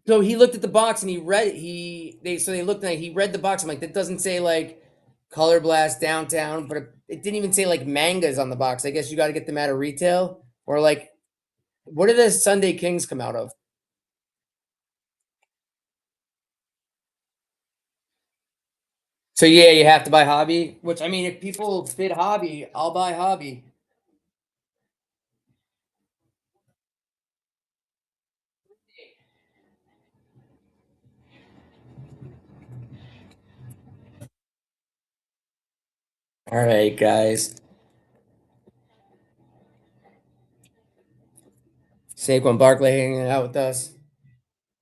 So he looked at the box and he read it. They looked at he read the box. I'm like, that doesn't say like Color Blast Downtown, but it didn't even say like mangas on the box. I guess you got to get them out of retail or like what did the Sunday Kings come out of? So yeah, you have to buy hobby. Which I mean, if people bid hobby, I'll buy hobby. All right, guys. Saquon Barkley hanging out with us.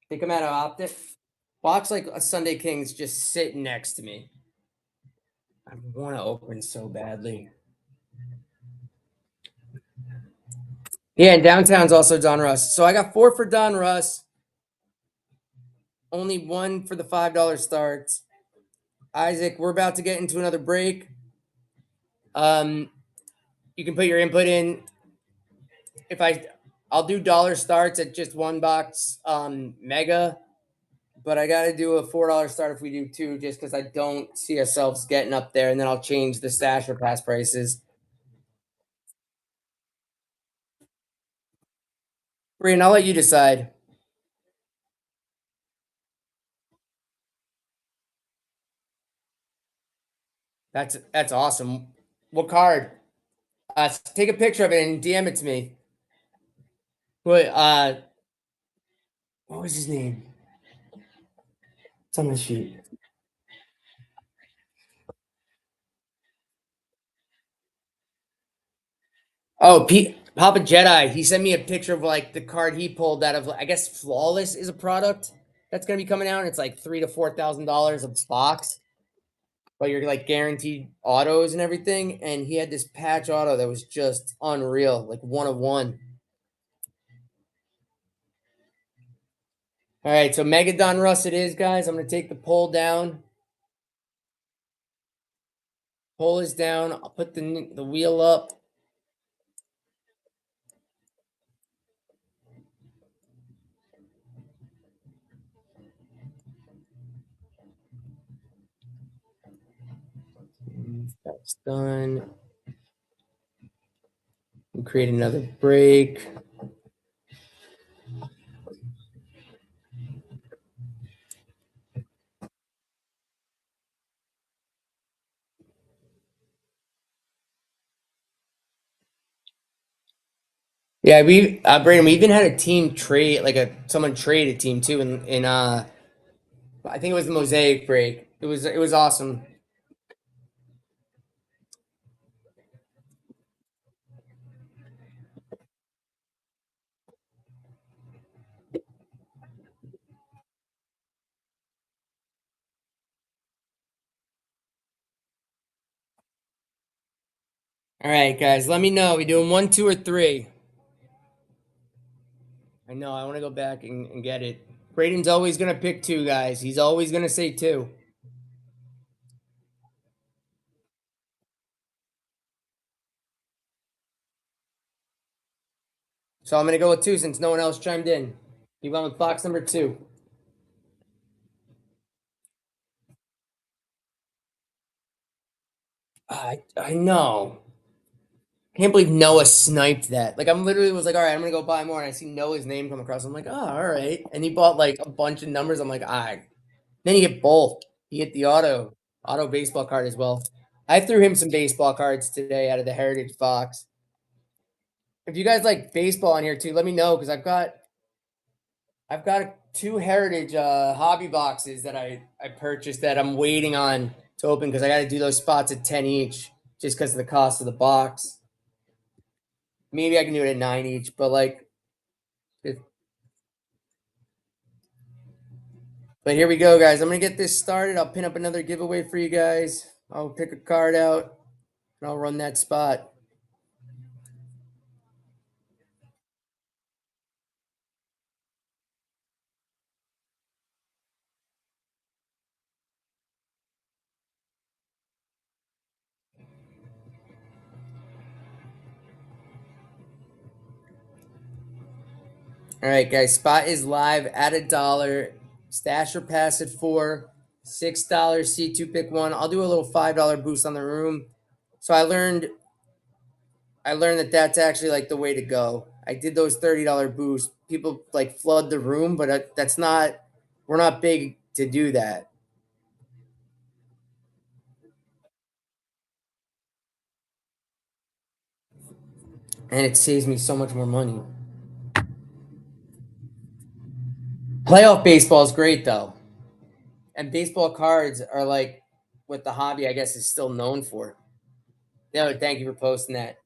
Think I'm out of Optic. Watch like a Sunday Kings just sitting next to me. I want to open so badly. Yeah, and downtown's also Don Russ. So I got 4 for Don Russ. Only 1 for the $5 starts. Isaac, we're about to get into another break. You can put your input in. I'll do dollar starts at just 1 box mega, but I got to do a $4 start if we do 2, just because I don't see ourselves getting up there, and then I'll change the stash or pass prices. Brian, I'll let you decide. That's awesome. What card? Take a picture of it and DM it to me. What what was his name? It's on the sheet. Oh, Papa Jedi. He sent me a picture of like the card he pulled out of. I guess Flawless is a product that's gonna be coming out. And it's like $3,000 to $4,000 a box, but you're like guaranteed autos and everything. And he had this patch auto that was just unreal, like 1 of 1. All right, so Megadon Russ it is, guys. I'm gonna take the poll down. Poll is down. I'll put the wheel up. That's done. We'll create another break. Yeah, we Brandon, we even had a team trade, like someone trade a team too in I think it was the Mosaic break. It was awesome. All right, guys, let me know. We doing one, two, or three? I know I want to go back and get it. Braden's always gonna pick two, guys. He's always gonna say two. So I'm gonna go with two since no one else chimed in. He went with box number two. I know. Can't believe Noah sniped that. Like I'm literally was like, all right, I'm gonna go buy more, and I see Noah's name come across. I'm like, oh, all right. And he bought like a bunch of numbers. I'm like, all right. Then you get both. You get the auto baseball card as well. I threw him some baseball cards today out of the Heritage box. If you guys like baseball on here too, let me know because I've got two Heritage hobby boxes that I purchased that I'm waiting on to open because I got to do those spots at 10 each just because of the cost of the box. Maybe I can do it at 9 each, but like, if, but here we go, guys. I'm gonna get this started. I'll pin up another giveaway for you guys. I'll pick a card out and I'll run that spot. All right, guys. Spot is live at $1. Stash or pass at 4. $6. C2 pick one. I'll do a little $5 boost on the room. So I learned that that's actually like the way to go. I did those $30 boosts. People like flood the room, but that's not. We're not big to do that, and it saves me so much more money. Playoff baseball is great though, and baseball cards are like what the hobby I guess is still known for. No, thank you for posting that.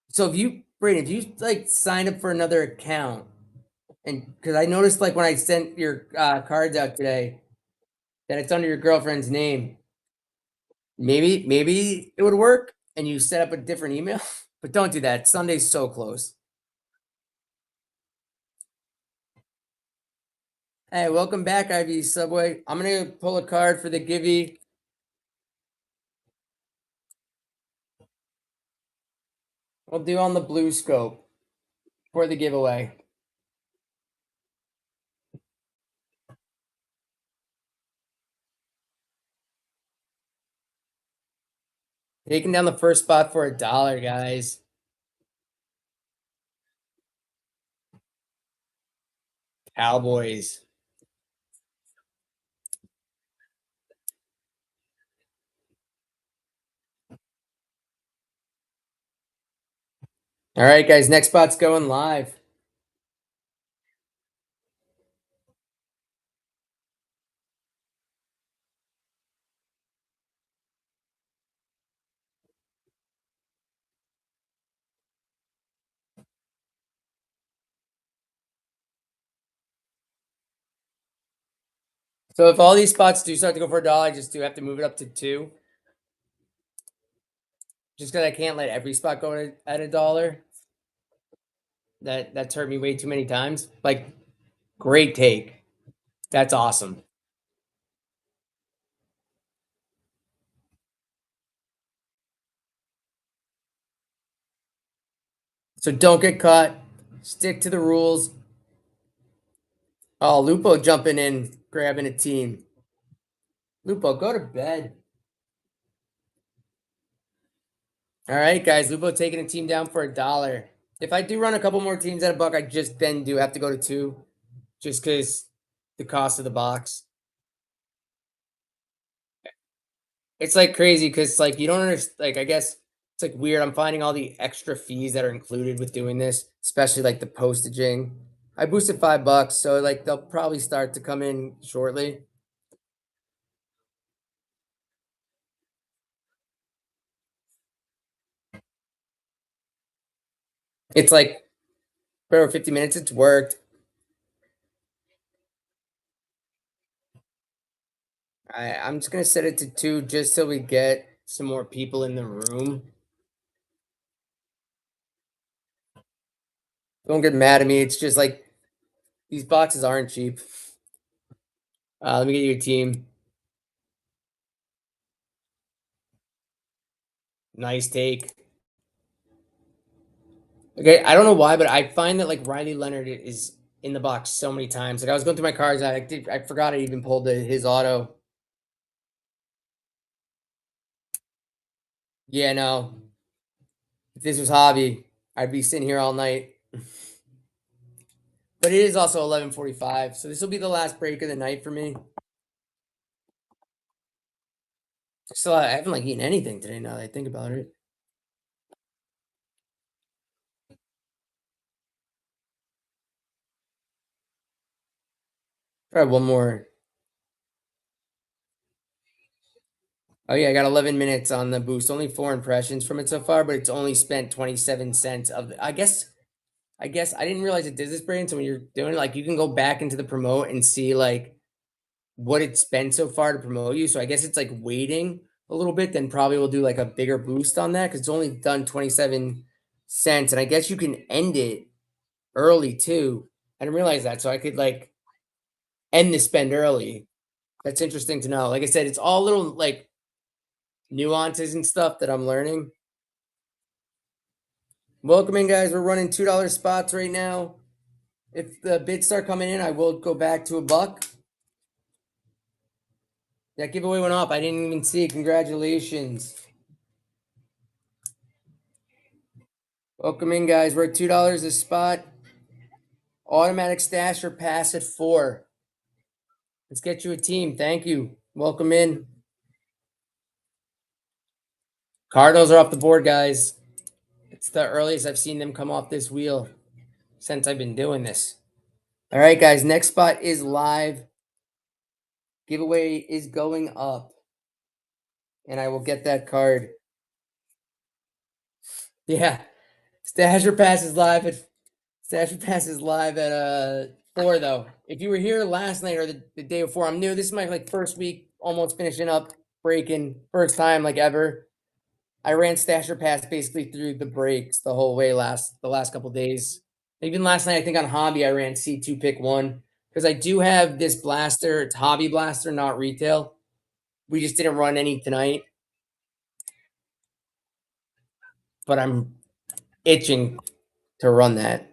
So if you, Brayden, if you like sign up for another account, and because I noticed like when I sent your cards out today that it's under your girlfriend's name, maybe it would work, and you set up a different email. But don't do that. Sunday's so close. Hey, welcome back, Ivy Subway. I'm gonna pull a card for the Givey. We'll do on the blue scope for the giveaway. Taking down the first spot for $1, guys. Cowboys. All right, guys. Next spot's going live. So if all these spots do start to go for $1, I just do have to move it up to 2. Just because I can't let every spot go at $1. That's hurt me way too many times. Like, great take. That's awesome. So don't get caught. Stick to the rules. Oh, Lupo jumping in, grabbing a team. Lupo, go to bed. All right, guys. Lupo taking a team down for $1. If I do run a couple more teams at $1, I just then do have to go to 2, just because the cost of the box. It's like crazy because like you don't understand. Like I guess It's like weird. I'm finding all the extra fees that are included with doing this, especially like the postaging. I boosted $5, so like they'll probably start to come in shortly. It's like for over 50 minutes, it's worked. I'm just gonna set it to 2 just so we get some more people in the room. Don't get mad at me. It's just like these boxes aren't cheap. Let me get you a team. Nice take. Okay, I don't know why, but I find that like Riley Leonard is in the box so many times. Like I was going through my cards, I forgot I even pulled his auto. Yeah, no. If this was hobby, I'd be sitting here all night. But it is also 11:45, so this will be the last break of the night for me. Still, I haven't like eaten anything today. Now that I think about it, probably one more. Oh yeah, I got 11 minutes on the boost. Only 4 impressions from it so far, but it's only spent 27 cents of. I guess I didn't realize it did this, brain. So when you're doing it, like you can go back into the promote and see like what it's spent so far to promote you. So I guess it's like waiting a little bit, then probably we'll do like a bigger boost on that because it's only done 27 cents. And I guess you can end it early too. I didn't realize that. So I could like end the spend early. That's interesting to know. Like I said, it's all little like nuances and stuff that I'm learning. Welcome in, guys. We're running $2 spots right now. If the bids start coming in, I will go back to $1. That giveaway went up. I didn't even see it. Congratulations. Welcome in, guys. We're at $2 a spot. Automatic stash or pass at 4. Let's get you a team. Thank you. Welcome in. Cardinals are off the board, guys. It's the earliest I've seen them come off this wheel since I've been doing this. All right, guys. Next spot is live. Giveaway is going up. And I will get that card. Yeah. Stasher Pass is live at Stasher Pass is live at 4 though. If you were here last night or the day before, I'm new. This is my like first week, almost finishing up breaking, first time like ever. I ran Stasher Pass basically through the breaks the whole way the last couple days. Even last night, I think on Hobby, I ran C2 pick 1 because I do have this blaster. It's Hobby Blaster, not retail. We just didn't run any tonight, but I'm itching to run that.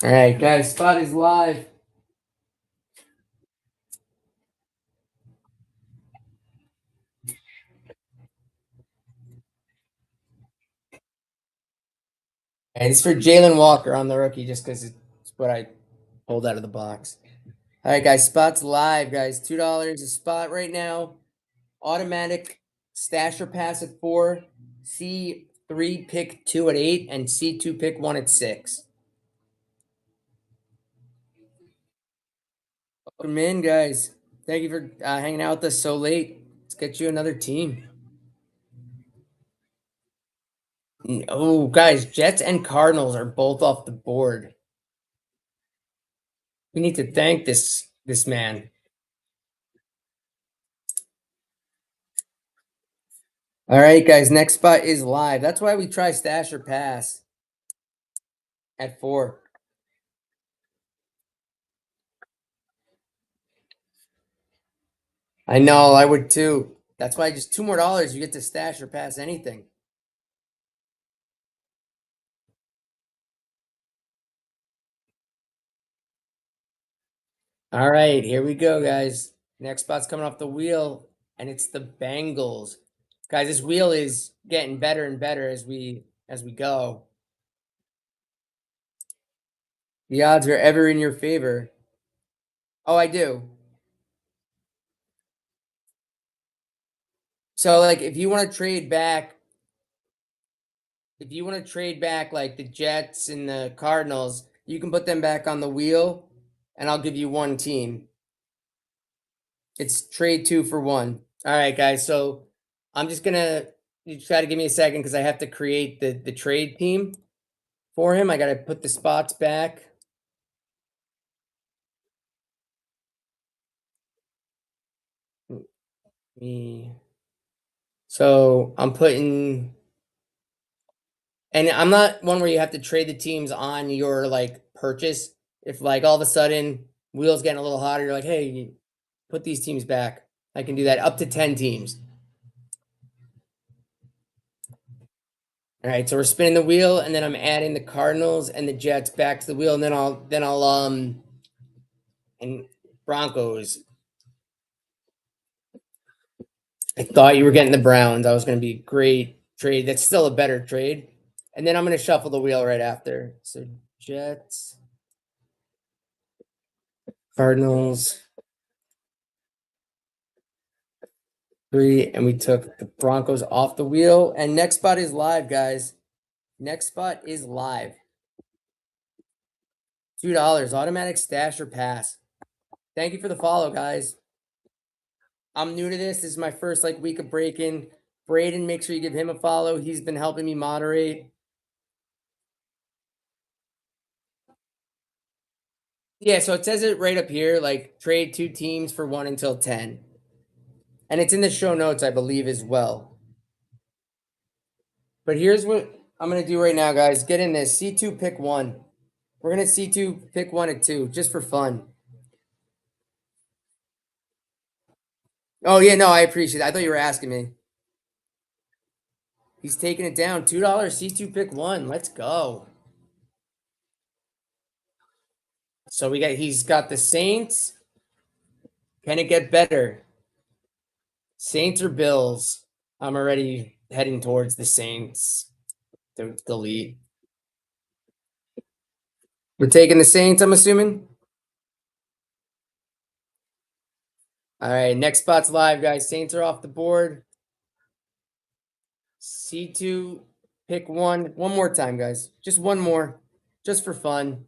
All right, guys, spot is live. And it's for Jalen Walker on the rookie, just because it's what I pulled out of the box. All right, guys, spots live, guys. $2 a spot right now. Automatic stasher pass at 4, C3 pick 2 at 8, and C2 pick 1 at 6. Welcome in, guys. Thank you for hanging out with us so late. Let's get you another team. Oh, guys, Jets and Cardinals are both off the board. We need to thank this man. All right, guys, next spot is live. That's why we try stash or pass at 4. I know, I would too. That's why just $2 more, you get to stash or pass anything. All right, here we go, guys. Next spot's coming off the wheel, and it's the Bengals. Guys, this wheel is getting better and better as we go. The odds are ever in your favor. Oh, I do. So, like, if you want to trade back if you want to trade back like the Jets and the Cardinals, you can put them back on the wheel, and I'll give you one team. It's trade 2 for 1. All right, guys. So I'm just gonna you just gotta give me a second because I have to create the trade team for him. I gotta put the spots back. Me. So I'm putting, and I'm not one where you have to trade the teams on your like purchase. If like all of a sudden wheels getting a little hotter, you're like, hey, put these teams back. I can do that up to 10 teams. All right, so we're spinning the wheel, and then I'm adding the Cardinals and the Jets back to the wheel, and then I'll and Broncos. I thought you were getting the Browns. I was going to be great trade. That's still a better trade. And then I'm going to shuffle the wheel right after. So Jets, Cardinals, 3, and we took the Broncos off the wheel. And next spot is live, guys. Next spot is live. $2 automatic stash or pass. Thank you for the follow, guys. I'm new to this. This is my first like week of breaking. Braden, make sure you give him a follow. He's been helping me moderate. Yeah, so it says it right up here, like trade 2 teams for 1 until 10. And it's in the show notes, I believe, as well. But here's what I'm gonna do right now, guys. Get in this. C2 pick 1. We're gonna C2 pick 1 and 2, just for fun. Oh yeah, no, I appreciate it. I thought you were asking me. He's taking it down. $2 C2 pick 1. Let's go. So he's got the Saints. Can it get better? Saints or Bills? I'm already heading towards the Saints. Delete. We're taking the Saints, I'm assuming. All right, next spot's live, guys. Saints are off the board. C2, pick 1. One more time, guys. Just one more, just for fun.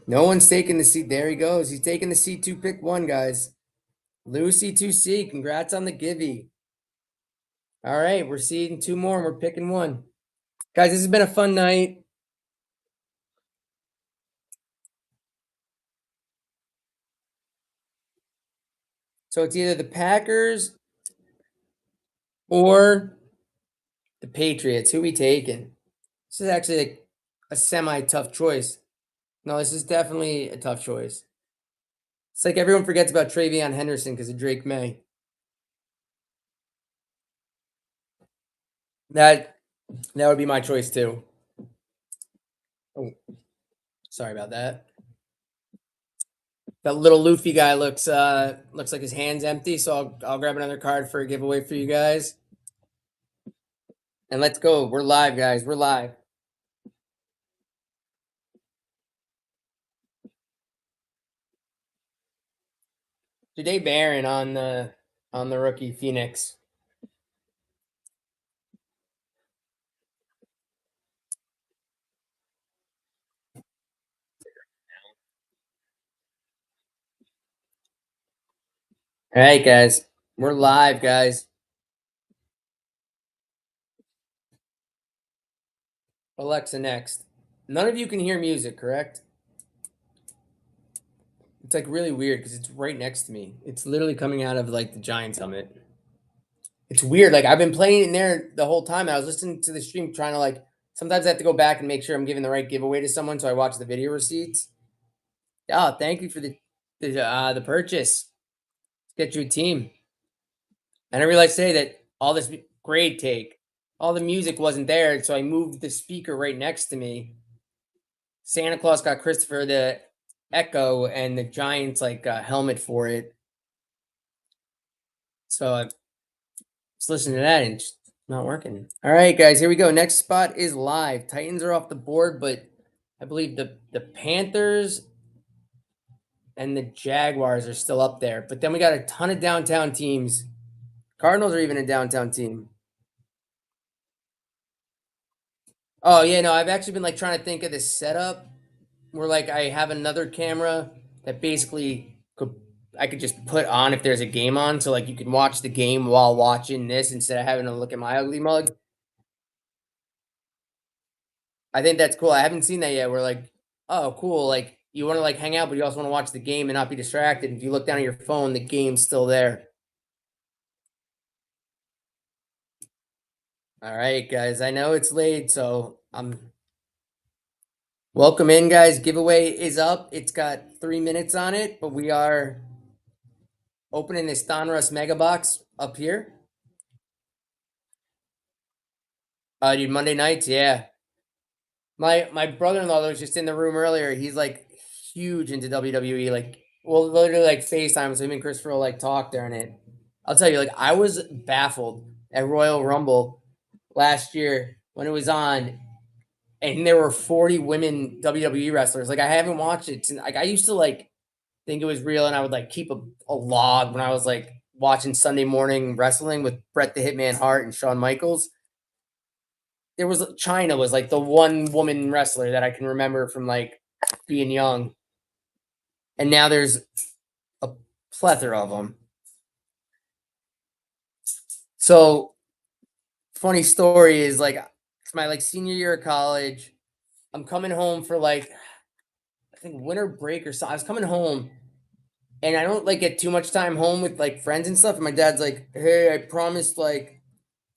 No one's taking the seat. There he goes. He's taking the C2, pick 1, guys. Lucy 2C, congrats on the givey. All right, we're seeing 2 more, and we're picking 1. Guys, this has been a fun night. So it's either the Packers or the Patriots. Who we taking? This is actually like a semi-tough choice. No, this is definitely a tough choice. It's like everyone forgets about Travion Henderson because of Drake May. That would be my choice too. Oh, sorry about that. That little Luffy guy looks like his hand's empty, so I'll grab another card for a giveaway for you guys. And let's go. We're live, guys. We're live. Today Barron on the rookie Phoenix. All right, guys. We're live, guys. Alexa next. None of you can hear music, correct? It's like really weird because it's right next to me. It's literally coming out of like the Giants helmet. It's weird. Like I've been playing in there the whole time. I was listening to the stream trying to like sometimes I have to go back and make sure I'm giving the right giveaway to someone, so I watch the video receipts. Oh, thank you for the purchase. Let's get you a team. And I realized today that all this great take, all the music wasn't there, so I moved the speaker right next to me. Santa Claus got Christopher the Echo and the Giants like helmet for it. So I just listening to that and it's not working. All right, guys, here we go. Next spot is live. Titans are off the board, but I believe the Panthers and the Jaguars are still up there. But then we got a ton of downtown teams. Cardinals are even a downtown team. Oh yeah, no, I've actually been like trying to think of this setup where like I have another camera that basically I could just put on if there's a game on, so like you can watch the game while watching this instead of having to look at my ugly mug. I think that's cool. I haven't seen that yet. Where like, oh, cool. Like you want to like hang out, but you also want to watch the game and not be distracted. If you look down at your phone, the game's still there. All right, guys. I know it's late, so I'm welcome in, guys. Giveaway is up. It's got 3 minutes on it, but we are opening this Donruss Mega Box up here. Dude, Monday nights, yeah. My brother-in-law that was just in the room earlier. He's like huge into WWE. Like, well, literally like FaceTime. So him and Christopher will like talk during it. I'll tell you, like, I was baffled at Royal Rumble last year when it was on, and there were 40 women WWE wrestlers. Like, I haven't watched it. Since, like, I used to like think it was real, and I would like keep a log when I was like watching Sunday morning wrestling with Bret the Hitman Hart and Shawn Michaels. There was China was like the one woman wrestler that I can remember from like being young, and now there's a plethora of them. So funny story is like it's my like senior year of college. I'm coming home for like I think winter break or so. I was coming home and I don't like get too much time home with like friends and stuff. And my dad's like, "Hey, I promised like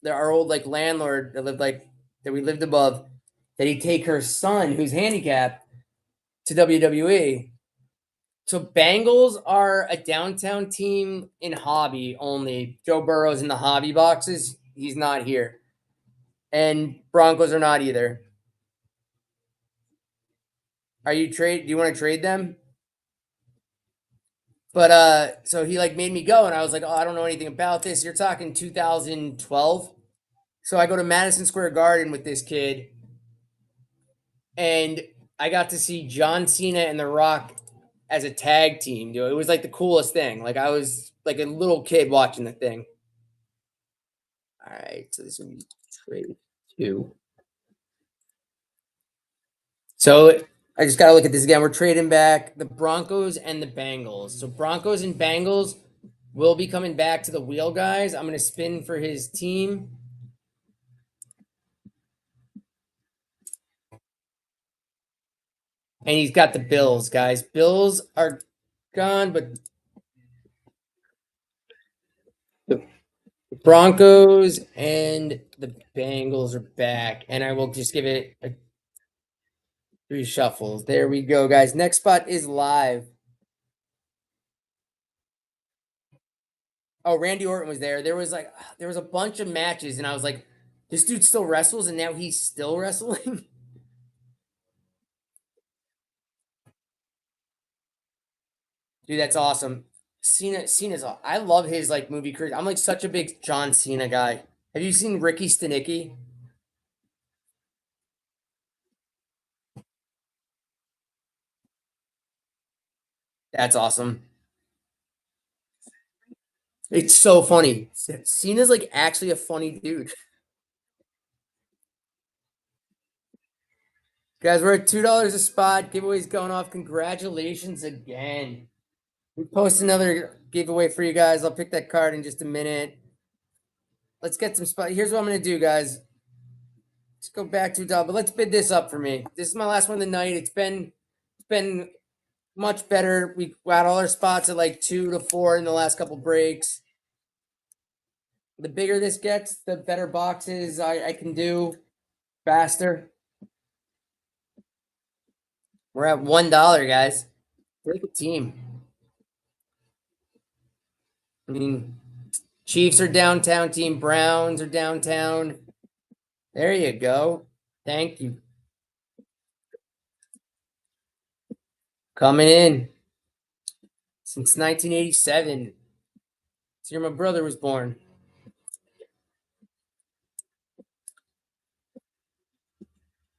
our old like landlord that lived like that we lived above that he'd take her son who's handicapped to WWE." So Bengals are a downtown team in hobby only. Joe Burrow's in the hobby boxes. He's not here. And Broncos are not either. Are you trade? Do you want to trade them? But so he like made me go, and I was like, oh, I don't know anything about this. You're talking 2012. So I go to Madison Square Garden with this kid, and I got to see John Cena and The Rock as a tag team. Dude, it was like the coolest thing. Like I was like a little kid watching the thing. All right, so this would be trade two. So I just gotta look at this again. We're trading back the Broncos and the Bengals. So Broncos and Bengals will be coming back to the wheel, guys. I'm gonna spin for his team. And he's got the Bills, guys. Bills are gone, but the Broncos and the Bengals are back. And I will just give it a three shuffles. There we go, guys. Next spot is live. Oh, Randy Orton was there. There was a bunch of matches, and I was like, this dude still wrestles, and now he's still wrestling. Dude, that's awesome. Cena's. I love his like movie career. I'm like such a big John Cena guy. Have you seen Ricky Stenicki? That's awesome. It's so funny. Cena's like actually a funny dude. Guys, we're at $2 a spot. Giveaways going off. Congratulations again. We post another giveaway for you guys. I'll pick that card in just a minute. Let's get some spot. Here's what I'm gonna do, guys. Let's go back to but let's bid this up for me. This is my last one of the night. It's been much better. We got all our spots at like 2 to 4 in the last couple breaks. The bigger this gets, the better boxes I can do faster. We're at $1, guys. Take a team. I mean, Chiefs are downtown. Team Browns are downtown. There you go. Thank you. Coming in since 1987. It's year my brother was born.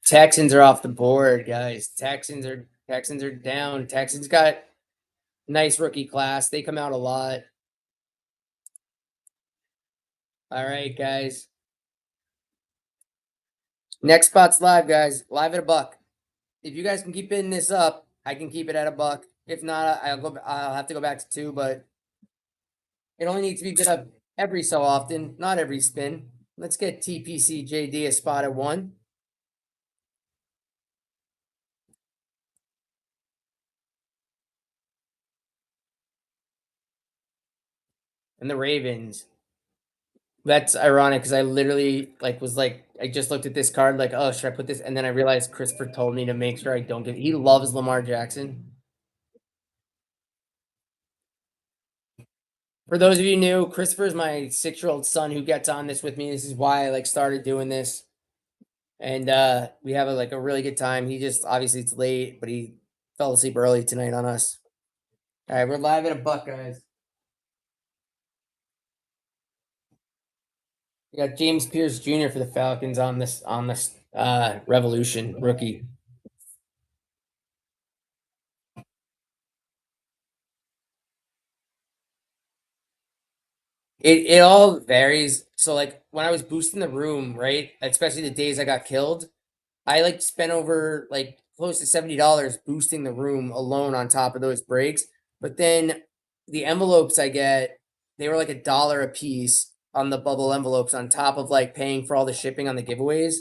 Texans are off the board, guys. Texans are down. Texans got nice rookie class. They come out a lot. All right, guys. Next spot's live, guys. Live at a buck. If you guys can keep bidding this up, I can keep it at a buck. If not, I'll have to go back to two, but it only needs to be bid up every so often, not every spin. Let's get TPCJD a spot at one. And the Ravens. That's ironic because I literally was like I just looked at this card like, oh, should I put this? And then I realized Christopher told me to make sure I don't get. He loves Lamar Jackson. For those of you new, Christopher is my 6-year-old son who gets on this with me. This is why I started doing this, and we have a really good time. He just obviously it's late, but he fell asleep early tonight on us. All right, we're live at a buck, guys. We got James Pierce Jr. for the Falcons on this Revolution rookie. It all varies. So when I was boosting the room, right? Especially the days I got killed, I spent over close to $70 boosting the room alone on top of those breaks. But then the envelopes I get, they were like $1 a piece on the bubble envelopes on top of paying for all the shipping on the giveaways.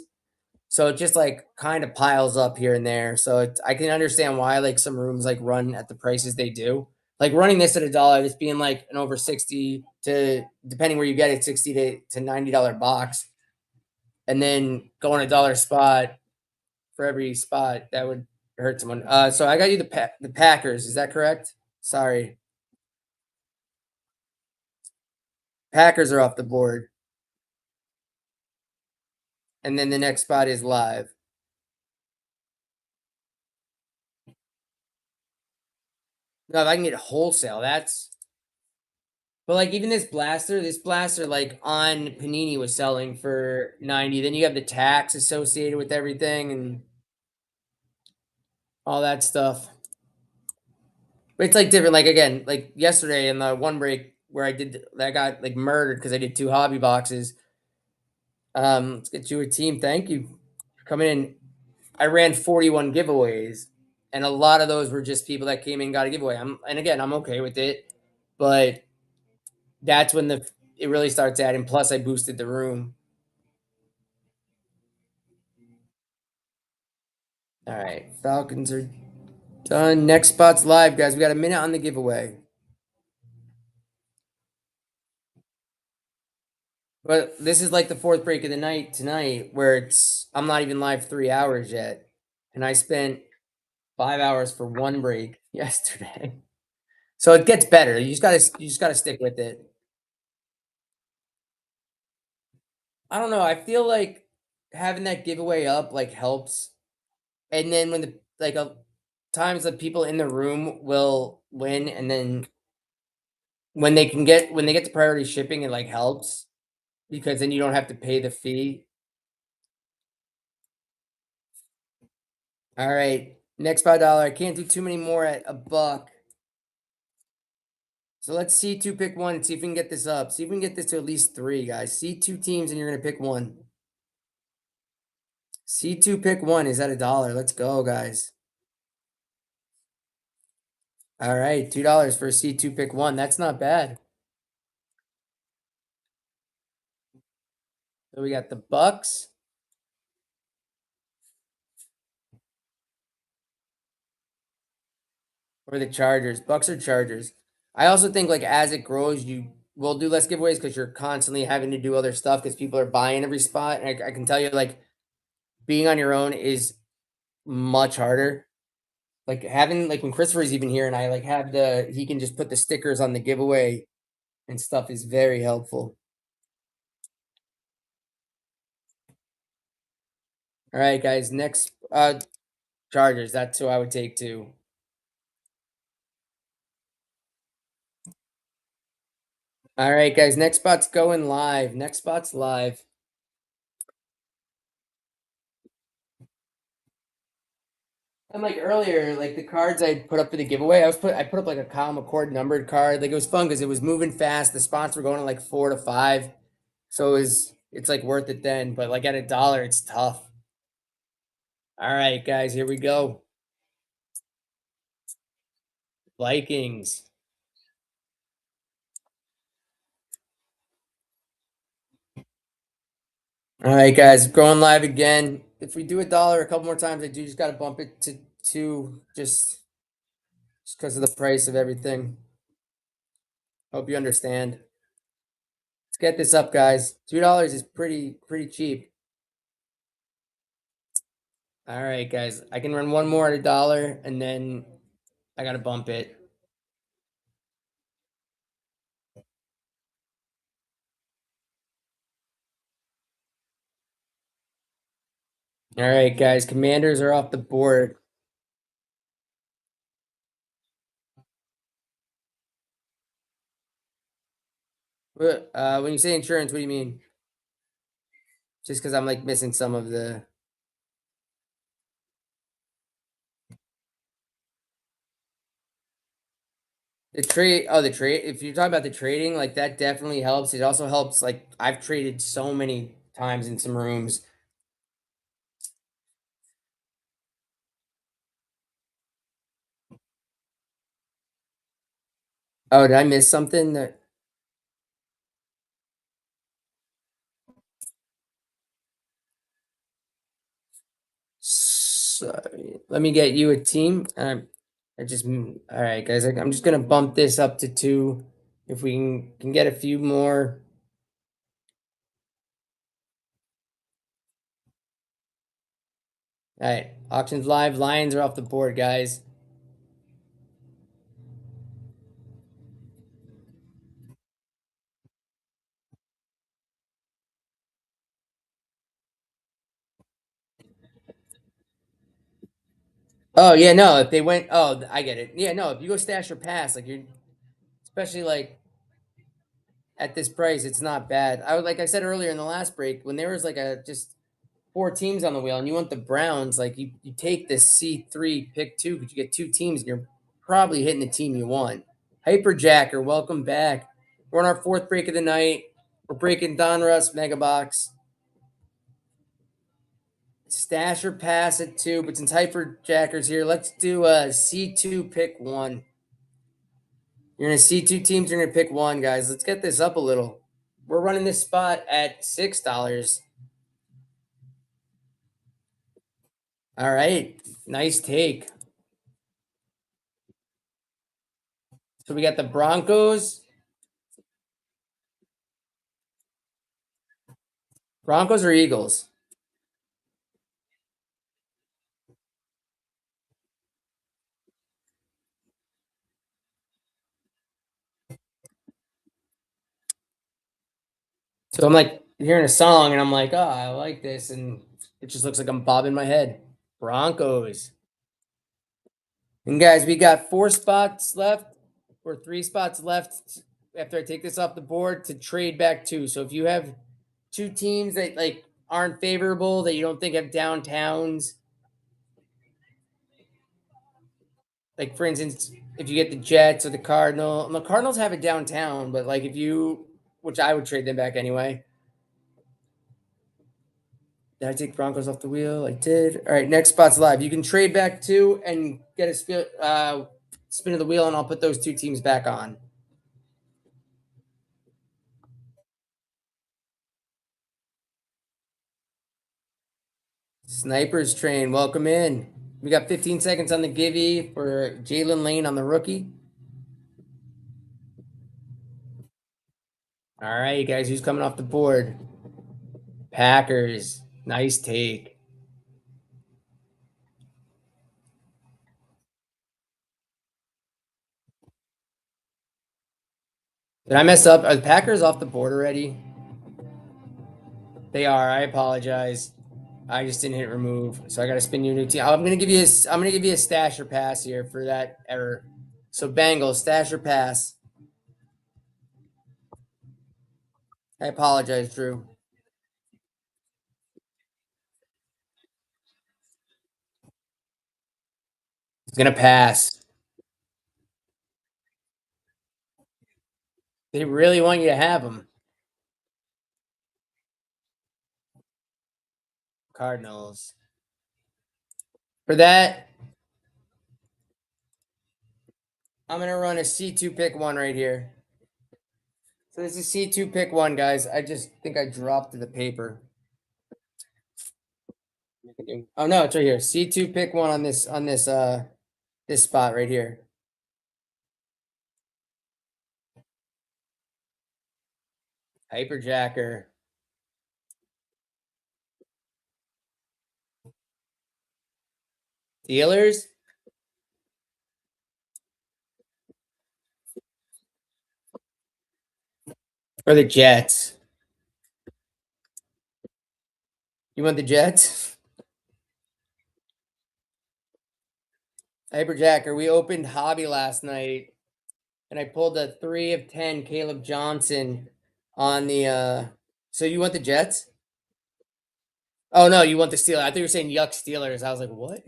So it just kind of piles up here and there. So I can understand why some rooms run at the prices they do. Like running this at $1, it's being an over 60 to depending where you get it, 60 to $90 box. And then going $1 spot for every spot, that would hurt someone. So I got you the Packers. Is that correct? Sorry. Packers are off the board. And then the next spot is live. No, if I can get wholesale, that's but even this blaster on Panini was selling for 90. Then you have the tax associated with everything and all that stuff. But it's different. Again, yesterday in the one break where I got murdered because I did 2 hobby boxes. Let's get you a team. Thank you for coming in. I ran 41 giveaways, and a lot of those were just people that came in and got a giveaway. And again, I'm okay with it, but that's when it really starts adding. Plus, I boosted the room. All right, Falcons are done. Next spot's live, guys. We got a minute on the giveaway. But this is the fourth break of the night tonight, where I'm not even live 3 hours yet, and I spent 5 hours for one break yesterday. So it gets better. You just gotta stick with it. I don't know. I feel like having that giveaway up helps, and then when the times that people in the room will win, and then when they get to priority shipping, it helps because then you don't have to pay the fee. All right, next $5. I can't do too many more at a buck. So let's see two pick one and see if we can get this up. See if we can get this to at least 3, guys. See 2 teams and you're gonna pick one. C2 pick one is at $1. Let's go, guys. All right, $2 for a C2 pick one. That's not bad. So we got the Bucks. Or the Chargers. Bucks or Chargers. I also think as it grows, you will do less giveaways because you're constantly having to do other stuff because people are buying every spot. And I can tell you being on your own is much harder. Having when Christopher's even here and I have he can just put the stickers on the giveaway and stuff is very helpful. All right, guys. Next Chargers. That's who I would take too. All right, guys. Next spot's going live. Next spot's live. And earlier, the cards I put up for the giveaway, I put up a Kyle McCord numbered card. It was fun because it was moving fast. The spots were going to 4 to 5. So it's like worth it then, but like at a dollar, it's tough. All right, guys, here we go. Vikings. All right, guys, going live again. If we do a dollar a couple more times, I do just got to bump it to two, just because of the price of everything. Hope you understand. Let's get this up, guys. $2 is pretty cheap. All right, guys, I can run one more at a dollar, and then I got to bump it. All right, guys, Commanders are off the board. When you say insurance, what do you mean? Just because I'm like missing some of the trade. Oh, the trade. If you're talking about the trading, like that definitely helps. It also helps. Like I've traded so many times in some rooms. Oh, did I miss something? Sorry. Let me get you a team. I just all right, guys. I'm just gonna bump this up to two. If we can get a few more. All right, auctions live. Lions are off the board, guys. Oh yeah, no. If they went, oh, I get it. Yeah, no. If you go stash or pass, like you're, especially like at this price, it's not bad. I would like I said earlier in the last break when there was like a just four teams on the wheel and you want the Browns, like you take this C3 pick two because you get two teams and you're probably hitting the team you want. Hyperjacker, welcome back. We're on our fourth break of the night. We're breaking Donruss Mega Box. Stash or pass at two, but since Hyperjacker's here, let's do a C2 pick one. You're gonna see two teams. You're gonna pick one, guys. Let's get this up a little. We're running this spot at $6. All right, nice take. So we got the Broncos. Broncos or Eagles? So I'm like hearing a song and I'm like, oh, I like this, and it just looks like I'm bobbing my head. Broncos. And guys, we got four spots left or three spots left after I take this off the board to trade back two. So if you have two teams that like aren't favorable that you don't think have downtowns, like for instance, if you get the Jets or the Cardinal, and the Cardinals have a downtown, but like if you, which I would trade them back anyway. Did I take Broncos off the wheel? I did. All right, next spot's live. You can trade back two and get a spin of the wheel, and I'll put those two teams back on. Snipers train, welcome in. We got 15 seconds on the givey for Jalen Lane on the rookie. All right, guys, who's coming off the board? Packers. Nice take. Did I mess up? Are the Packers off the board already? They are. I apologize. I just didn't hit remove, so I got to spin you a new team. I'm gonna give you a stash or pass here for that error. So Bengals stash or pass. I apologize, Drew. He's gonna pass. They really want you to have him. Cardinals. For that, I'm gonna run a C2 pick one right here. So this is C2 pick one, guys. I just think I dropped the paper. Oh no, it's right here. C2 pick one on this spot right here. Hyperjacker. Dealers or the Jets? You want the Jets? Hyperjacker. We opened hobby last night and I pulled a 3 of 10 Caleb Johnson on the so you want the Jets? Oh no, you want the Steelers. I thought you were saying yuck Steelers. I was like, what?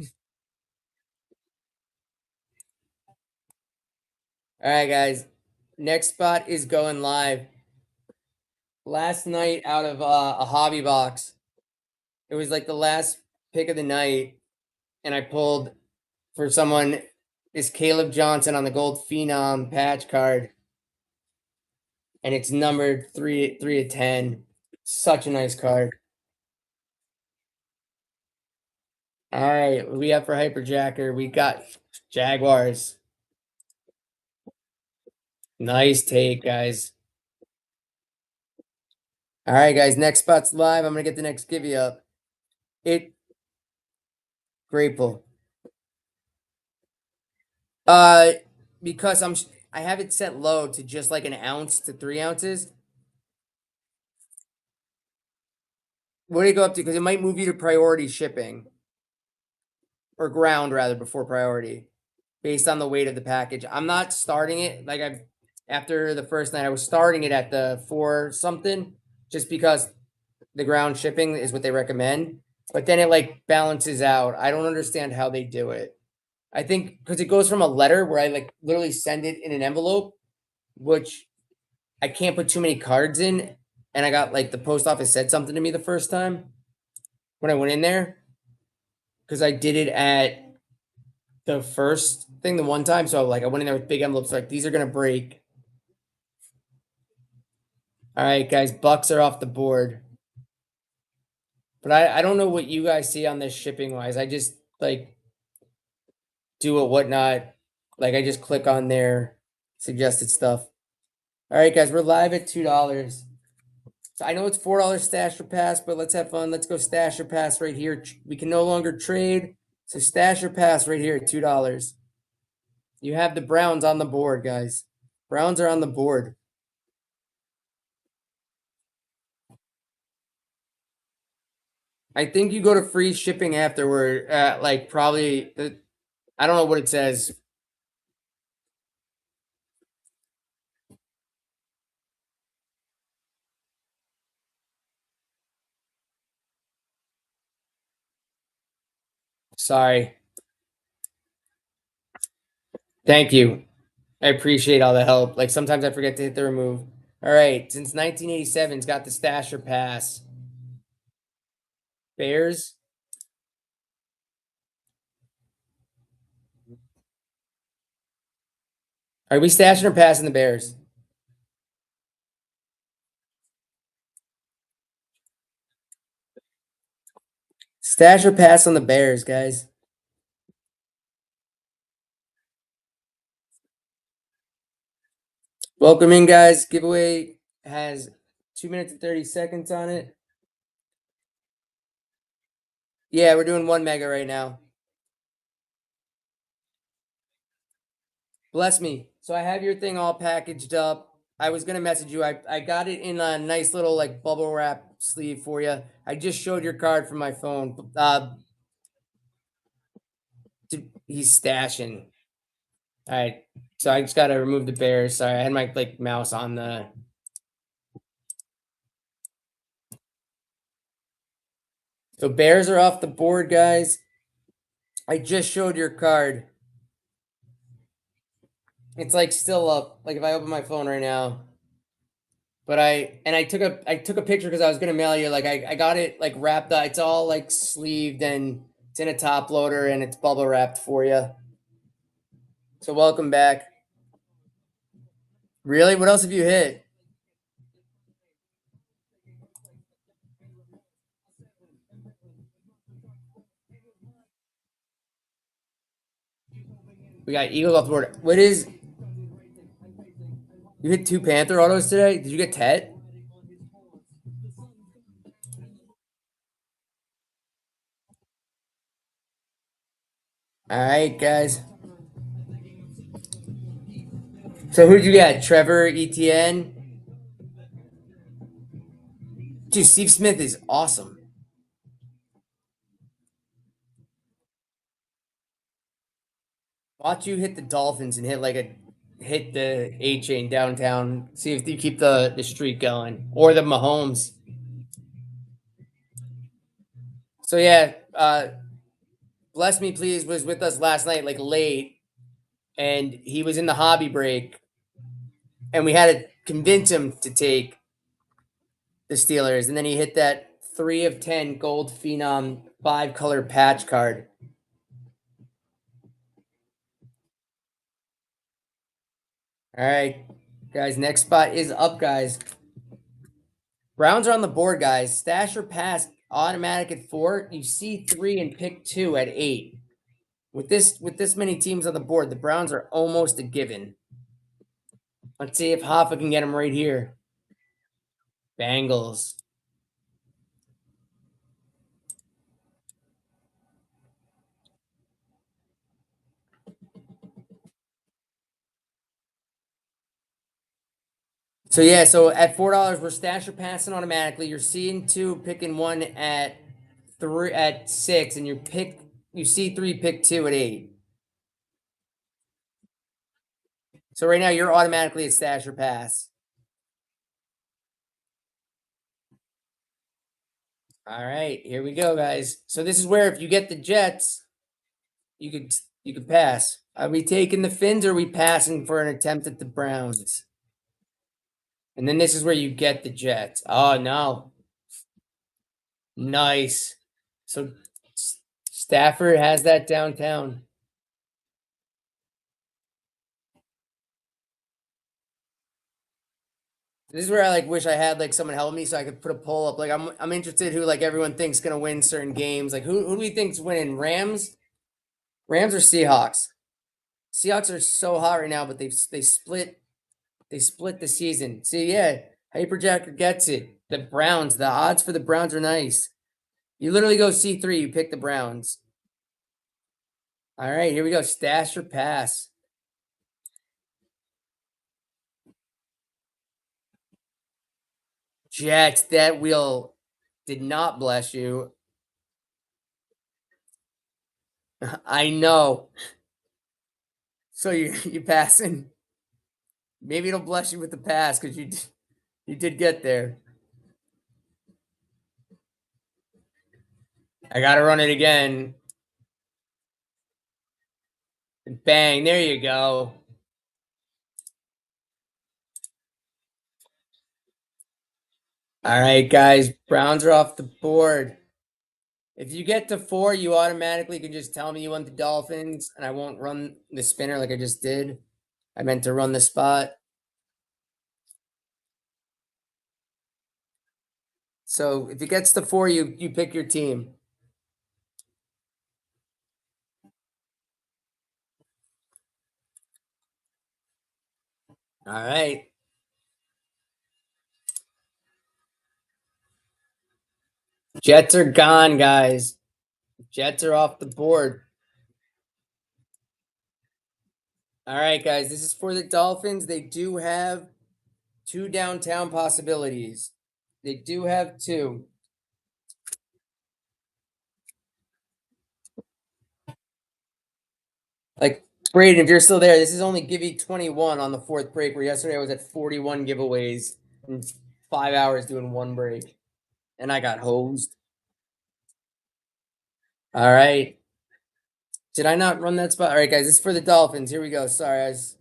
All right, guys. Next spot is going live. Last night out of a hobby box. It was like the last pick of the night, and I pulled for someone is Caleb Johnson on the gold phenom patch card. And it's numbered 3 of 10. Such a nice card. All right, what we have for Hyperjacker? We got Jaguars. Nice take, guys. All right, guys. Next spot's live. I'm gonna get the next give up. It grateful. Uh, because I have it set low to just like an ounce to 3 ounces. What do you go up to? Because it might move you to priority shipping or ground rather before priority, based on the weight of the package. I'm not starting it like I after the first night. I was starting it at the 4 something just because the ground shipping is what they recommend. But then it like balances out. I don't understand how they do it. I think because it goes from a letter where I like literally send it in an envelope, which I can't put too many cards in. And I got like the post office said something to me the first time when I went in there because I did it at the first thing the one time. So like I went in there with big envelopes, like these are gonna break. All right, guys, Bucks are off the board. But I don't know what you guys see on this shipping wise. I just like do a whatnot. Like I just click on their suggested stuff. All right, guys, we're live at $2. So I know it's $4 stash or pass, but let's have fun. Let's go stash or pass right here. We can no longer trade. So stash or pass right here at $2. You have the Browns on the board, guys. Browns are on the board. I think you go to free shipping afterward. Like probably, I don't know what it says. Sorry. Thank you. I appreciate all the help. Like sometimes I forget to hit the remove. All right, since 1987, it's got the stash or pass. Bears. Are we stashing or passing the Bears? Stash or pass on the Bears, guys. Welcome in, guys. Giveaway has 2 minutes and 30 seconds on it. Yeah, we're doing 1 mega right now. Bless me. So I have your thing all packaged up. I was gonna message you. I got it in a nice little like bubble wrap sleeve for you. I just showed your card from my phone. He's stashing. All right. So I just gotta remove the bears. Sorry, I had my like mouse on the. So bears are off the board, guys. I just showed your card. It's like still up. Like if I open my phone right now. But I took a picture because I was gonna mail you. Like I got it like wrapped up. It's all like sleeved and it's in a top loader and it's bubble wrapped for you. So welcome back. Really? What else have you hit? We got Eagle off the board. What is you hit two Panther autos today? Did you get Tet? All right, guys. So who'd you get? Trevor Etienne? Dude, Steve Smith is awesome. Watch you hit the Dolphins and hit the A chain downtown. See if you keep the streak going. Or the Mahomes. So yeah, Bless Me Please was with us last night, like late, and he was in the hobby break, and we had to convince him to take the Steelers, and then he hit that 3 of 10 gold phenom 5 color patch card. All right, guys, next spot is up, guys. Browns are on the board, guys. Stash or pass automatic at 4. You see 3 and pick 2 at 8. With this many teams on the board, the Browns are almost a given. Let's see if Hoffa can get them right here. Bengals. So yeah, so at $4, we're stash or passing automatically. You're seeing 2, picking 1 at 3 at 6, and you see 3, pick 2 at 8. So right now you're automatically at stash or pass. All right, here we go, guys. So this is where if you get the Jets, you could pass. Are we taking the Fins or are we passing for an attempt at the Browns? And then this is where you get the Jets. Oh no. Nice. So Stafford has that downtown. This is where I like wish I had like someone help me so I could put a poll up. Like I'm interested who like everyone thinks gonna win certain games. Like who do we think's winning? Rams? Rams or Seahawks? Seahawks are so hot right now, but they split the season. See, yeah, Hyperjacker gets it. The Browns, the odds for the Browns are nice. You literally go C3, you pick the Browns. All right, here we go. Stash or pass. Jets, that wheel did not bless you. I know. So you passing. Maybe it'll bless you with the pass because you did get there. I gotta run it again. Bang, there you go. All right, guys, Browns are off the board. If you get to 4, you automatically can just tell me you want the Dolphins, and I won't run the spinner like I just did. I meant to run the spot. So if it gets to 4, you pick your team. All right. Jets are gone, guys. Jets are off the board. All right, guys. This is for the Dolphins. They do have 2 downtown possibilities. They do have 2. Like Braden, if you're still there, this is only give you 21 on the 4th break. Where yesterday I was at 41 giveaways in 5 hours doing 1 break, and I got hosed. All right. Did I not run that spot? All right, guys. This is for the Dolphins. Here we go. Sorry, guys.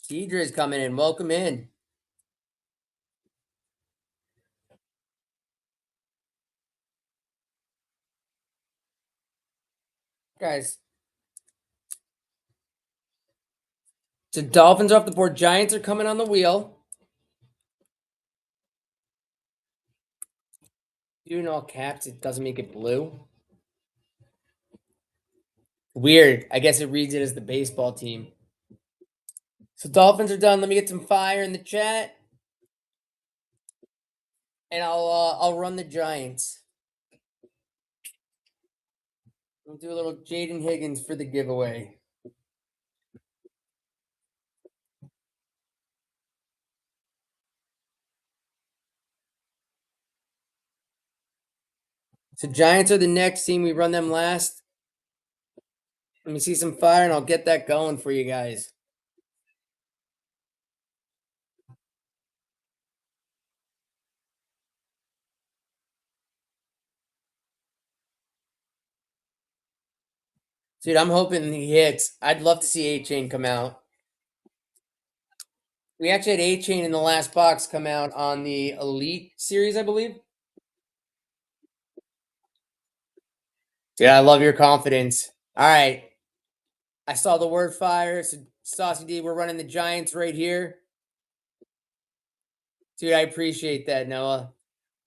Deidre's coming in. Welcome in. Guys. So Dolphins are off the board. Giants are coming on the wheel. Doing all caps, it doesn't make it blue. Weird. I guess it reads it as the baseball team. So Dolphins are done. Let me get some fire in the chat. And I'll run the Giants. We'll do a little Jaden Higgins for the giveaway. So Giants are the next team. We run them last. Let me see some fire and I'll get that going for you guys. Dude, I'm hoping he hits. I'd love to see A-Chain come out. We actually had A-Chain in the last box come out on the Elite series, I believe. Yeah, I love your confidence. All right. I saw the word fire. So Saucy D, we're running the Giants right here. Dude, I appreciate that, Noah.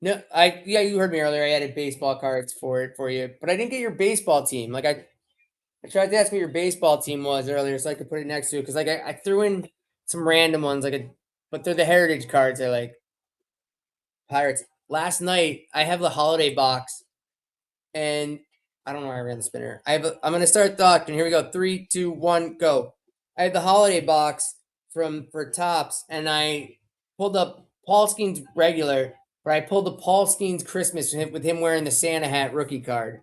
No, yeah, you heard me earlier. I added baseball cards for you, but I didn't get your baseball team. Like I tried to ask what your baseball team was earlier, so I could put it next to it. Because like I threw in some random ones, but they're the heritage cards. I like Pirates. Last night I have the holiday box, and I don't know why I ran the spinner. I'm gonna start docking. Here we go. 3, 2, 1, go. I have the holiday box for Tops, and I pulled up Paul Skeen's regular, where I pulled the Paul Skeen's Christmas with him wearing the Santa hat rookie card.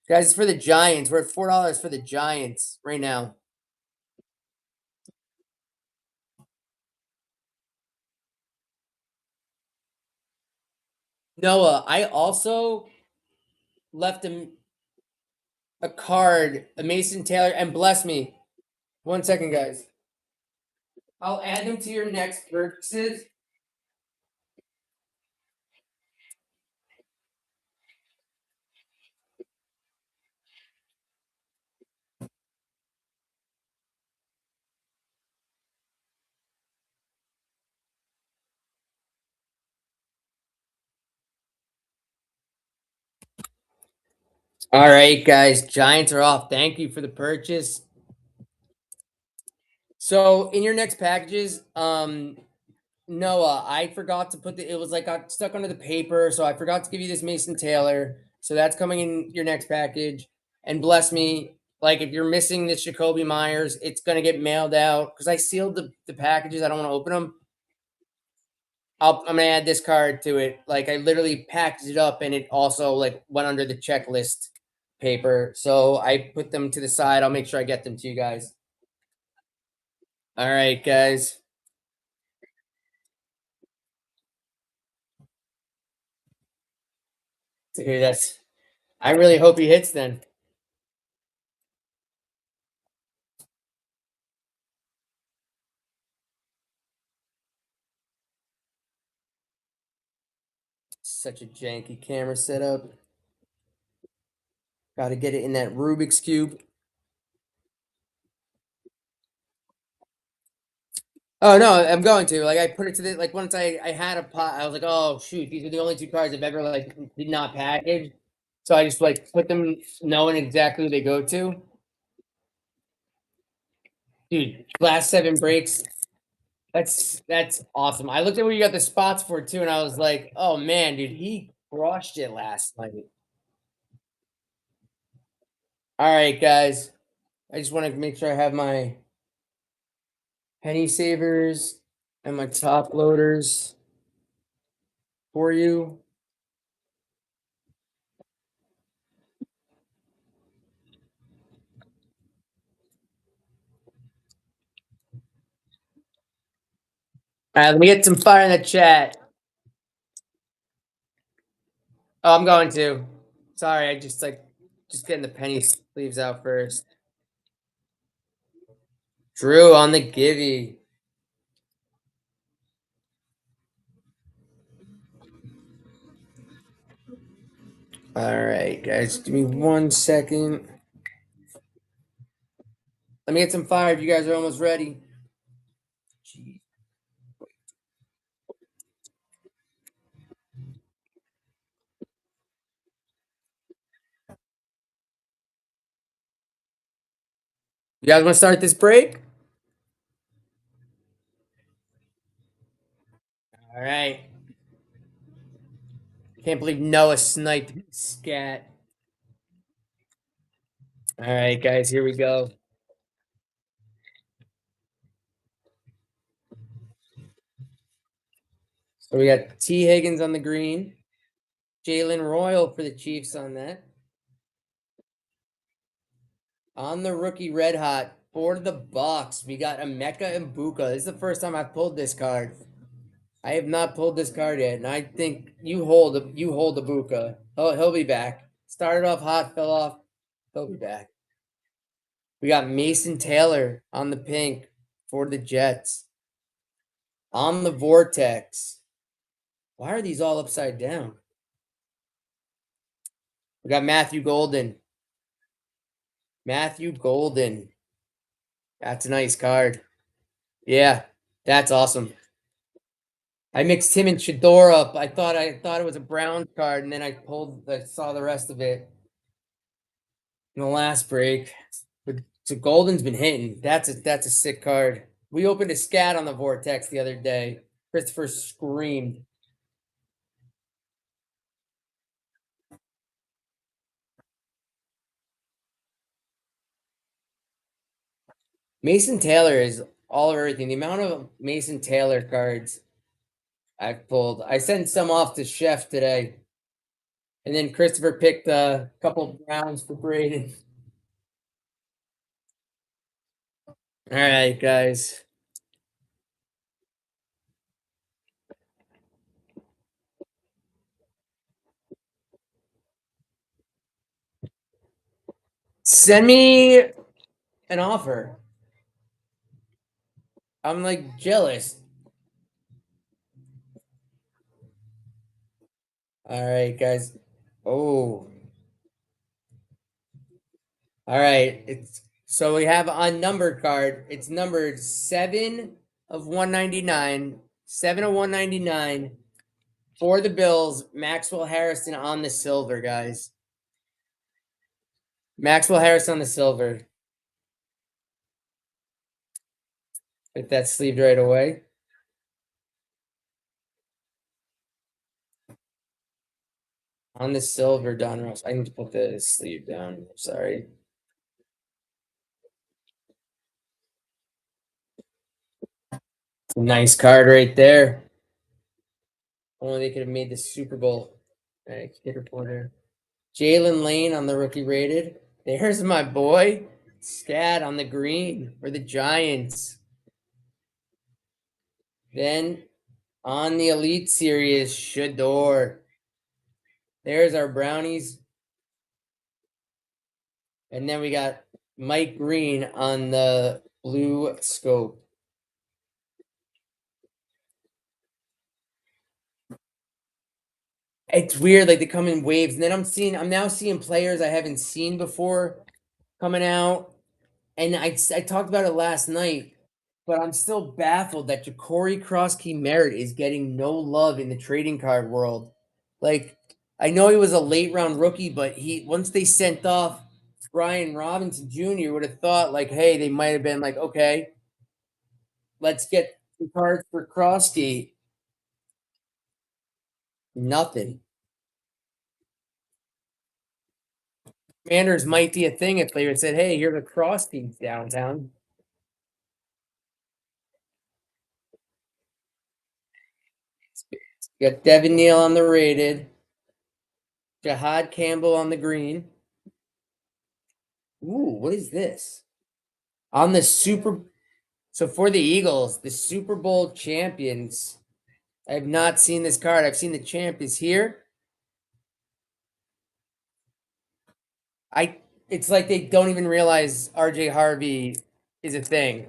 Guys, it's for the Giants. We're at $4 for the Giants right now. Noah, I also left him a card, a Mason Taylor, and bless me. 1 second, guys. I'll add them to your next purchases. All right, guys. Giants are off. Thank you for the purchase. So in your next packages, Noah, I forgot to put it was like got stuck under the paper, so I forgot to give you this Mason Taylor. So that's coming in your next package. And bless me, like if you're missing this Jacoby Myers, it's gonna get mailed out because I sealed the packages. I don't want to open them. I'm gonna add this card to it. Like I literally packaged it up and it also like went under the checklist paper. So I put them to the side. I'll make sure I get them to you guys. All right, guys. Dude, that's I really hope he hits then. Such a janky camera setup. Got to get it in that Rubik's Cube. Oh no, I'm going to. Like I put it to the like once I had a pot, I was like, oh shoot, these are the only two cards I've ever like did not package. So I just like put them knowing exactly who they go to. Dude, last 7 breaks. That's awesome. I looked at where you got the spots for too, and I was like, oh man, dude, he crushed it last night. All right, guys. I just want to make sure I have my penny savers and my top loaders for you. All right, let me get some fire in the chat. Oh, I'm going to. Sorry, I just getting the penny sleeves out first. Drew on the Givey. All right, guys, give me 1 second. Let me get some fire if you guys are almost ready. Jeez. You guys want to start this break? All right. Can't believe Noah sniped scat. All right, guys, here we go. So we got T. Higgins on the green, Jalen Royal for the Chiefs on that. On the rookie red hot for the Bucks, we got Emeka and Buka. This is the first time I've pulled this card. I have not pulled this card yet, and I think you hold the Buka. Oh, he'll be back. Started off hot, fell off. He'll be back. We got Mason Taylor on the pink for the Jets. On the Vortex. Why are these all upside down? We got Matthew Golden. Matthew Golden. That's a nice card. Yeah, that's awesome. I mixed him and Shador up. I thought it was a Brown card, and then I saw the rest of it in the last break. But so Golden's been hitting. That's a sick card. We opened a scat on the Vortex the other day. Christopher screamed. Mason Taylor is all of everything. The amount of Mason Taylor cards I've pulled. I sent some off to Chef today. And then Christopher picked a couple of Browns for Braden. All right, guys. Send me an offer. I'm like jealous. All right, guys. Oh. All right. It's so we have a numbered card. It's numbered 7 of 199. 7 of 199 for the Bills. Maxwell Harrison on the silver, guys. Maxwell Harrison on the silver. Get that sleeved right away. On the silver, Don Ross. I need to put the sleeve down. Sorry. Nice card right there. Only they could have made the Super Bowl. All right, kid reporter. Jalen Lane on the rookie rated. There's my boy. Scat on the green for the Giants. Then on the Elite Series, Shador. There's our Brownies. And then we got Mike Green on the blue scope. It's weird, like they come in waves, and then I'm now seeing players I haven't seen before coming out. And I talked about it last night, but I'm still baffled that Ja'Cory Crosskey Merritt is getting no love in the trading card world. Like, I know he was a late round rookie, but once they sent off Brian Robinson Jr., would have thought like, hey, they might have been like, okay, let's get the cards for Crosskey. Nothing. Commanders might be a thing if they had said, hey, here's a Crosskey downtown. You got Devin Neal on the rated. Jahad Campbell on the green. Ooh, what is this? On the so for the Eagles, the Super Bowl champions. I have not seen this card. I've seen the champ is here. It's like they don't even realize RJ Harvey is a thing.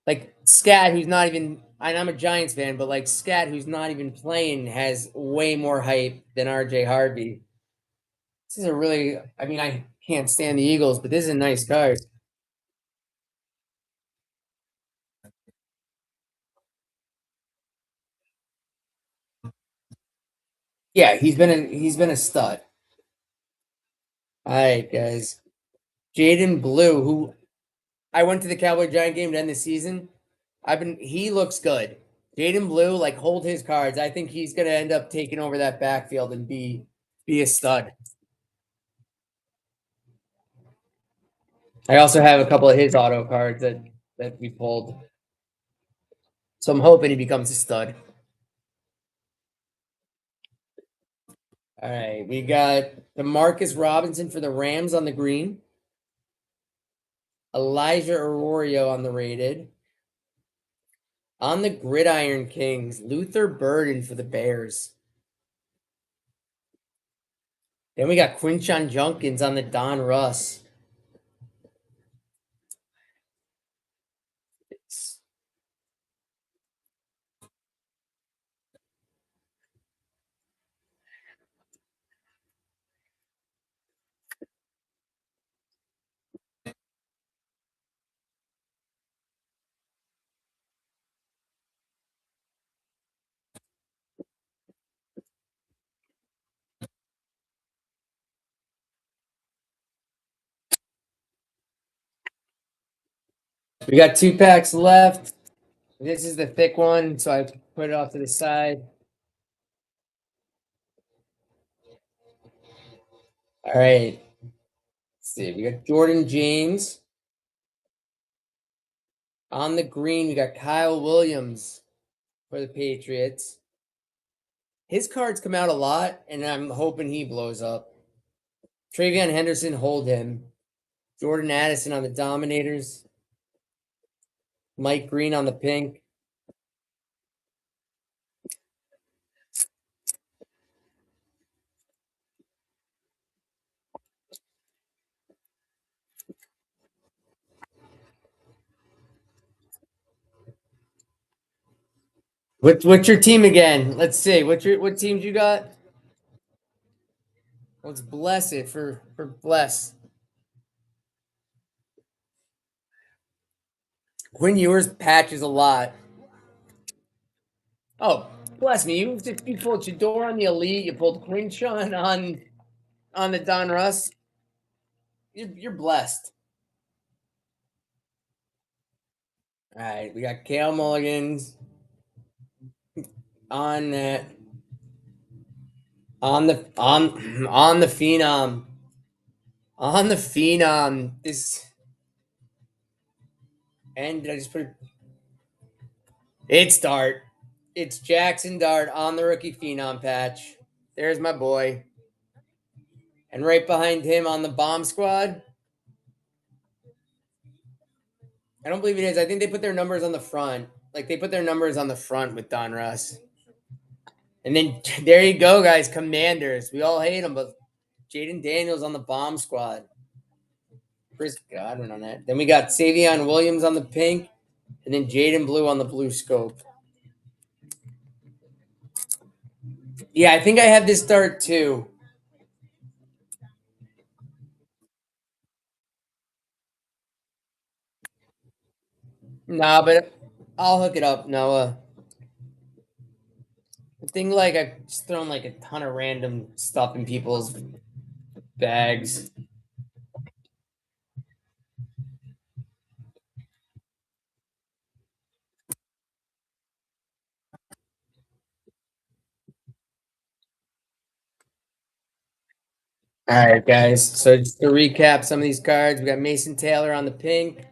like Scat, who's not even. And I'm a Giants fan, but like Scat, who's not even playing, has way more hype than RJ Harvey. This is a really. I mean, I can't stand the Eagles, but this is a nice card. Yeah, he's been a stud. All right, guys. Jaden Blue, who I went to the Cowboy Giant game to end the season. He looks good. Jaden Blue, like hold his cards. I think he's gonna end up taking over that backfield and be a stud. I also have a couple of his auto cards that we pulled. So I'm hoping he becomes a stud. All right, we got Demarcus Robinson for the Rams on the green. Elijah Arroyo on the rated. On the Gridiron Kings, Luther Burden for the Bears. Then we got Quinshon Junkins on the Don Russ. We got 2 packs left. This is the thick one, so I put it off to the side. All right. Let's see. We got Jordan James. On the green, we got Kyle Williams for the Patriots. His cards come out a lot, and I'm hoping he blows up. Travion Henderson, hold him. Jordan Addison on the Dominators. Mike Green on the pink. What's your team again? Let's see. What teams you got? Let's bless it for bless. Quinn Ewers patches a lot. Oh, bless me. You pulled Shador on the Elite. You pulled Quinshawn on the Don Russ. You're blessed. All right, we got Kale Mulligans on that on the Phenom. On the Phenom. This and did I just put it? It's Dart. It's Jackson Dart on the rookie Phenom patch. There's my boy. And right behind him on the bomb squad. I don't believe it is. I think they put their numbers on the front. Like they put their numbers on the front with Don Russ. And then there you go, guys. Commanders. We all hate them, but Jaden Daniels on the bomb squad. Chris Godwin on that. Then we got Savion Williams on the pink, and then Jaden Blue on the blue scope. Yeah, I think I have this start too. Nah, but I'll hook it up, Noah. The thing like I've just thrown like a ton of random stuff in people's bags. All right, guys. So just to recap some of these cards, we got Mason Taylor on the pink.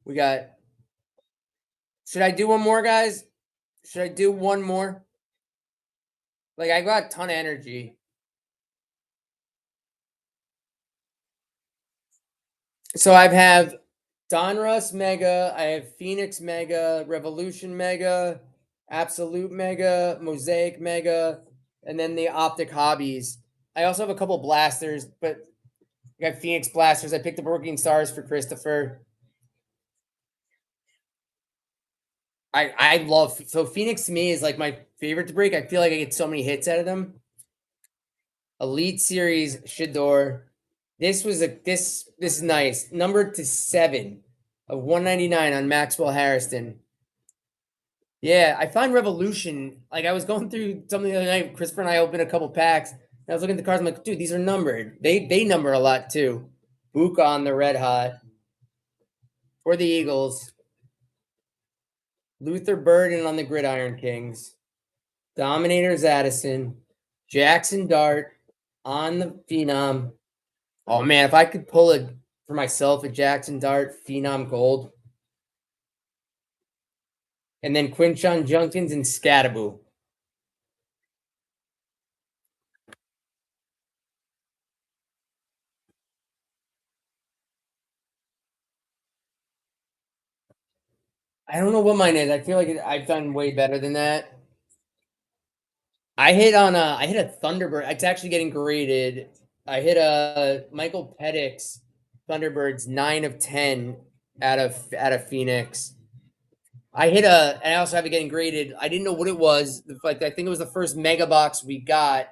We got. Should I do one more, guys? Should I do one more? Like I got a ton of energy. So I have Donruss Mega, I have Phoenix Mega, Revolution Mega, Absolute Mega, Mosaic Mega, and then the Optic Hobbies. I also have a couple blasters, but I got Phoenix blasters. I picked up Working Stars for Christopher. I love so Phoenix to me is like my favorite to break. I feel like I get so many hits out of them. Elite Series Shador. This was this is nice. Numbered to 7 of 199 on Maxwell Harrison. Yeah, I find Revolution. Like I was going through something the other night. Christopher and I opened a couple packs. And I was looking at the cards. I'm like, dude, these are numbered. They number a lot too. Book on the Red Hot for the Eagles. Luther Burden on the Gridiron Kings. Dominators Addison. Jackson Dart on the Phenom. Oh man, if I could pull it for myself a Jackson Dart Phenom Gold. And then Quinshon Junkins and Scattaboo. I don't know what mine is. I feel like I've done way better than that. I hit a Thunderbird. It's actually getting graded. I hit a Michael Pettix Thunderbirds 9 of 10 out of Phoenix. And I also have it getting graded. I didn't know what it was. Like I think it was the first mega box we got,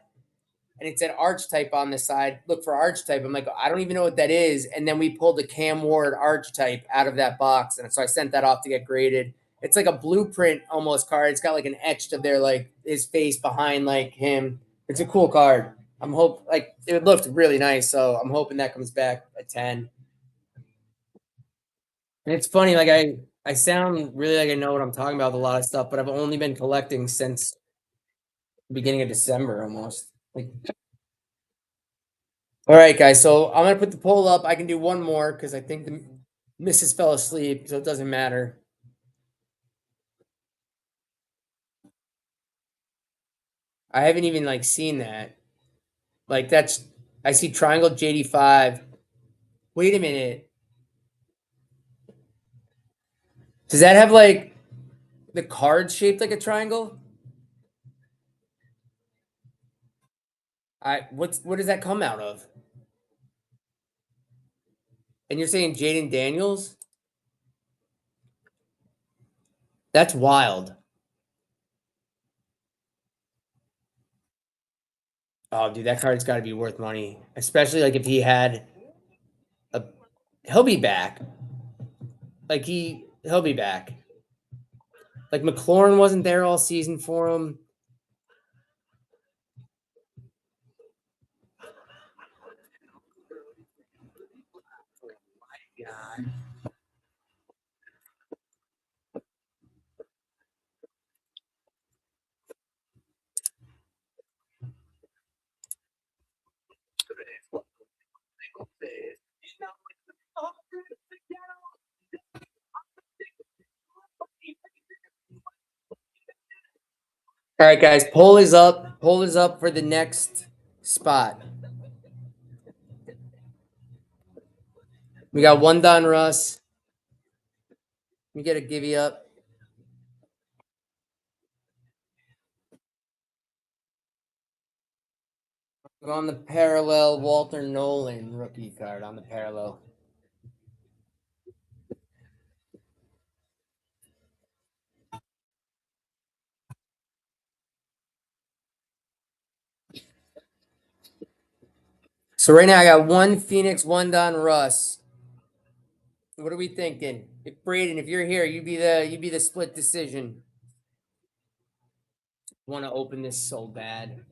and it said Archetype on the side. Look for Archetype. I'm like, I don't even know what that is. And then we pulled the Cam Ward Archetype out of that box, and so I sent that off to get graded. It's like a blueprint almost card. It's got like an etched of their like his face behind like him. It's a cool card. I'm hope like it looked really nice, so I'm hoping that comes back a 10. And it's funny, like I sound really like I know what I'm talking about with a lot of stuff, but I've only been collecting since the beginning of December almost. Like, all right, guys. So I'm gonna put the poll up. I can do one more because I think the missus fell asleep, so it doesn't matter. I haven't even like seen that. Like that's I see triangle JD5. Wait a minute. Does that have like the card shaped like a triangle? What does that come out of? And you're saying Jaden Daniels? That's wild. Oh, dude, that card's got to be worth money, especially like if he had a. He'll be back. Like he'll be back. Like McLaurin wasn't there all season for him. All right, guys, poll is up. Poll is up for the next spot. We got one Don Russ. Let me get a givey up. On the parallel, Walter Nolan rookie card on the parallel. So right now I got one Phoenix, one Don Russ. What are we thinking? If Braden, if you're here, you be the split decision. Want to open this so bad,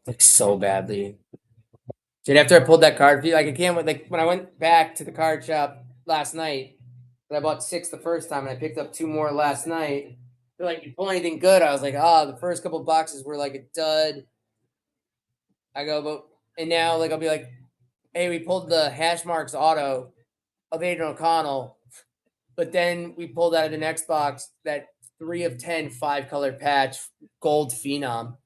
like so badly. Dude, after I pulled that card, like I can't like when I went back to the card shop last night. I bought 6 the first time, and I picked up 2 more last night. They're like, "You pull anything good?" I was like, "Ah, the first couple boxes were like a dud." I go, but and now like I'll be like, "Hey, we pulled the hash marks auto of Aiden O'Connell," but then we pulled out of the next box that 3 of 10 5-color patch gold phenom.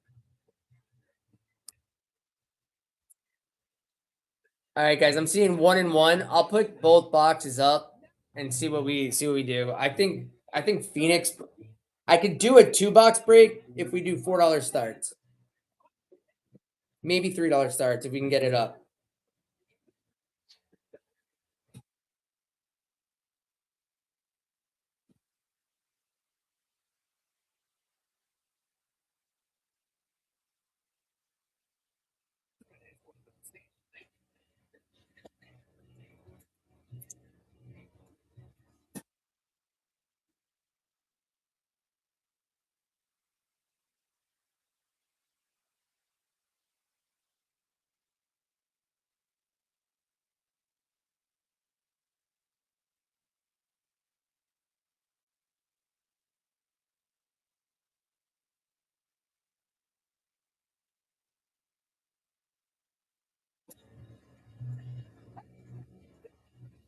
All right, guys, I'm seeing 1 and 1. I'll put both boxes up and see what we do. I think Phoenix. I could do a 2-box break if we do $4 starts. Maybe $3 starts if we can get it up.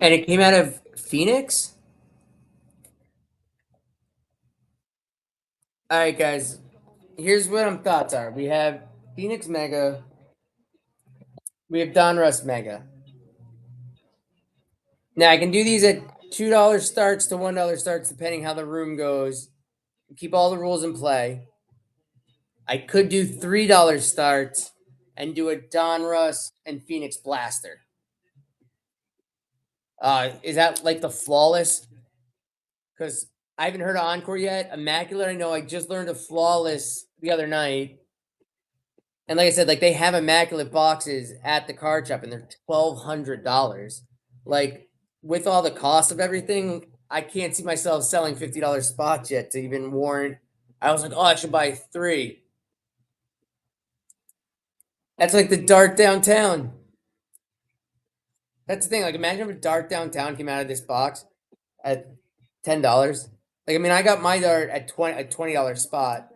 And it came out of Phoenix. All right, guys. Here's what thoughts are. We have Phoenix Mega. We have Donruss Mega. Now I can do these at $2 starts to $1 starts, depending how the room goes. Keep all the rules in play. I could do $3 starts and do a Donruss and Phoenix Blaster. Is that like the flawless? Because I haven't heard of Encore yet. Immaculate, I know. I just learned of flawless the other night. And like I said, like they have immaculate boxes at the card shop, and they're $1,200. Like with all the cost of everything, I can't see myself selling $50 spots yet to even warrant. I was like, oh, I should buy three. That's like the dart downtown. That's the thing. Like, imagine if a dart downtown came out of this box at $10. Like, I mean, I got my dart at $20 spot.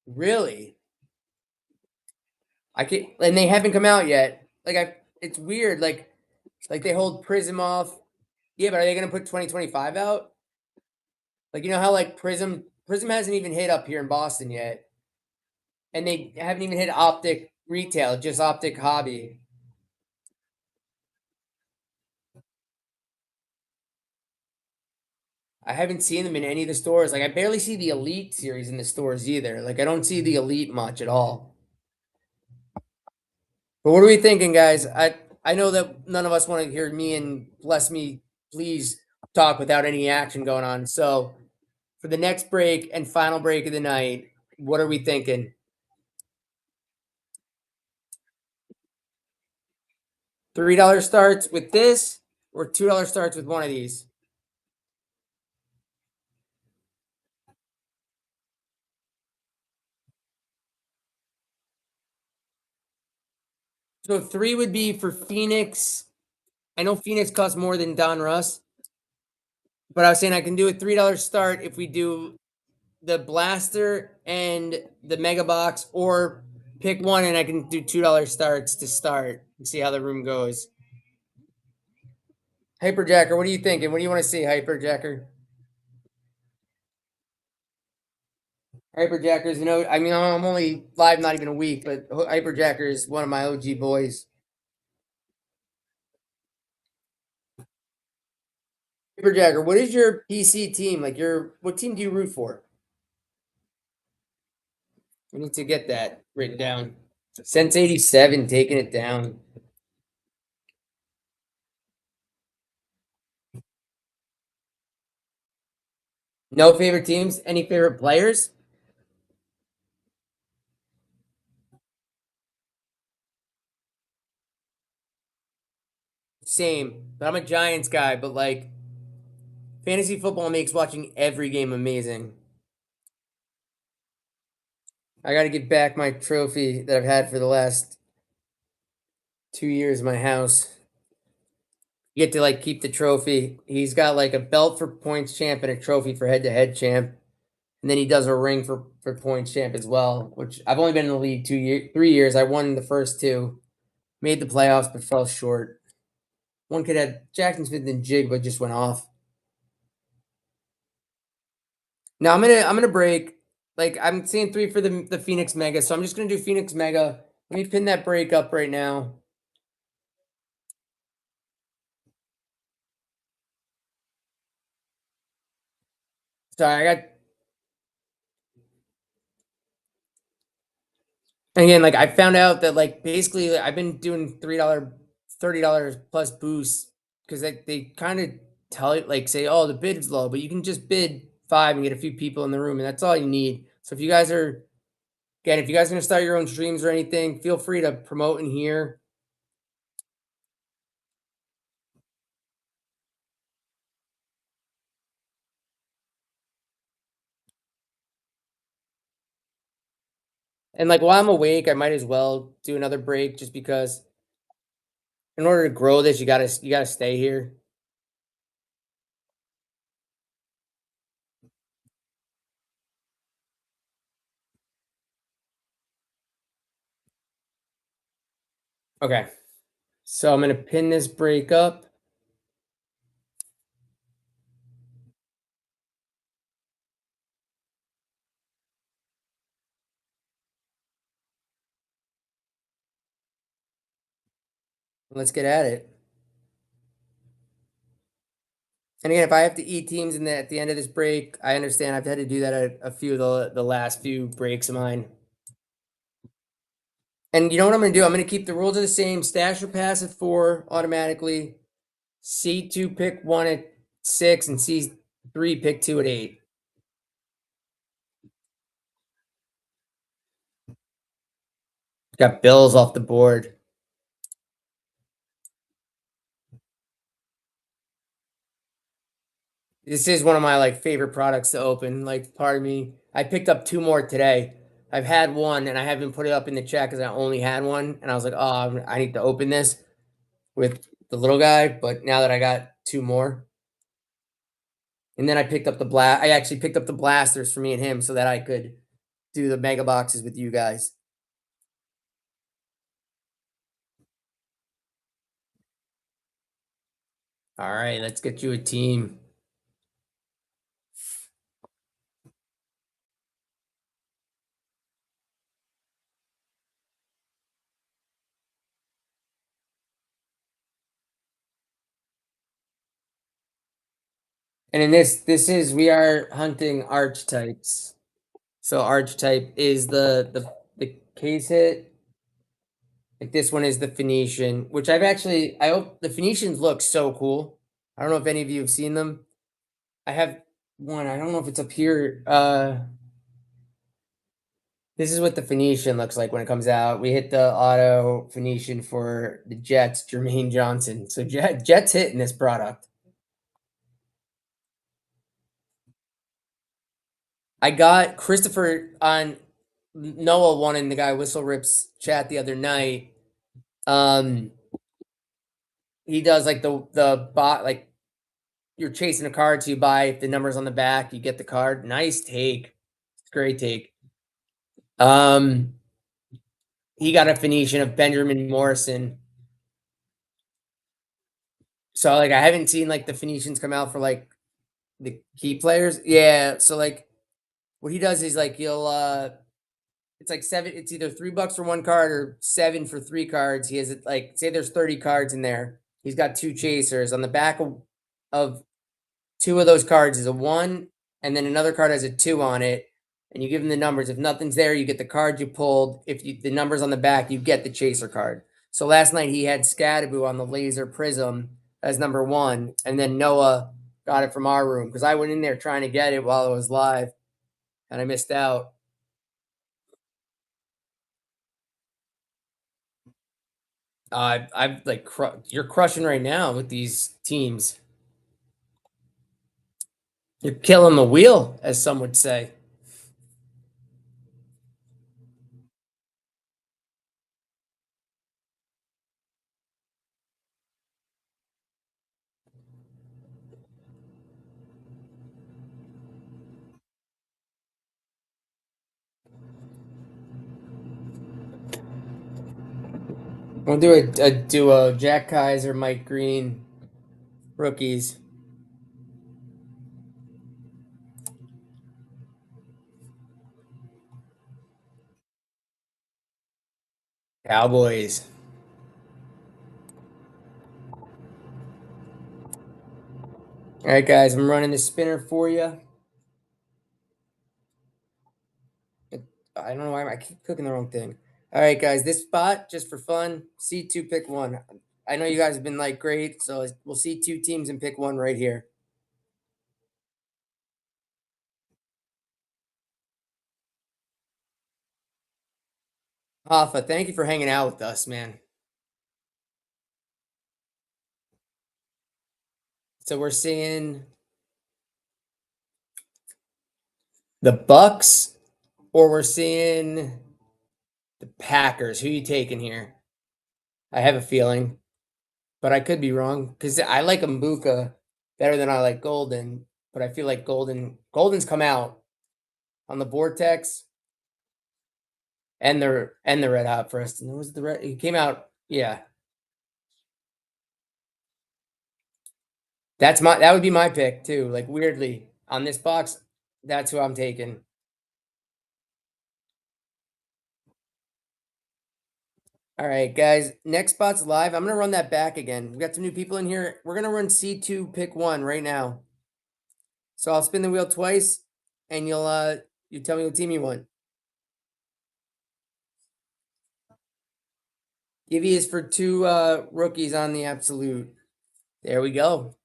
Really? I can't, and they haven't come out yet. It's weird. Like they hold Prism off. Yeah, but are they gonna put 2025 out? Like, you know how like Prism hasn't even hit up here in Boston yet, and they haven't even hit Optic retail, just Optic hobby. I haven't seen them in any of the stores. Like, I barely see the Elite series in the stores either. Like, I don't see the Elite much at all. But what are we thinking, guys? I know that none of us want to hear me and bless me, please talk without any action going on. So for the next break and final break of the night, what are we thinking? $3 starts with this, or $2 starts with one of these? So three would be for Phoenix. I know Phoenix costs more than Donruss, but I was saying I can do a $3 start if we do the blaster and the mega box, or pick one and I can do $2 starts to start and see how the room goes. Hyperjacker, what are you thinking? What do you want to see, Hyperjacker? Hyperjackers, you know, I mean, I'm only live not even a week, but Hyperjacker is one of my OG boys. Hyperjacker, what is your PC team? Like, what team do you root for? We need to get that written down. Since 87, taking it down. No favorite teams? Any favorite players? Same, but I'm a Giants guy, but like fantasy football makes watching every game amazing. I got to get back my trophy that I've had for the last 2 years in my house. You get to like keep the trophy. He's got like a belt for points champ and a trophy for head to head champ. And then he does a ring for points champ as well, which I've only been in the league 2 years, 3 years. I won the first two, made the playoffs, but fell short. One kid had Jackson Smith and Jig, but just went off. Now I'm gonna break. Like I'm seeing three for the Phoenix Mega, so I'm just gonna do Phoenix Mega. Let me pin that break up right now. Sorry, I got again. Like I found out that like basically I've been doing $30 plus boosts because they kind of tell it like say oh the bid's low, but you can just bid five and get a few people in the room, and that's all you need. So if you guys are again, if you guys are gonna start your own streams or anything, feel free to promote in here. And like while I'm awake, I might as well do another break just because in order to grow this, you gotta stay here. Okay. So I'm gonna pin this break up. Let's get at it. And again, if I have to eat teams at the end of this break, I understand. I've had to do that at a few of the last few breaks of mine. And you know what I'm going to do? I'm going to keep the rules are the same. Stash or pass at 4 automatically. C2 pick 1 at 6 and C3 pick 2 at 8. Got Bills off the board. This is one of my like favorite products to open. Like part of me, I picked up 2 more today. I've had one and I haven't put it up in the chat because I only had one, and I was like, oh, I need to open this with the little guy. But now that I got 2 more, and then I picked up the blast. I actually picked up the blasters for me and him so that I could do the mega boxes with you guys. All right, let's get you a team. And in this is we are hunting archetypes. So archetype is the case hit. Like this one is the Phoenician, which I hope the Phoenicians look so cool. I don't know if any of you have seen them. I have one. I don't know if it's up here. This is what the Phoenician looks like when it comes out. We hit the auto Phoenician for the Jets, Jermaine Johnson. So Jets hitting this product. I got Christopher on Noah one in the guy Whistle Rips chat the other night. Um, he does like the bot like you're chasing a card, so you buy the numbers on the back, you get the card. Nice take, great take. Um, he got a Phoenician of Benjamin Morrison. So like I haven't seen like the Phoenicians come out for like the key players. Yeah, so like what he does is like he'll it's like it's either $3 for one card or 7 for 3 cards. He has it like say there's 30 cards in there. He's got 2 chasers. On the back of 2 of those cards is a 1, and then another card has a 2 on it. And you give him the numbers. If nothing's there, you get the card you pulled. If the numbers on the back, you get the chaser card. So last night he had Scadaboo on the laser prism as number 1, and then Noah got it from our room because I went in there trying to get it while it was live, and I missed out. I've like you're crushing right now with these teams. You're killing the wheel, as some would say. We'll do a duo: Jack Kaiser, Mike Green, rookies. Cowboys. All right, guys, I'm running the spinner for you. I don't know why I keep clicking the wrong thing. All right, guys, this spot just for fun. C2 pick 1. I know you guys have been like great, so we'll see 2 teams and pick 1 right here. Hoffa, thank you for hanging out with us, man. So we're seeing the Bucks, or we're seeing the Packers. Who you taking here? I have a feeling, but I could be wrong because I like Mbuka better than I like Golden. But I feel like Golden's come out on the Vortex and the Red Hot Preston. It was the Red. He came out, yeah. That would be my pick too. Like weirdly on this box, that's who I'm taking. All right, guys. Next spot's live. I'm gonna run that back again. We got some new people in here. We're gonna run C2 pick one right now. So I'll spin the wheel twice, and you tell me what team you want. Givey is for two rookies on the absolute. There we go.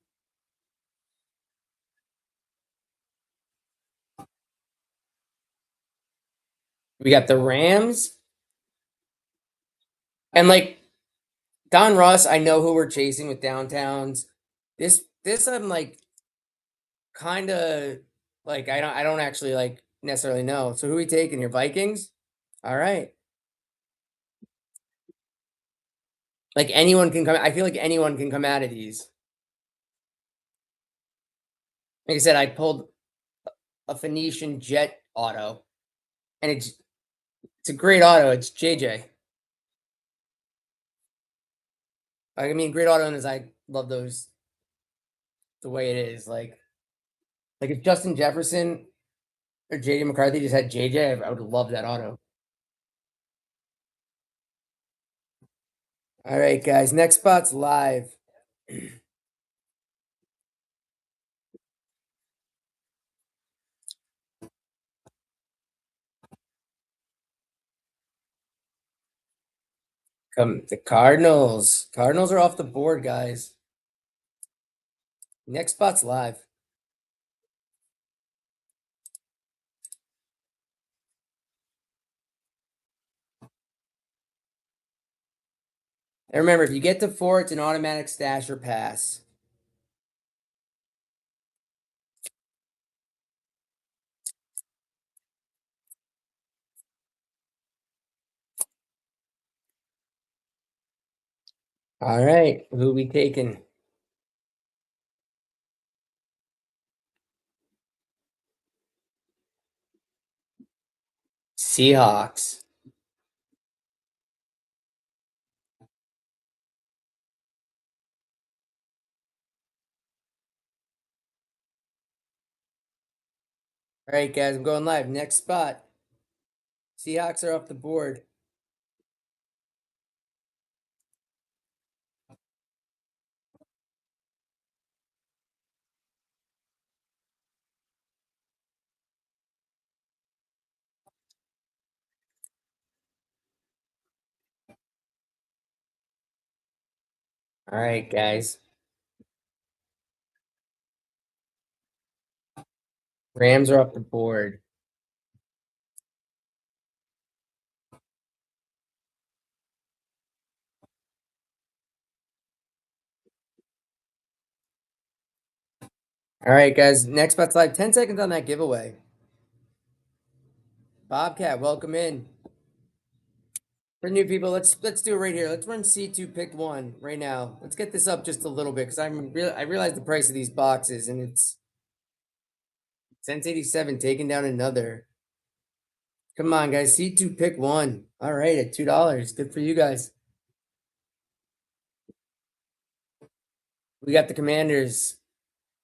We got the Rams. And like Don Ross, I know who we're chasing with downtowns. This I'm like kind of like I don't actually like necessarily know. So who are we taking here? Vikings? All right. Like anyone can come. I feel like anyone can come out of these. Like I said, I pulled a Phoenician Jet auto, and it's a great auto. It's JJ. I mean, great auto, and I love those the way it is. Like if Justin Jefferson or JD McCarthy just had JJ, I would love that auto. All right, guys. Next spot's live. Come the Cardinals. Cardinals are off the board, guys. Next spot's live. And remember, if you get to four, it's an automatic stash or pass. All right, who we taking? Seahawks. All right, guys, I'm going live. Next spot. Seahawks are off the board. All right, guys. Rams are off the board. All right, guys. Next spot's live. 10 seconds on that giveaway. Bobcat, welcome in. For new people, let's do it right here. Let's run C2 pick one right now. Let's get this up just a little bit because I realize the price of these boxes and it's cents 87 taking down another. Come on, guys. C2 pick one. All right, at $2. Good for you guys. We got the Commanders.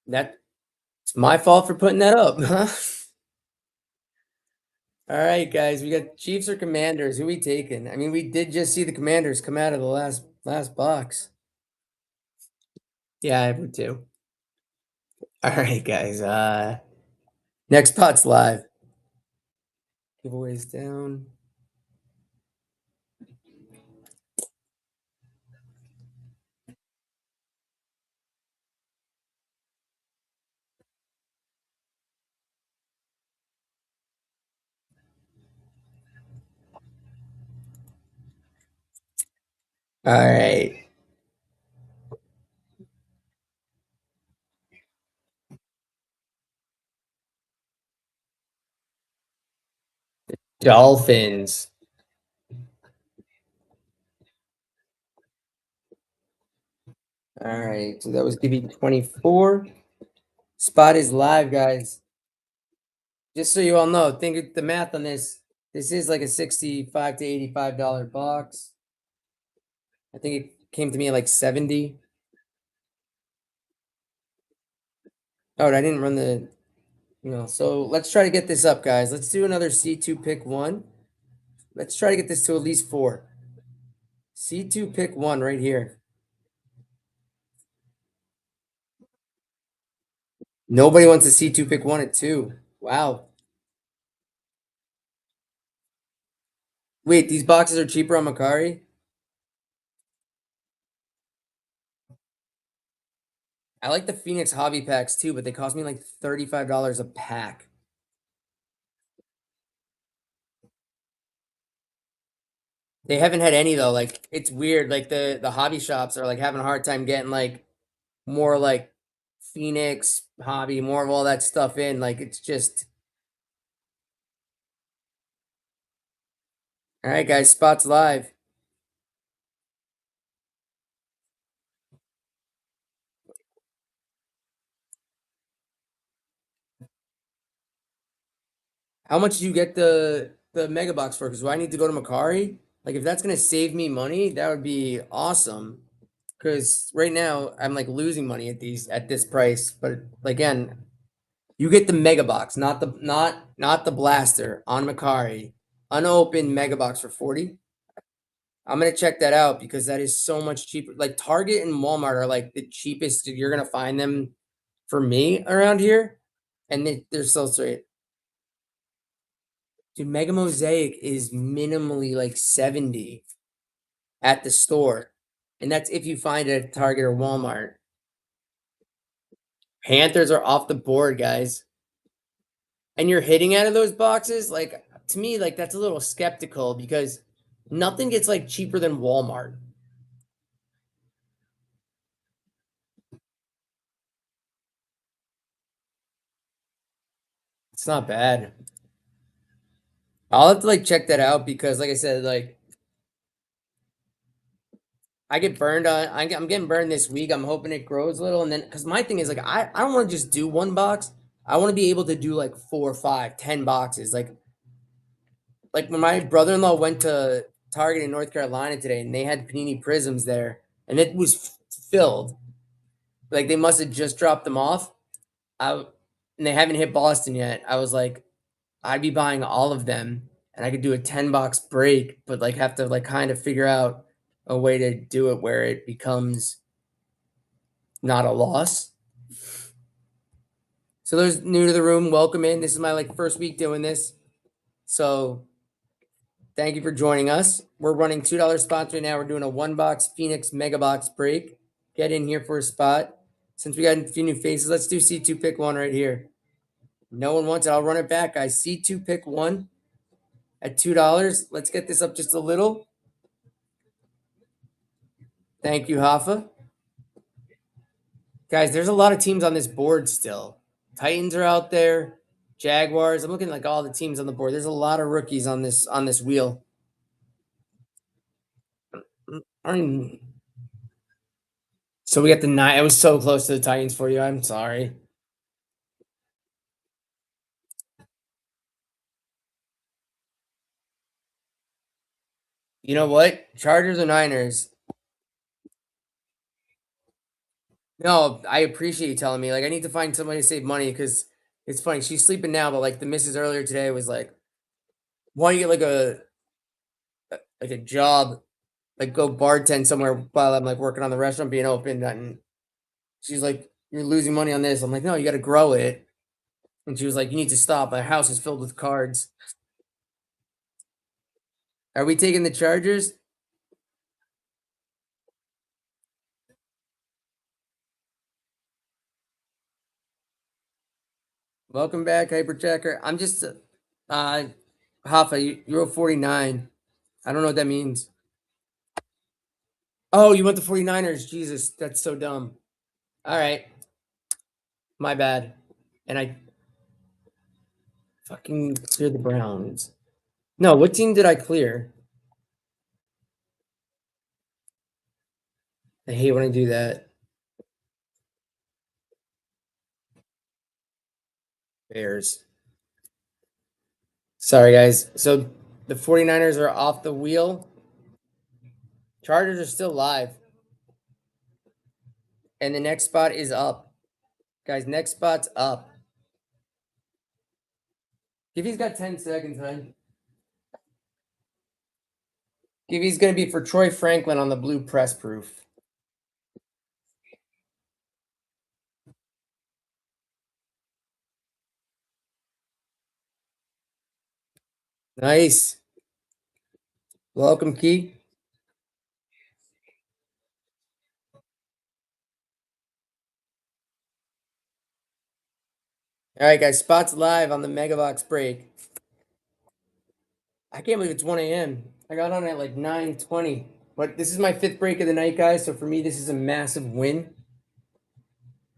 That's my fault for putting that up, huh? All right, guys. We got Chiefs or Commanders. Who we taking? I mean, we did just see the Commanders come out of the last box. Yeah, I would too. All right, guys. Next spot's live. Giveaways down. All right. Dolphins. All right. So that was DB 24. Spot is live, guys. Just so you all know, think of the math on this. This is like a $65 to $85 box. I think it came to me at like 70. Oh, I didn't run the, so let's try to get this up, guys. Let's do another C2 pick one. Let's try to get this to at least 4. C2 pick one right here. Nobody wants a C2 pick one at 2. Wow. Wait, these boxes are cheaper on Macari? I like the Phoenix hobby packs too, but they cost me like $35 a pack. They haven't had any though. Like it's weird. Like the hobby shops are like having a hard time getting like more like Phoenix hobby, more of all that stuff in. Like it's just all right, guys. Spots live. How much do you get the mega box for? Because do I need to go to Macari? Like if that's gonna save me money, that would be awesome. Because right now I'm like losing money at this price. But again, you get the mega box, not the blaster on Macari, unopened mega box for 40. I'm gonna check that out because that is so much cheaper. Like Target and Walmart are like the cheapest you're gonna find them for me around here, and they're so straight. Dude, Mega Mosaic is minimally like 70 at the store, and that's if you find it at Target or Walmart. Panthers are off the board, guys. And you're hitting out of those boxes, like to me, like that's a little skeptical because nothing gets like cheaper than Walmart. It's not bad. I'll have to like check that out because, like I said, like I get burned on. I'm getting burned this week. I'm hoping it grows a little, and then because my thing is like I don't want to just do one box. I want to be able to do like 4, 5, 10 boxes. Like when my brother-in-law went to Target in North Carolina today, and they had Panini Prisms there, and it was filled. Like they must have just dropped them off. I and they haven't hit Boston yet. I was like, I'd be buying all of them, and I could do a 10 box break, but like have to like kind of figure out a way to do it where it becomes not a loss. So those new to the room, welcome in. This is my like first week doing this. So thank you for joining us. We're running $2 spots right now. We're doing a 1 box Phoenix mega box break. Get in here for a spot. Since we got a few new faces, let's do C2 pick one right here. No one wants it. I'll run it back, guys. C2 pick one at $2. Let's get this up just a little. Thank you, Hoffa. Guys, there's a lot of teams on this board still. Titans are out there. Jaguars. I'm looking like all the teams on the board. There's a lot of rookies on this wheel. So we got the 9. I was so close to the Titans for you. I'm sorry. You know what? Chargers or Niners? No, I appreciate you telling me. Like, I need to find somebody to save money because it's funny. She's sleeping now, but like the missus earlier today was like, "Why don't you get like a job, like go bartend somewhere while I'm like working on the restaurant being open?" And she's like, "You're losing money on this." I'm like, "No, you got to grow it." And she was like, "You need to stop. My house is filled with cards." Are we taking the Chargers? Welcome back, Hyperchecker. I'm just, Hoffa, you wrote 49. I don't know what that means. Oh, you went the 49ers. Jesus, that's so dumb. All right, my bad. And I fucking cleared the Browns. No, what team did I clear? I hate when I do that. Bears. Sorry, guys. So the 49ers are off the wheel. Chargers are still live. And the next spot is up. Guys, next spot's up. Gibby's got 10 seconds, hon. Gibby's going to be for Troy Franklin on the blue press proof. Nice. Welcome, Key. All right, guys, spots live on the Megabox break. I can't believe it's 1 a.m. I got on at like 9:20. But this is my 5th break of the night, guys. So for me, this is a massive win.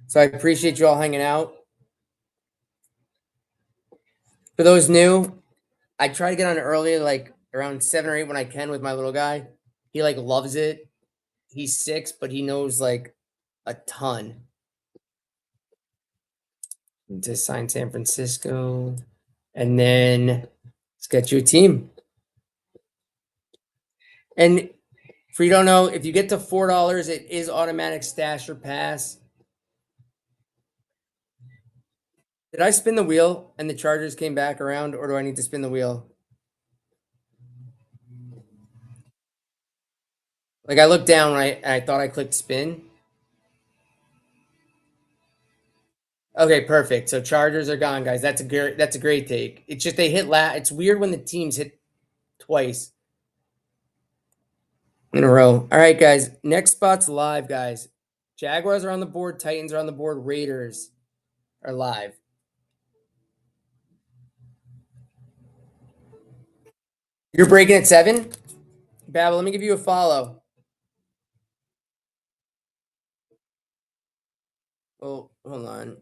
So I appreciate you all hanging out. For those new, I try to get on early, like around 7 or 8 when I can with my little guy. He like loves it. He's 6, but he knows like a ton. To sign San Francisco. And then let's get you a team. And for you don't know, if you get to $4, it is automatic stash or pass. Did I spin the wheel and the Chargers came back around, or do I need to spin the wheel? Like I looked down and I thought I clicked spin. Okay, perfect. So Chargers are gone, guys. That's a great take. It's just they hit It's weird when the teams hit twice in a row. All right, guys. Next spot's live, guys. Jaguars are on the board. Titans are on the board. Raiders are live. You're breaking at 7? Babel, let me give you a follow. Oh, hold on.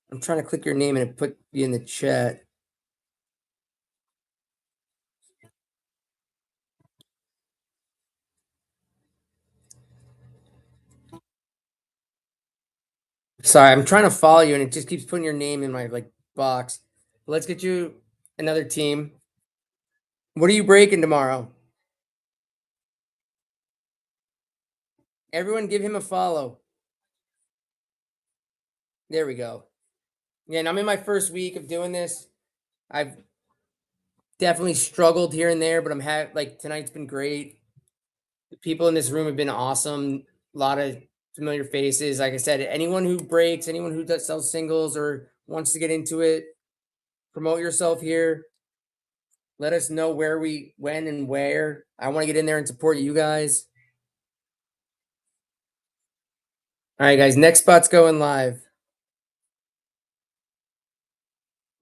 I'm trying to click your name and it put you in the chat. Sorry, I'm trying to follow you and it just keeps putting your name in my like box. Let's get you another team. What are you breaking tomorrow? Everyone give him a follow. There we go. Yeah, and I'm in my first week of doing this. I've definitely struggled here and there, but like tonight's been great. The people in this room have been awesome. A lot of familiar faces. Like I said, anyone who breaks, anyone who does sells singles or wants to get into it, promote yourself here. Let us know when, and where. I want to get in there and support you guys. All right, guys. Next spot's going live.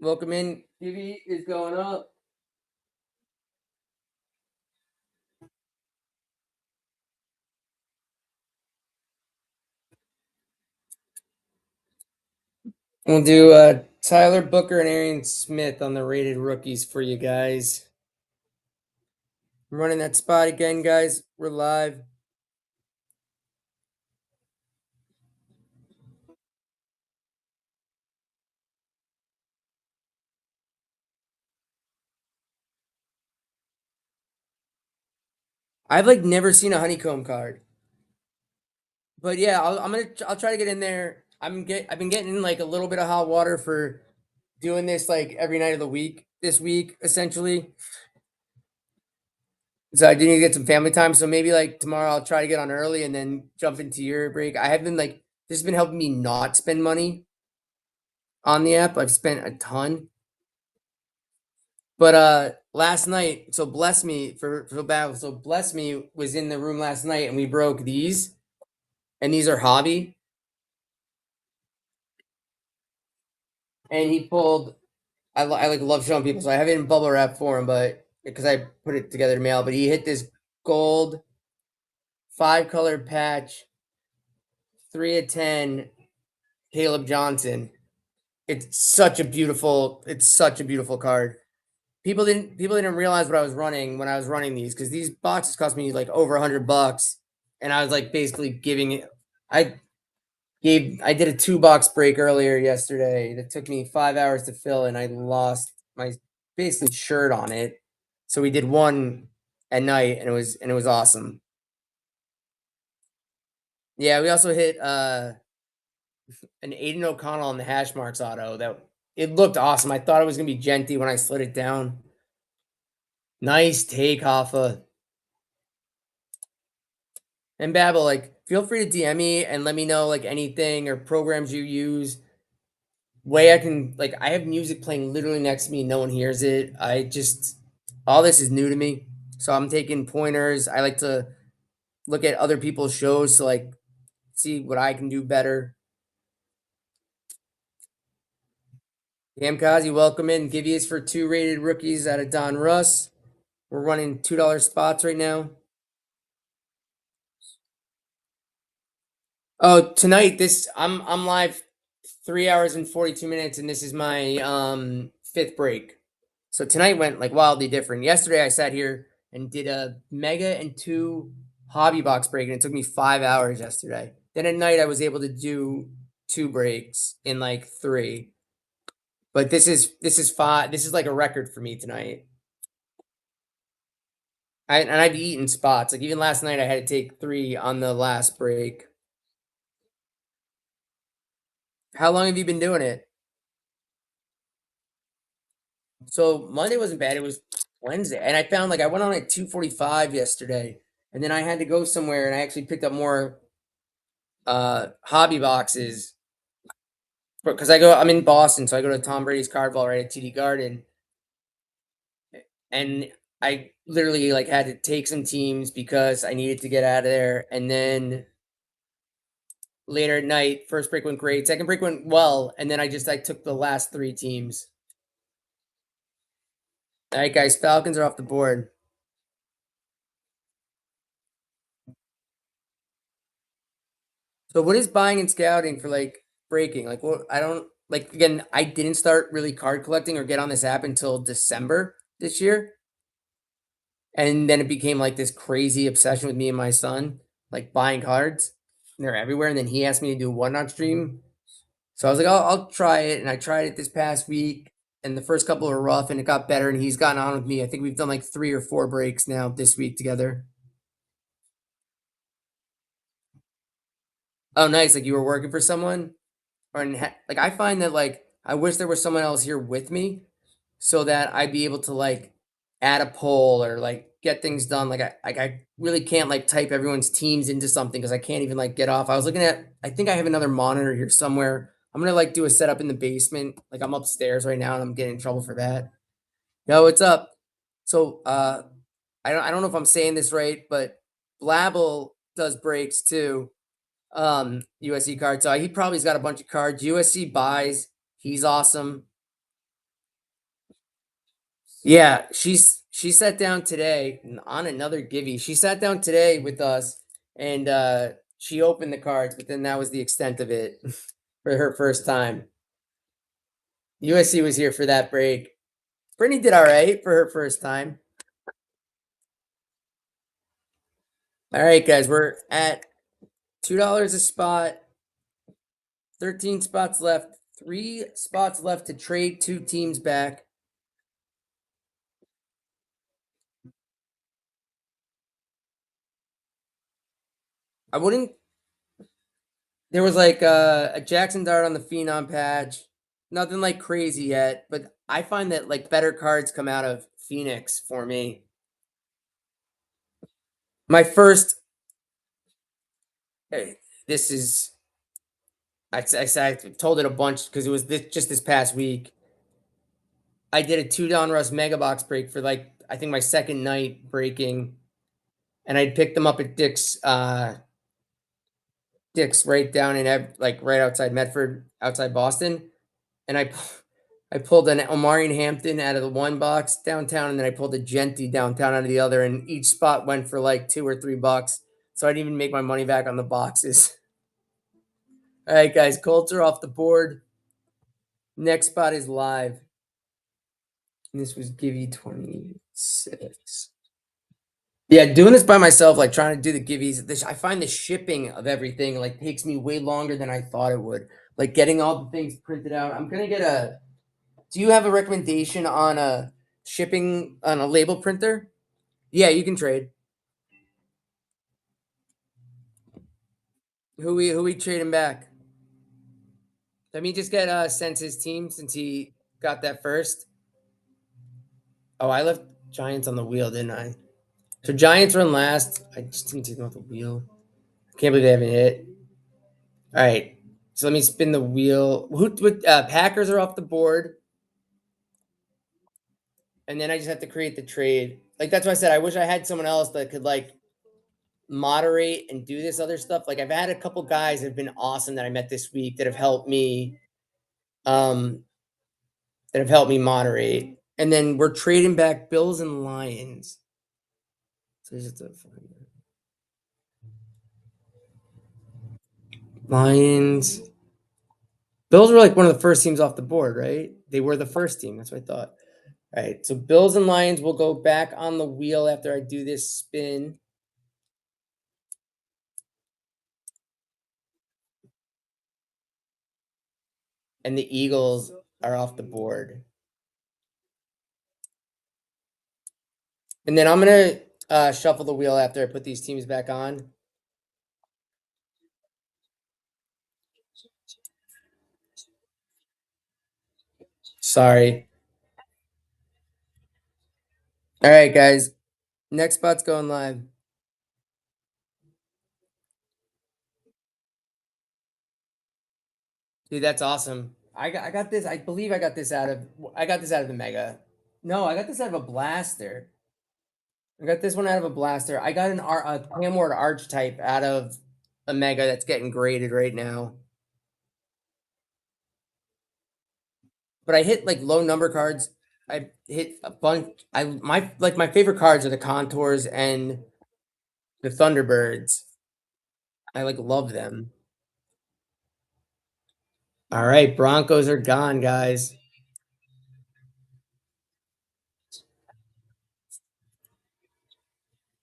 Welcome in. TV is going up. We'll do Tyler Booker and Arian Smith on the rated rookies for you guys. I'm running that spot again, guys. We're live. I've like never seen a honeycomb card, but yeah, I'll try to get in there. I've been getting in like a little bit of hot water for doing this like every night of the week this week essentially. So I do need to get some family time. So maybe like tomorrow I'll try to get on early and then jump into your break. I have been like this has been helping me not spend money on the app. I've spent a ton. But last night, so bless me for battle. So bless me was in the room last night and we broke these. And these are hobby. And he pulled I like love showing people, so I have it in bubble wrap form, but because I put it together to mail, but he hit this gold 5-color patch 3 of 10 Caleb Johnson. It's such a beautiful card. People didn't realize what I was running when I was running these because these boxes cost me like over $100, and I was like basically giving it. I did a 2-box break earlier yesterday that took me 5 hours to fill, and I lost my basically shirt on it. So we did one at night, and it was awesome. Yeah, we also hit an Aiden O'Connell on the hash marks auto that it looked awesome. I thought it was gonna be Genty when I slid it down. Nice take, Hoffa. And Babel, like, feel free to DM me and let me know like anything or programs you use. Way I can like I have music playing literally next to me, no one hears it. I just all this is new to me. So I'm taking pointers. I like to look at other people's shows to like see what I can do better. Kamikaze, welcome in. Give yous for 2 rated rookies out of Don Russ. We're running $2 spots right now. Oh, tonight this I'm live 3 hours and 42 minutes, and this is my fifth break. So tonight went like wildly different. Yesterday I sat here and did a mega and 2 hobby box break, and it took me 5 hours yesterday. Then at night I was able to do 2 breaks in like 3. But this is 5. This is like a record for me tonight. And I've eaten spots. Like even last night I had to take 3 on the last break. How long have you been doing it? So Monday wasn't bad. It was Wednesday, and I found like I went on at 2:45 yesterday, and then I had to go somewhere, and I actually picked up more hobby boxes because I'm in Boston, so I go to Tom Brady's Card Vault right at TD Garden, and I literally like had to take some teams because I needed to get out of there, and then later at night, first break went great, second break went well, and then I took the last 3 teams. All right, guys, Falcons are off the board. So what is buying and scouting for like breaking? Like what I don't like again, I didn't start really card collecting or get on this app until December this year. And then it became like this crazy obsession with me and my son, like buying cards. And they're everywhere. And then he asked me to do a one-not stream. So I was like, I'll try it. And I tried it this past week. And the first couple were rough and it got better. And he's gotten on with me. I think we've done like 3 or 4 breaks now this week together. Oh, nice. Like you were working for someone? Like I find that like I wish there was someone else here with me so that I'd be able to like add a poll or like get things done. I really can't like type everyone's teams into something because I can't even like get off. I was looking at I think I have another monitor here somewhere. I'm gonna like do a setup in the basement. Like I'm upstairs right now and I'm getting in trouble for that. Yo, what's up? So I don't know if I'm saying this right, but Blabble does breaks too. USC cards. So he probably's got a bunch of cards. USC buys. He's awesome. Yeah, she sat down today on another givey. She sat down today with us and she opened the cards, but then that was the extent of it for her first time. USC was here for that break. Brittany did all right for her first time. All right, guys, we're at $2 a spot. 13 spots left. 3 spots left to trade 2 teams back. I wouldn't There was like a Jackson Dart on the Phenom patch. Nothing like crazy yet, but I find that like better cards come out of Phoenix for me. My first, eh, this is, I told it a bunch because it was just this past week. I did a 2 Don Russ Mega Box break for like, I think my second night breaking, and I picked them up at Dick's right down in like right outside Medford, outside Boston, and I pulled an Omarion Hampton out of the one box downtown, and then I pulled a Genty downtown out of the other, and each spot went for like $2 or $3. So I didn't even make my money back on the boxes. All right, guys, Colts are off the board. Next spot is live. And this was Givey 26. Yeah, doing this by myself, like trying to do the givvies, I find the shipping of everything like takes me way longer than I thought it would. Like getting all the things printed out. I'm gonna get a. Do you have a recommendation on a shipping on a label printer? Yeah, you can trade. Who we trading back? Let me just get Sense's team since he got that first. Oh, I left Giants on the wheel, didn't I? So Giants run last. I just didn't take them off the wheel. I can't believe they haven't hit. All right. So let me spin the wheel. Packers are off the board. And then I just have to create the trade. Like that's why I said I wish I had someone else that could like moderate and do this other stuff. Like I've had a couple guys that have been awesome that I met this week that have helped me um moderate. And then we're trading back Bills and Lions. So just a Lions. Bills were like one of the first teams off the board, right? They were the first team. That's what I thought. All right. So Bills and Lions will go back on the wheel after I do this spin. And the Eagles are off the board. And then I'm going to shuffle the wheel after I put these teams back on. Sorry. All right, guys. Next spot's going live. Dude, that's awesome. I got this. I believe I got this out of the mega. No, I got this out of a blaster. I got this one out of a blaster. I got a Cam Ward archetype out of a mega that's getting graded right now. But I hit like low number cards. I hit a bunch. My favorite cards are the Contours and the Thunderbirds. I like love them. All right, Broncos are gone, guys.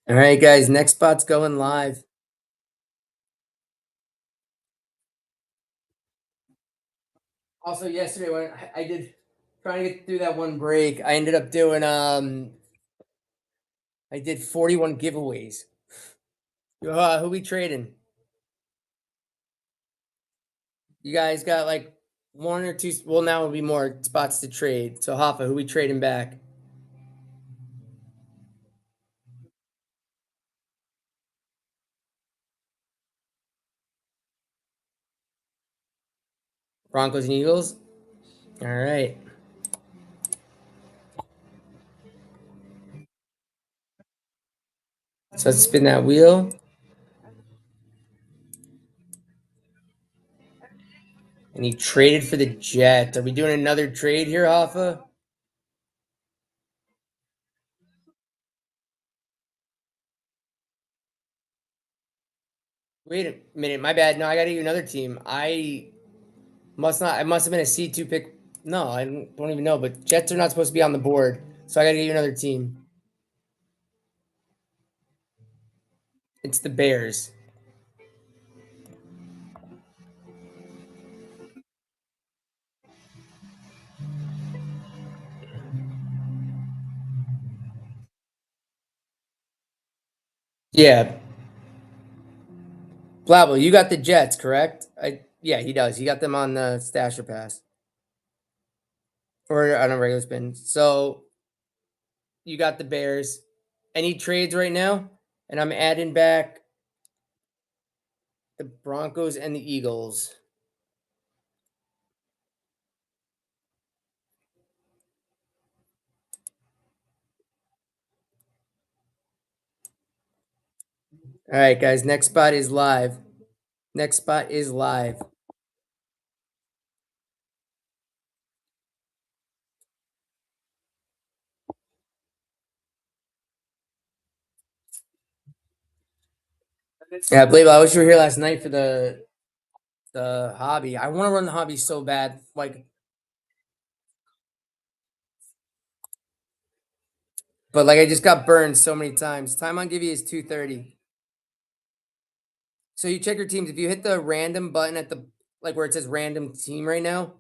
All right, guys. Next spot's going live. Also, yesterday when I did trying to get through that one break, I ended up doing I did 41 giveaways. Who we trading? You guys got like one or two. Well, now it'll be more spots to trade. So Hoffa, who we trading back? Broncos and Eagles. All right. So let's spin that wheel. And he traded for the Jets. Are we doing another trade here, Hoffa? Wait a minute. My bad. No, I got to do another team. I must have been a C2 pick. No, I don't even know. But Jets are not supposed to be on the board. So I got to get you another team. It's the Bears. Yeah. Blabble, you got the Jets, correct? Yeah, he does. He got them on the stasher pass. Or on a regular spin. So you got the Bears. Any trades right now? And I'm adding back the Broncos and the Eagles. All right, guys. Next spot is live. Next spot is live. Yeah, Blable, I wish you were here last night for the hobby. I want to run the hobby so bad. But I just got burned so many times. Time on Givey is 2:30. So you check your teams. If you hit the random button at the where it says random team right now,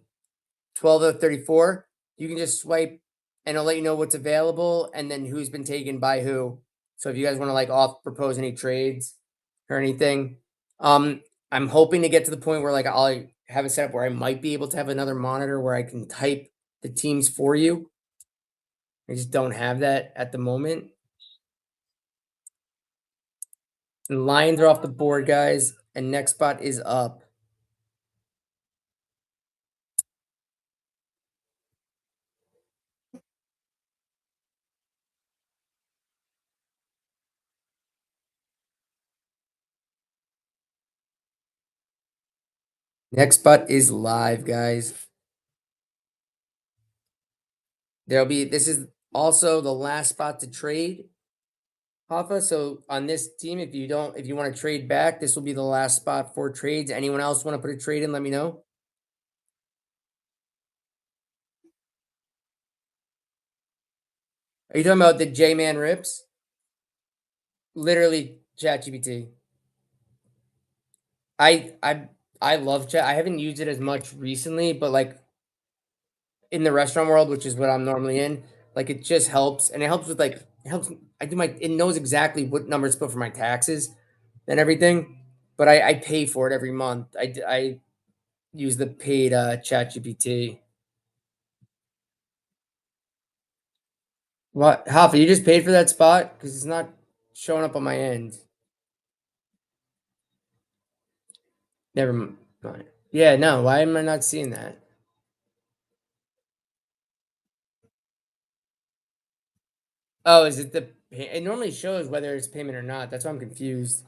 12 of 34, you can just swipe and it'll let you know what's available and then who's been taken by who. So if you guys want to off propose any trades or anything. I'm hoping to get to the point where like I'll have it set up where I might be able to have another monitor where I can type the teams for you. I just don't have that at the moment. And Lions are off the board, guys, and next spot is up. Next spot is live, guys. This is also the last spot to trade, Hoffa. So on this team, if you want to trade back, this will be the last spot for trades. Anyone else want to put a trade in? Let me know. Are you talking about the J Man rips? Literally, ChatGPT. I I love Chat. I haven't used it as much recently, but like in the restaurant world, which is what I'm normally in, like it just helps, and it helps with like it helps. I do my it knows exactly what numbers to put for my taxes and everything, but I pay for it every month. I use the paid Chat GPT. What, Hoffa, you just paid for that spot? Because it's not showing up on my end. Never mind. Yeah, no, why am I not seeing that? Oh, is it it normally shows whether it's payment or not. That's why I'm confused.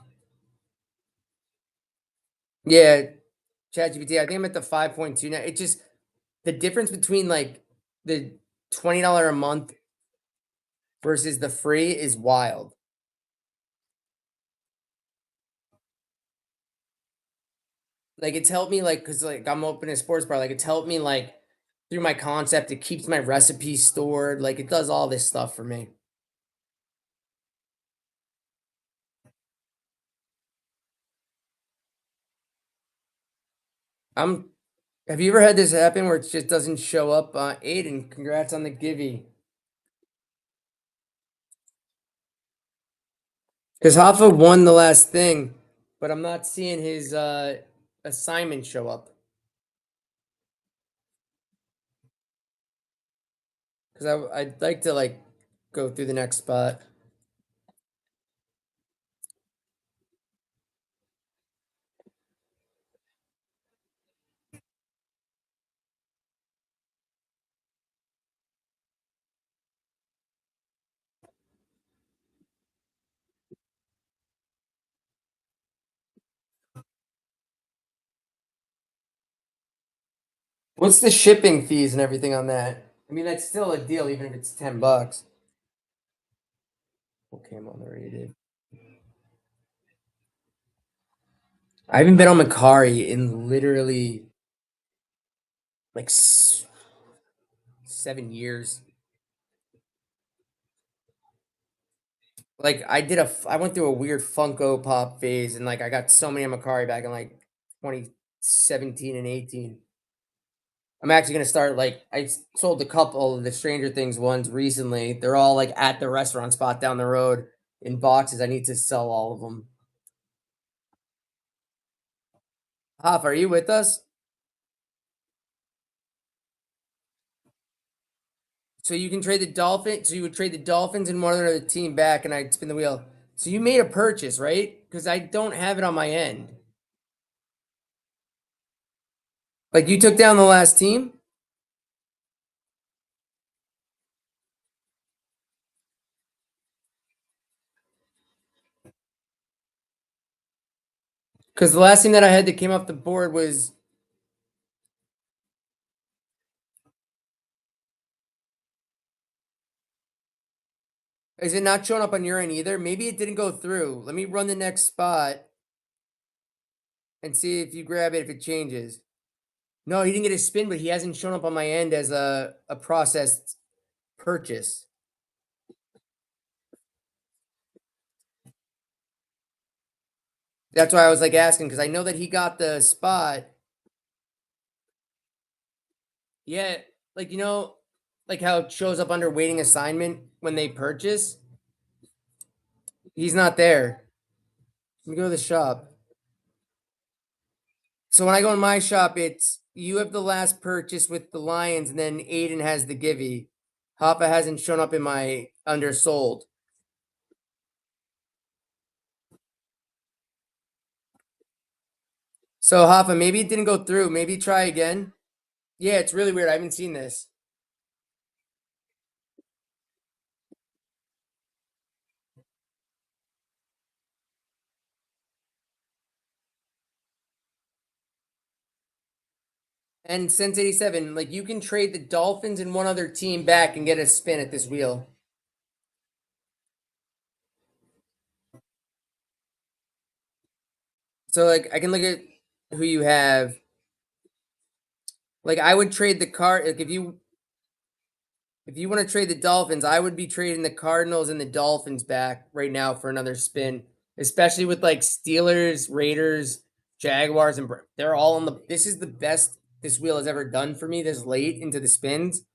Yeah, ChatGPT, I think I'm at the 5.2 now. It just the difference between like the $20 a month versus the free is wild. Like it's helped me like because like I'm opening a sports bar, like it's helped me like through my concept. It keeps my recipes stored, like it does all this stuff for me. I'm Have you ever had this happen where it just doesn't show up? Aiden, congrats on the Givey. Because Hoffa won the last thing, but I'm not seeing his assignment show up. Because I'd like to like go through the next spot. What's the shipping fees and everything on that? I mean, that's still a deal, even if it's $10. Okay, I'm underrated. I haven't been on Macari in literally like 7 years. Like I went through a weird Funko Pop phase, and like I got so many on Macari back in like 2017 and 18. I'm actually gonna start like sold a couple of the Stranger Things ones recently. They're all like at the restaurant spot down the road in boxes. I need to sell all of them. Hoff, are you with us? So you can trade the Dolphins. So you would trade the Dolphins and one other team back, and I'd spin the wheel. So you made a purchase, right? Because I don't have it on my end. Like you took down the last team. Because the last team that I had that came off the board was. Is it not showing up on your end either? Maybe it didn't go through. Let me run the next spot and see if you grab it if it changes. No, he didn't get a spin, but he hasn't shown up on my end as a processed purchase. That's why I was like asking because I know that he got the spot. Yeah, like like how it shows up under waiting assignment when they purchase. He's not there. Let me go to the shop. So when I go in my shop, it's you have the last purchase with the Lions, and then Aiden has the Givey. Hoffa hasn't shown up in my undersold. So Hoffa, maybe it didn't go through. Maybe try again. Yeah, it's really weird. I haven't seen this. And since 87, like you can trade the Dolphins and one other team back and get a spin at this wheel. So like I can look at who you have. Like I would trade the card like if you want to trade the Dolphins, I would be trading the Cardinals and the Dolphins back right now for another spin, especially with like Steelers, Raiders, Jaguars, and they're all on the. This is the best this wheel has ever done for me this late into the spins.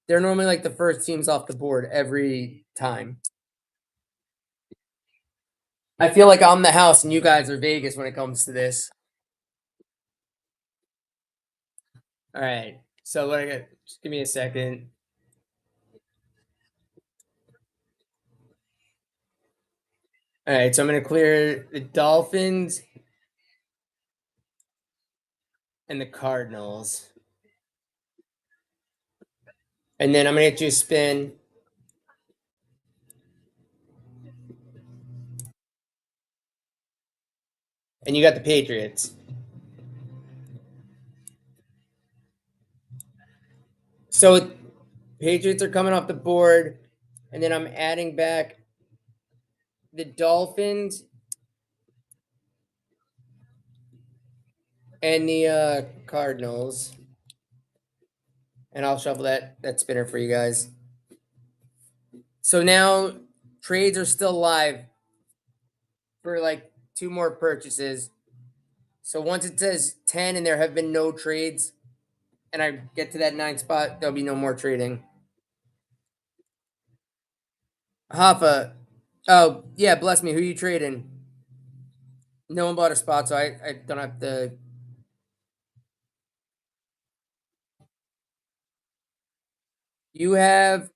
They're normally like the first teams off the board every time. I feel like I'm the house and you guys are Vegas when it comes to this. All right. So what I got? Just give me a second. All right. So I'm gonna clear the Dolphins and the Cardinals, and then I'm gonna get you a spin. And you got the Patriots. So Patriots are coming off the board, and then I'm adding back the Dolphins and the Cardinals, and I'll shuffle that spinner for you guys. So now trades are still live for like two more purchases. So once it says 10 and there have been no trades, and I get to that 9 spot, there'll be no more trading. Hoffa, oh yeah, bless me. Who you trading? No one bought a spot, so I don't have to. You have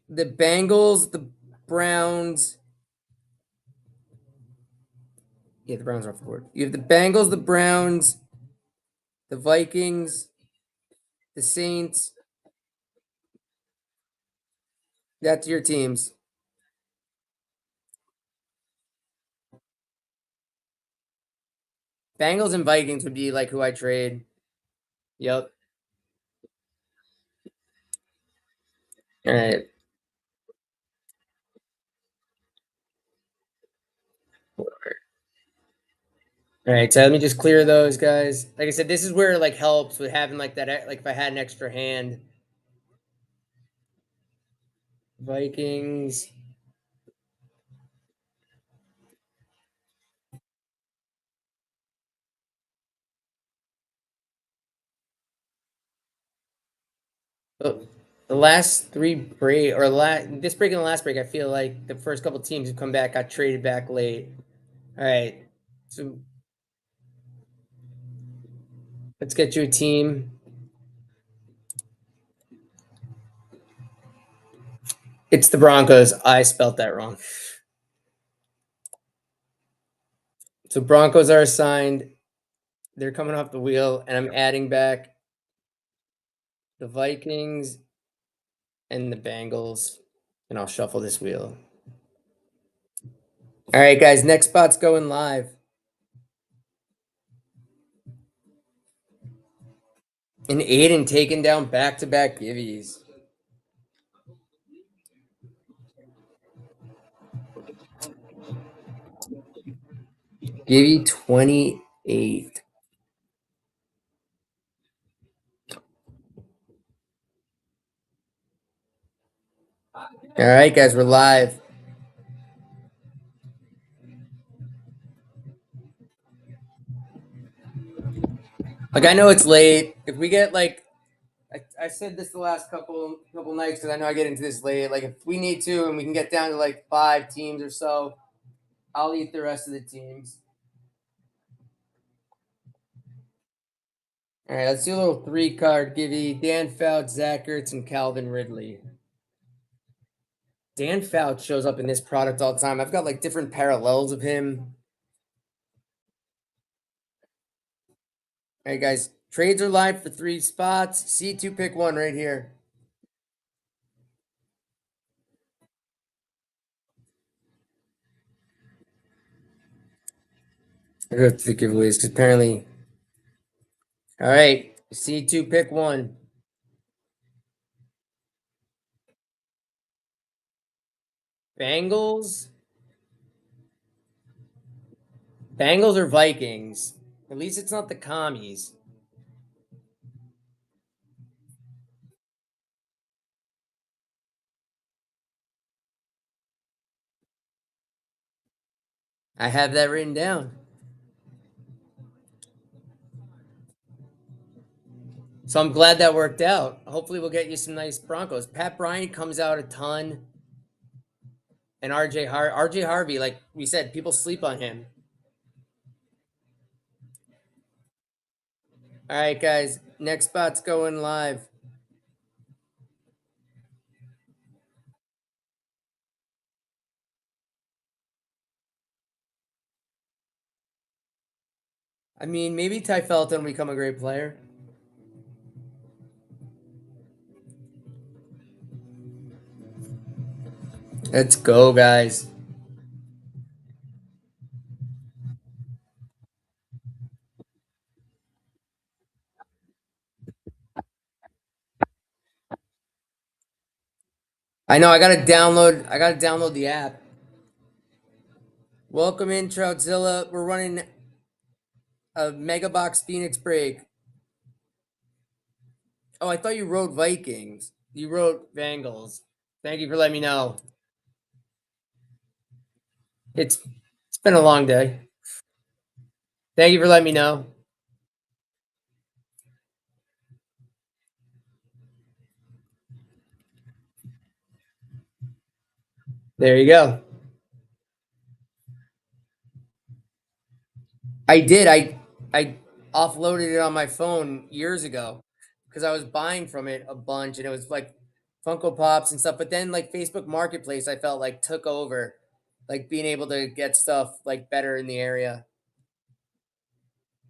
the Bengals, the Browns. Yeah, the Browns are off the board. You have the Bengals, the Browns, the Vikings, the Saints. That's your teams. Bengals and Vikings would be like who I trade. Yep. All right. All right. So let me just clear those guys. Like I said, this is where it like helps with having like that. Like if I had an extra hand. Vikings. Oh, the last three break or this break and the last break, I feel like the first couple teams who come back got traded back late. All right. So let's get you a team. It's the Broncos. I spelt that wrong. So Broncos are assigned. They're coming off the wheel, and I'm adding back the Vikings and the Bengals, and I'll shuffle this wheel. All right, guys. Next spot's going live. And Aiden taking down back-to-back givvies. Givey 28. All right, guys, we're live. Like I know it's late. If we get like, I said this the last couple nights because I know I get into this late. Like if we need to and we can get down to like 5 teams or so, I'll eat the rest of the teams. All right, let's do a little 3-card givey. Dan Fouts, Zach Ertz, and Calvin Ridley. Dan Fouts shows up in this product all the time. I've got like different parallels of him. All right, guys. Trades are live for 3 spots. C2 pick 1 right here. I go to the giveaways because apparently. All right, C2 pick 1. Bengals. Bengals or Vikings? At least it's not the commies. I have that written down. So I'm glad that worked out. Hopefully we'll get you some nice Broncos. Pat Bryant comes out a ton. And RJ Harvey, like we said, people sleep on him. All right, guys. Next spot's going live. I mean, maybe Ty Felton will become a great player. Let's go, guys. I know I gotta download the app. Welcome in, Troutzilla. We're running a Mega Box Phoenix break. Oh, I thought you wrote Vikings. You wrote Bengals. Thank you for letting me know. It's been a long day. Thank you for letting me know. There you go. I did. I offloaded it on my phone years ago because I was buying from it a bunch and it was like Funko Pops and stuff. But then like Facebook Marketplace, I felt like took over, like being able to get stuff like better in the area.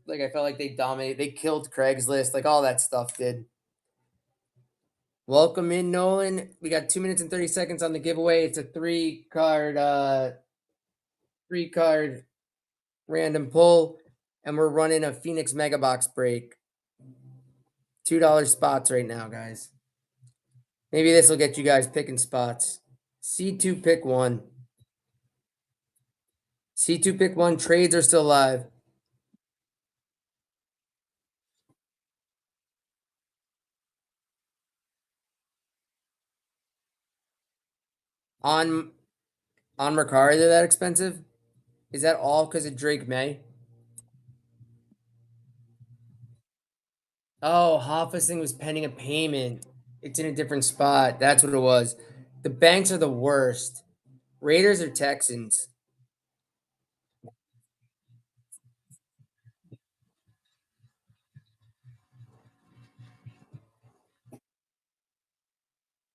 Like I felt like they dominated. They killed Craigslist. Like all that stuff did. Welcome in, Nolan. We got 2 minutes and 30 seconds on the giveaway. It's a 3-card random pull, and we're running a Phoenix Mega Box break. $2 spots right now, guys. Maybe this will get you guys picking spots. C2 pick 1. C2 pick 1. Trades are still live. On Mercari, they're that expensive? Is that all because of Drake May? Oh, Hoffa's thing was pending a payment. It's in a different spot. That's what it was. The banks are the worst. Raiders or Texans?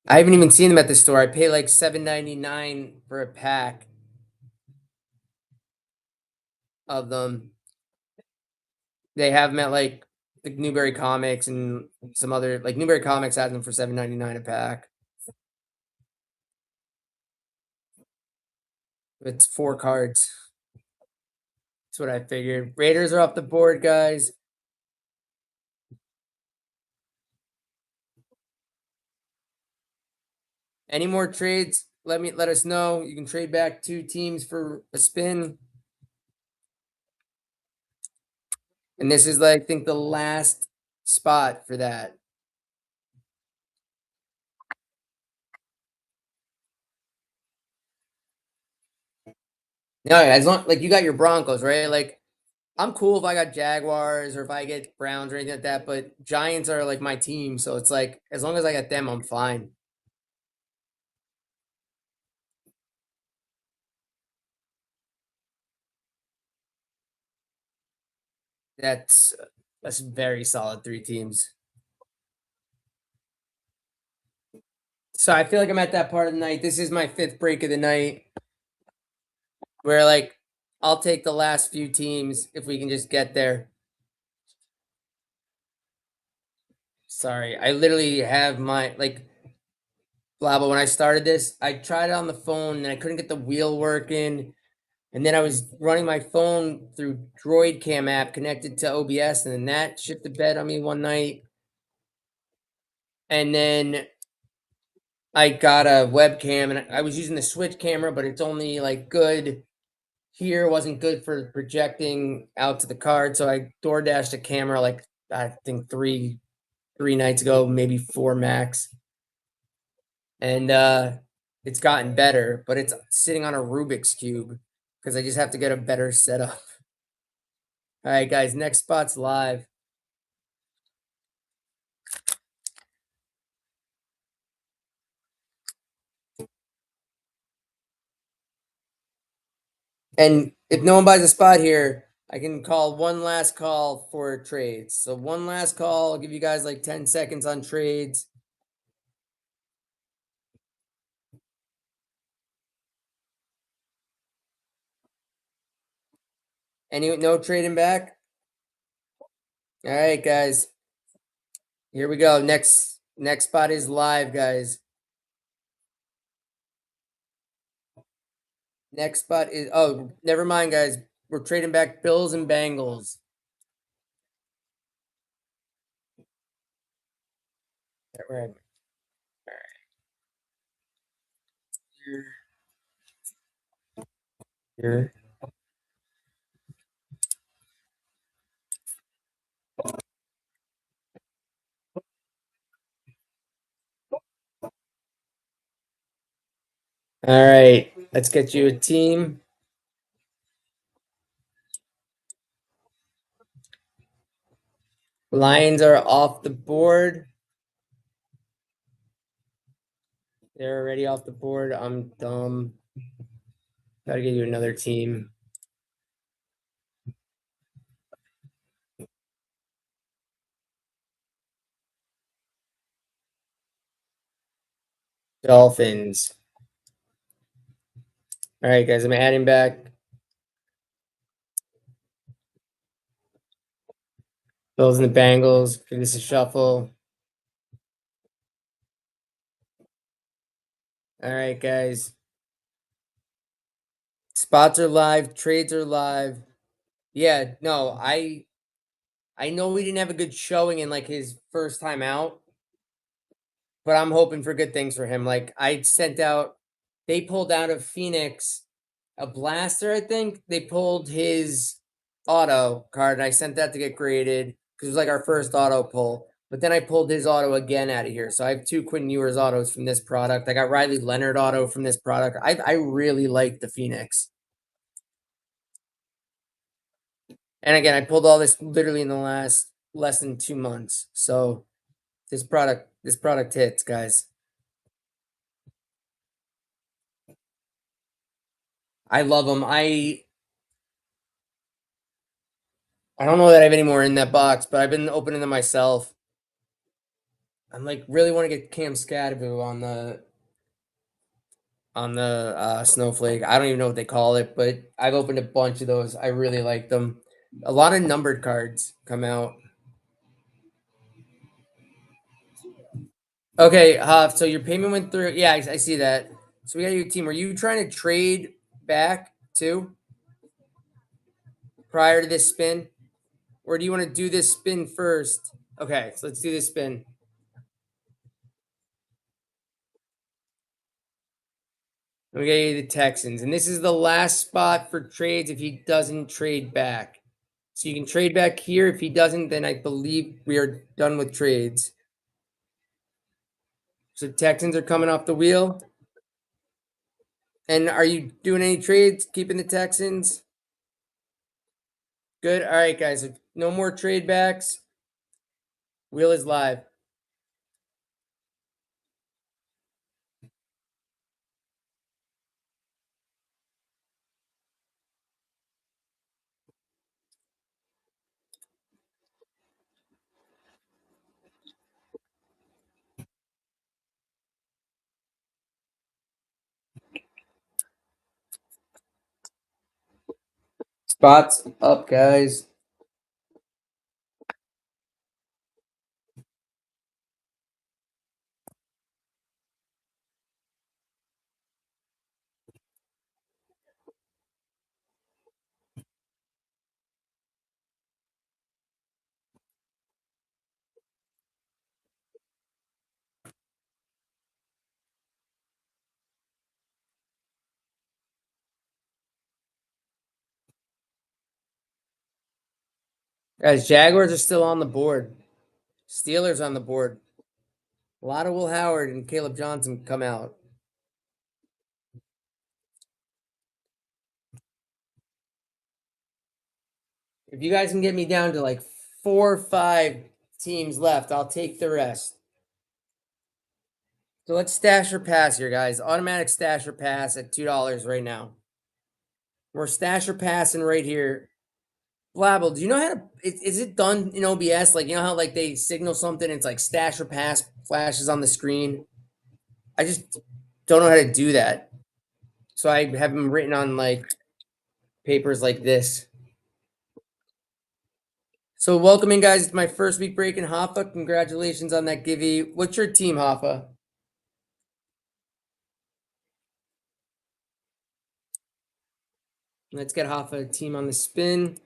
I haven't even seen them at the store. I pay like $7.99 for a pack of them. They have them at like the Newberry Comics and some other like Newberry Comics has them for $7.99 a pack. It's 4 cards. That's what I figured. Raiders are off the board, guys. Any more trades? Let us know. You can trade back 2 teams for a spin. And this is like I think the last spot for that. No, as long like you got your Broncos, right? Like I'm cool if I got Jaguars or if I get Browns or anything like that, but Giants are like my team, so it's like as long as I got them, I'm fine. That's That's very solid 3 teams. So I feel like I'm at that part of the night. This is my 5th break of the night where like I'll take the last few teams if we can just get there. Sorry, I literally have my like blah, but when I started this, I tried it on the phone and I couldn't get the wheel working. And then I was running my phone through Droid Cam app connected to OBS, and then that shit the bed on me one night. And then I got a webcam, and I was using the Switch camera, but it's only like good here, wasn't good for projecting out to the card. So I door dashed a camera like I think three nights ago, maybe 4 max. And it's gotten better, but it's sitting on a Rubik's Cube because I just have to get a better setup. All right, guys, next spot's live. And if no one buys a spot here, I can call one last call for trades. So one last call, I'll give you guys like 10 seconds on trades. No trading back? All right, guys. Here we go. Next spot is live, guys. Next spot is never mind, guys. We're trading back Bills and Bengals. All right. Here. All right. Let's get you a team. Lions are off the board. They're already off the board. I'm dumb. Gotta get you another team. Dolphins. All right, guys, I'm adding back Bills and the Bengals. Give this a shuffle. All right, guys. Spots are live. Trades are live. Yeah, no, I know we didn't have a good showing in like his first time out, but I'm hoping for good things for him. Like I sent out, they pulled out of Phoenix a blaster. I think they pulled his auto card, and I sent that to get graded because it was like our first auto pull. But then I pulled his auto again out of here. So I have 2 Quinn Ewers autos from this product. I got Riley Leonard auto from this product. I really like the Phoenix. And again, I pulled all this literally in the last less than 2 months. So this product hits, guys. I love them. I don't know that I have any more in that box, but I've been opening them myself. I'm like really want to get Cam Scadaboo on the snowflake. I don't even know what they call it, but I've opened a bunch of those. I really like them. A lot of numbered cards come out. Okay, Huff. So your payment went through. Yeah, I see that. So we got your team. Were you trying to trade back too prior to this spin, or do you want to do this spin first? Okay, so let's do this spin. We got you the Texans, and this is the last spot for trades if he doesn't trade back. So you can trade back here. If he doesn't, then I believe we are done with trades. So Texans are coming off the wheel. And are you doing any trades? Keeping the Texans? Good. All right, guys. No more trade backs. Wheel is live. Spots up, guys. Guys, Jaguars are still on the board. Steelers on the board. A lot of Will Howard and Caleb Johnson come out. If you guys can get me down to like 4 or 5 teams left, I'll take the rest. So let's stash or pass here, guys. Automatic stash or pass at $2 right now. We're stash or passing right here. Blabble, do you know how to? Is it done in OBS? Like, you know how like they signal something, it's like stash or pass flashes on the screen. I just don't know how to do that. So I have them written on like papers like this. So welcoming guys to my first week break in Hoffa. Congratulations on that givey. What's your team, Hoffa? Let's get Hoffa a team on the spin.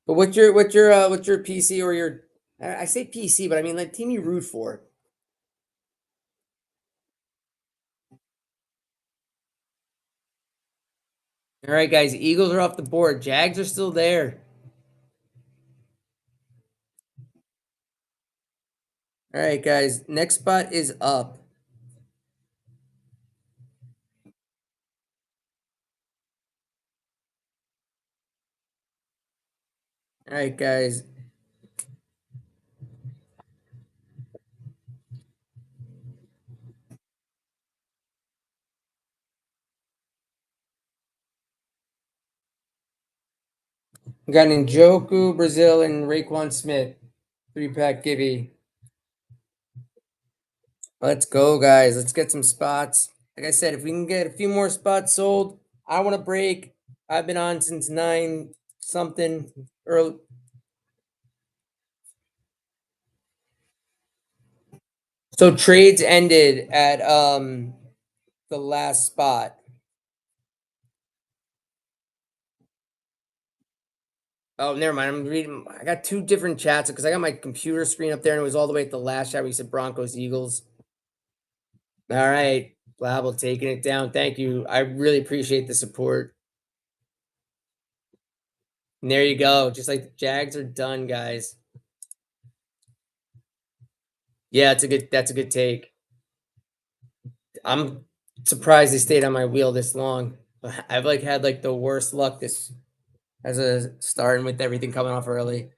But what's your PC or your I say PC, but I mean like team you root for. All right, guys. Eagles are off the board. Jags are still there. All right, guys. Next spot is up. All right, guys. We got Njoku, Brazil, and Raekwon Smith. 3-pack givey. Let's go, guys. Let's get some spots. Like I said, if we can get a few more spots sold, I want to break. I've been on since 9 something early. So trades ended at the last spot. Oh, never mind. I'm reading. I got 2 different chats because I got my computer screen up there and it was all the way at the last chat where you said Broncos, Eagles. All right. Blabble taking it down. Thank you. I really appreciate the support. And there you go. Just like the Jags are done, guys. Yeah, that's a good take. I'm surprised they stayed on my wheel this long. I've like had like the worst luck this as a starting with everything coming off early.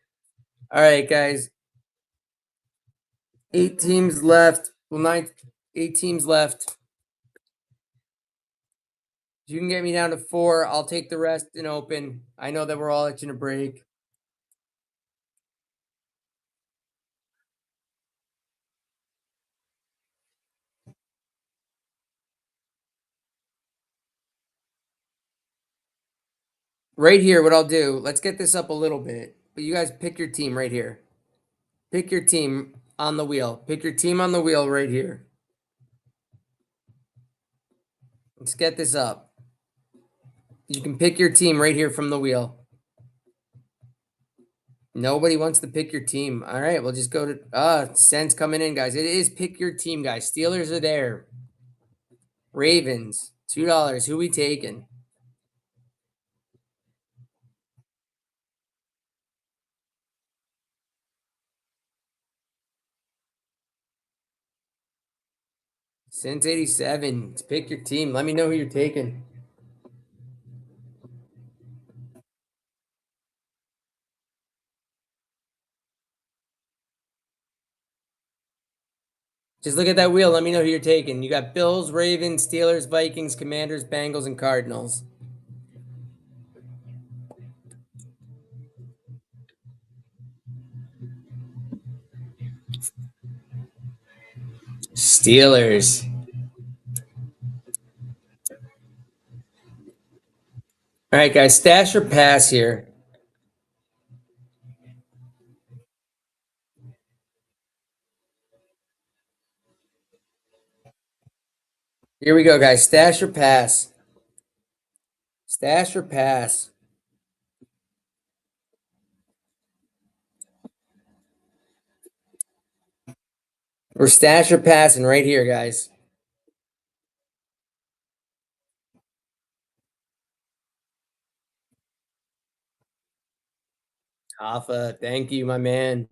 All right, guys. 8 teams left. Well, 8 teams left. If you can get me down to 4, I'll take the rest in open. I know that we're all itching a break. Right here, what I'll do, let's get this up a little bit. But you guys pick your team right here. Pick your team on the wheel. Pick your team on the wheel right here. Let's get this up. You can pick your team right here from the wheel. Nobody wants to pick your team. All right, we'll just go to Sense coming in, guys. It is pick your team, guys. Steelers are there. Ravens, $2. Who we taking? Sense 87. Pick your team. Let me know who you're taking. Just look at that wheel. Let me know who you're taking. You got Bills, Ravens, Steelers, Vikings, Commanders, Bengals, and Cardinals. Steelers. All right, guys. Stash or pass here. Here we go, guys. Stash or pass? Stash or pass? We're stash or passing right here, guys. Hoffa, thank you, my man.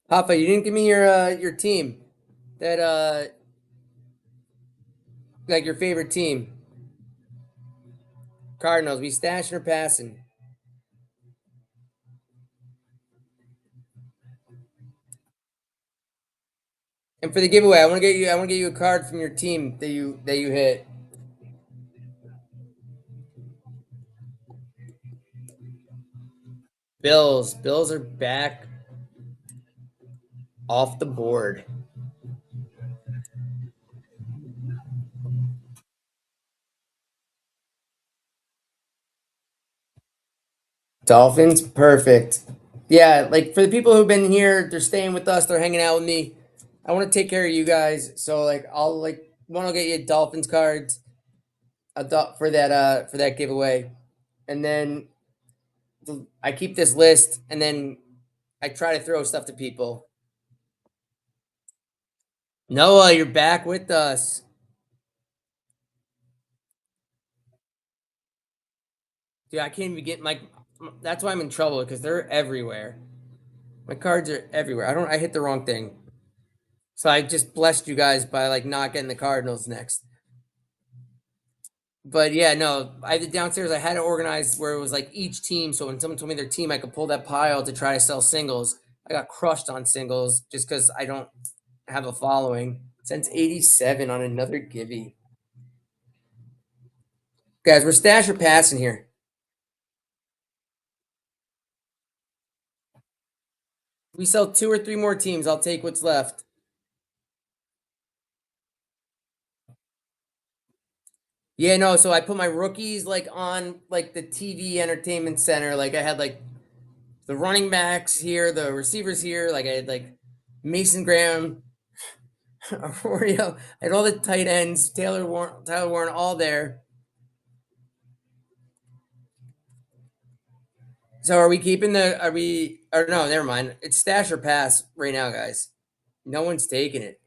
Hoffa, you didn't give me your team. That like your favorite team. Cardinals, we stashing or passing? And for the giveaway, I want to get you a card from your team that you hit. Bills. Bills are back off the board. Dolphins, perfect. Yeah, like for the people who've been here, they're staying with us, they're hanging out with me. I want to take care of you guys, so like I'll like one will get you Dolphins cards for that giveaway, and then I keep this list, and then I try to throw stuff to people. Noah, you're back with us. Dude, I can't even get my. That's why I'm in trouble because they're everywhere. My cards are everywhere. I hit the wrong thing. So I just blessed you guys by like not getting the Cardinals next. But yeah, no, I did downstairs. I had it organized where it was like each team. So when someone told me their team, I could pull that pile to try to sell singles. I got crushed on singles just because I don't have a following. Since 87 on another Gibby. Guys, we're stash or passing here. We sell two or three more teams. I'll take what's left. Yeah, no, so I put my rookies like on like the TV entertainment center. Like I had like the running backs here, the receivers here. Like I had like Mason Graham, Oreo. I had all the tight ends, Tyler Warren, all there. So are we keeping the? Are we? Or no, never mind. It's stash or pass right now, guys. No one's taking it.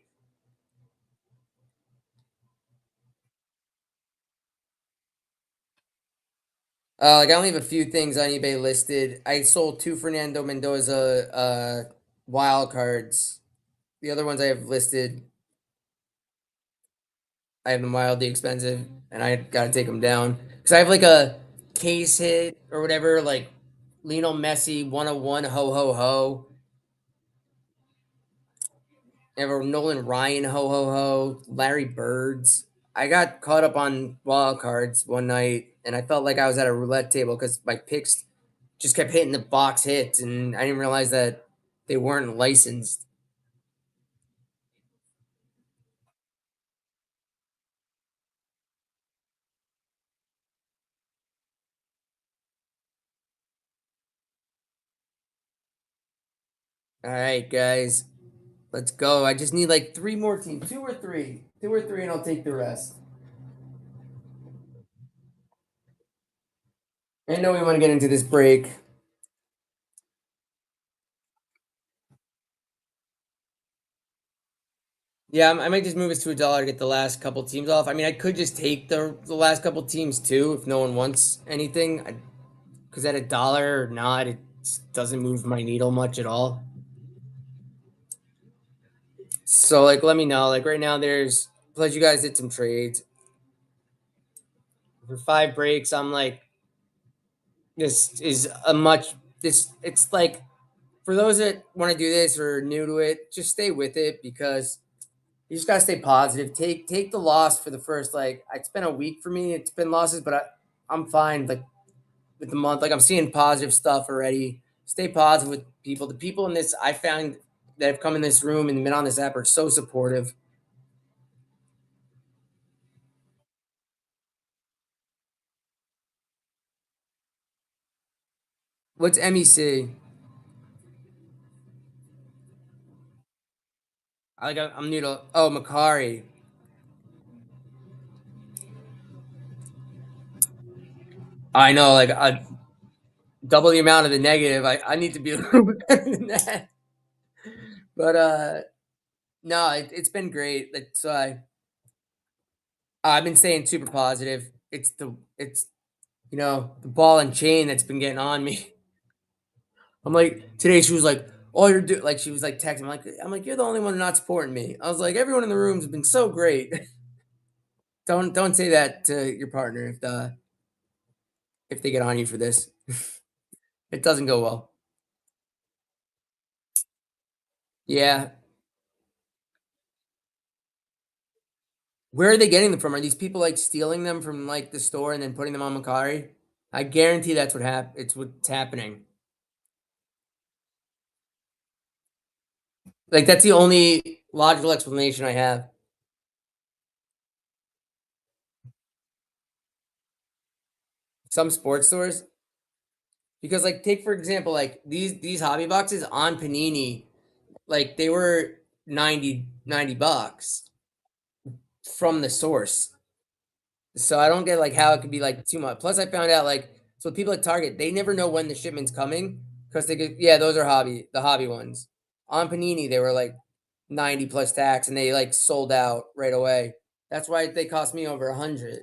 Like I only have a few things on eBay listed. I sold two Fernando Mendoza wild cards. The other ones I have listed, I have them wildly expensive, and I gotta take them down because I have like a case hit or whatever, like Lionel Messi 101 ho ho ho. I have a Nolan Ryan ho ho ho. Larry Birds. I got caught up on wild cards one night, and I felt like I was at a roulette table because my picks just kept hitting the box hits, and I didn't realize that they weren't licensed. All right, guys, let's go. I just need like three more teams, two or three, and I'll take the rest. I know we want to get into this break. Yeah, I might just move us to $1 to get the last couple teams off. I mean, I could just take the last couple teams too if no one wants anything. Because at $1 or not, it doesn't move my needle much at all. So like, let me know. Like right now, there's plus you guys did some trades for five breaks. I'm like, this is a much this. It's like for those that want to do this or are new to it, just stay with it because you just gotta stay positive. Take the loss for the first like. It's been a week for me. It's been losses, but I'm fine. Like with the month, like I'm seeing positive stuff already. Stay positive with people. The people in this I found that have come in this room and been on this app are so supportive. What's MEC? I'm new to. Oh, Macari. I know, like double the amount of the negative. I need to be a little bit better than that. But no, it's been great. It's I've been staying super positive. It's the ball and chain that's been getting on me. I'm like today she was like, "Oh, you're like," she was like texting. I'm like, "You're the only one not supporting me." I was like, "Everyone in the room's been so great." Don't say that to your partner if they get on you for this. It doesn't go well. Yeah. Where are they getting them from? Are these people like stealing them from like the store and then putting them on Macari? I guarantee that's it's what's happening. Like that's the only logical explanation I have. Some sports stores, because like take for example, like these hobby boxes on Panini, like they were 90 bucks from the source. So I don't get like how it could be like too much. Plus I found out like so people at Target, they never know when the shipment's coming because they get yeah, those are the hobby ones. On Panini they were like 90 plus tax and they like sold out right away. That's why they cost me over 100.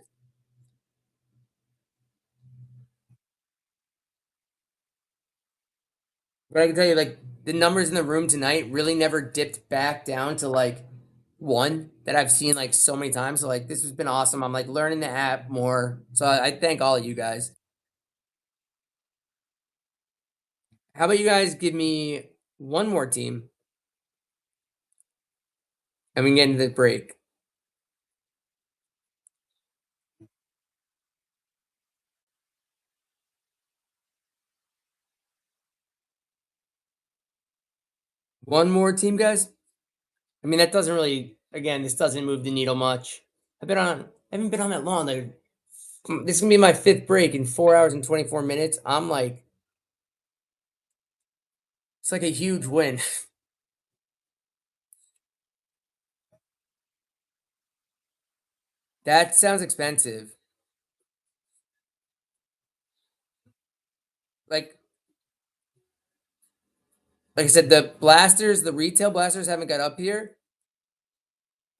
But I can tell you, like, the numbers in the room tonight really never dipped back down to like one that I've seen like so many times. So like this has been awesome. I'm like learning the app more. So I thank all of you guys. How about you guys give me one more team and we can get into the break? One more team, guys. I mean that doesn't really again, this doesn't move the needle much. I haven't been on that long. Like this is gonna be my fifth break in 4 hours and 24 minutes. I'm like it's like a huge win. That sounds expensive. Like like I said, the retail blasters haven't got up here.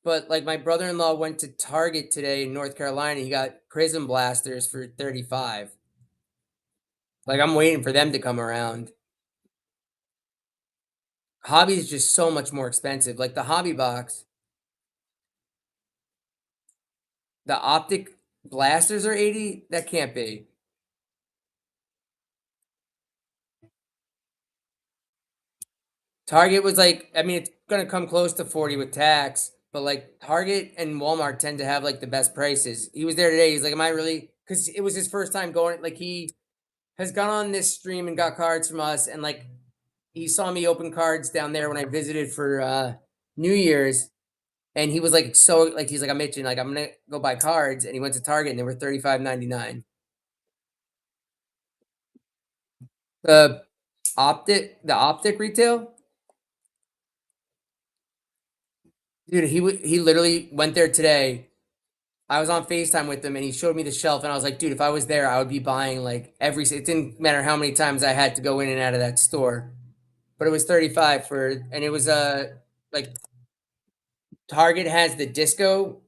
But like my brother-in-law went to Target today in North Carolina. He got Prism blasters for 35. Like I'm waiting for them to come around. Hobby is just so much more expensive. Like the hobby box, the optic blasters are 80. That can't be. Target was like, I mean, it's gonna come close to 40 with tax, but like Target and Walmart tend to have like the best prices. He was there today. He's like, "Am I really?" Because it was his first time going. Like he has gone on this stream and got cards from us, and like he saw me open cards down there when I visited for New Year's, and he was like so like he's like I'm itching, like I'm gonna go buy cards, and he went to Target and they were 35.99. The optic retail, dude. He literally went there today. I was on FaceTime with him and he showed me the shelf and I was like, dude, if I was there, I would be buying like it didn't matter how many times I had to go in and out of that store. But it was 35 for and it was like Target has the disco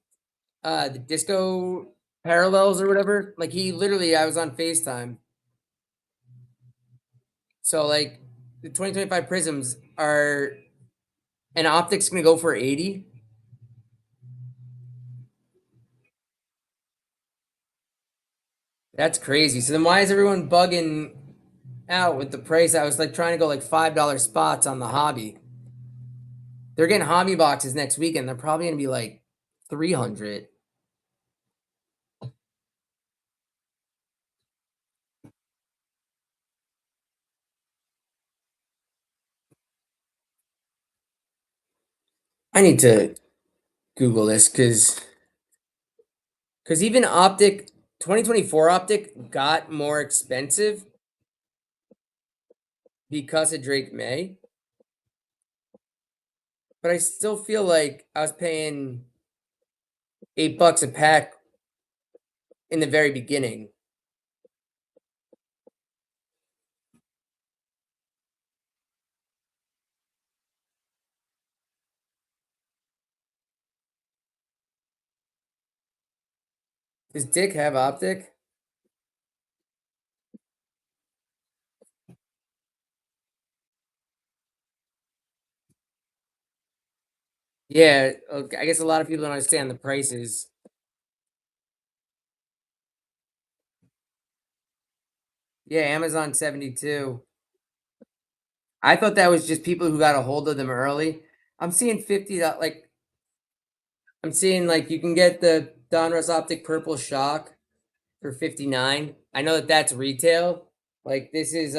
parallels or whatever. Like he literally I was on FaceTime. So like the 2025 prisms are an optic's gonna go for 80. That's crazy. So then why is everyone bugging out with the price? I was like trying to go like $5 spots on the hobby. They're getting hobby boxes next weekend. They're probably gonna be like 300. I need to Google this because even Optic 2024 Optic got more expensive because of Drake May, but I still feel like I was paying $8 a pack in the very beginning. Does Dick have Optic? Yeah, okay, I guess a lot of people don't understand the prices. Yeah, Amazon 72. I thought that was just people who got a hold of them early. I'm seeing 50 like I'm seeing like you can get the Donruss Optic Purple Shock for 59. I know that that's retail. Like this is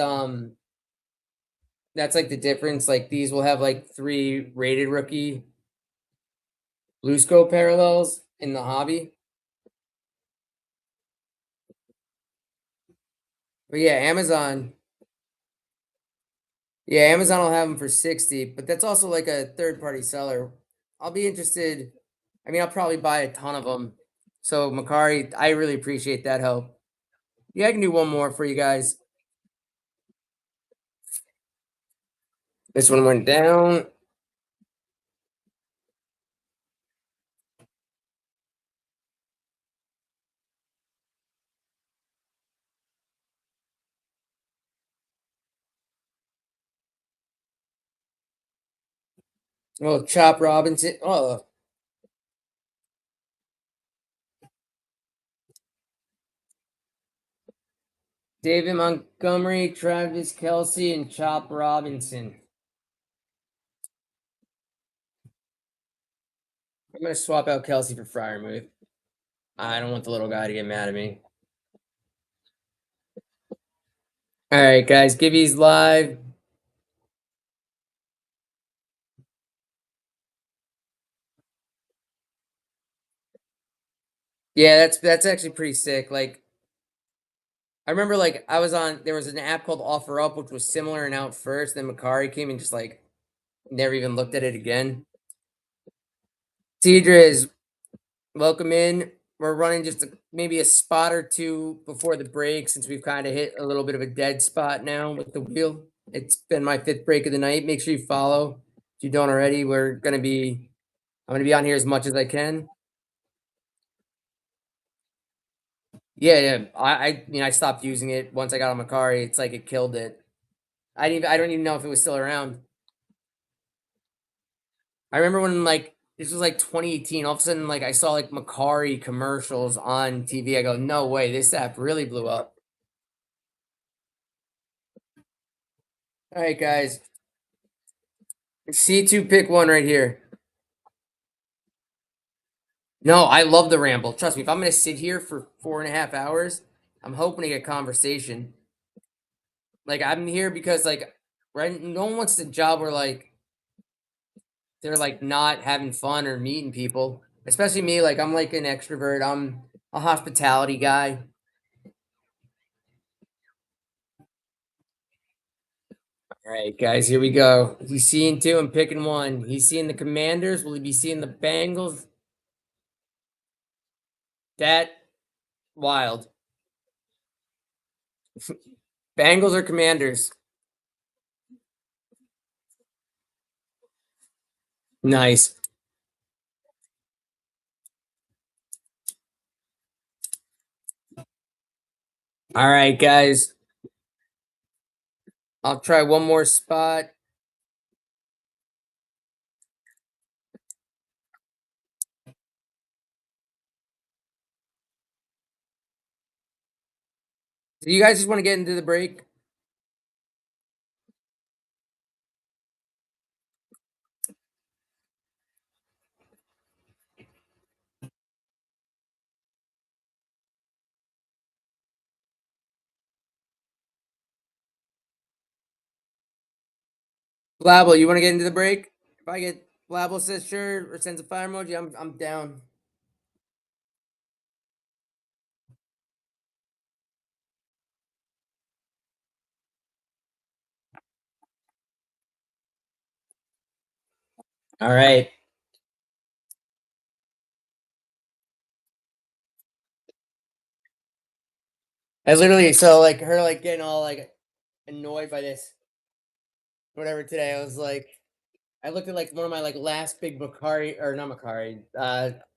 that's like the difference. Like these will have like 3 rated rookie blue scope parallels in the hobby. But yeah, Amazon. Yeah, Amazon will have them for 60, but that's also like a third party seller. I'll be interested. I mean, I'll probably buy a ton of them. So, Makari, I really appreciate that help. Yeah, I can do one more for you guys. This one went down. Oh, Chop Robinson. Oh, David Montgomery, Travis Kelsey, and Chop Robinson. I'm going to swap out Kelsey for Fryermuth. I don't want the little guy to get mad at me. All right, guys, Gibby's live. Yeah, that's actually pretty sick. Like I remember like I was on there was an app called Offer Up which was similar and out first, then Makari came and just like never even looked at it again. Tidra is welcome in. We're running just maybe a spot or two before the break since we've kind of hit a little bit of a dead spot now with the wheel. It's been my 5th break of the night. Make sure you follow if you don't already. I'm gonna be on here as much as I can. Yeah, yeah. I mean I stopped using it once I got on Macari. It's like it killed it. I don't even know if it was still around. I remember when like this was like 2018. All of a sudden, like I saw like Macari commercials on TV. I go, no way, this app really blew up. All right, guys. C2 pick one right here. No, I love the ramble. Trust me, if I'm gonna sit here for 4.5 hours, I'm hoping to get conversation. Like I'm here because like right, no one wants a job where like they're like not having fun or meeting people. Especially me, like I'm like an extrovert. I'm a hospitality guy. All right, guys, here we go. He's seeing 2 and picking 1. He's seeing the Commanders. Will he be seeing the Bengals? That wild. Bengals or Commanders? Nice. All right, guys. I'll try one more spot. Do you guys just want to get into the break? Blabble, you want to get into the break? If I get Blabble says sure or sends a fire emoji, I'm down. All right. I literally so like her like getting all like annoyed by this whatever today. I was like I looked at like one of my like last big Macari or not Macari,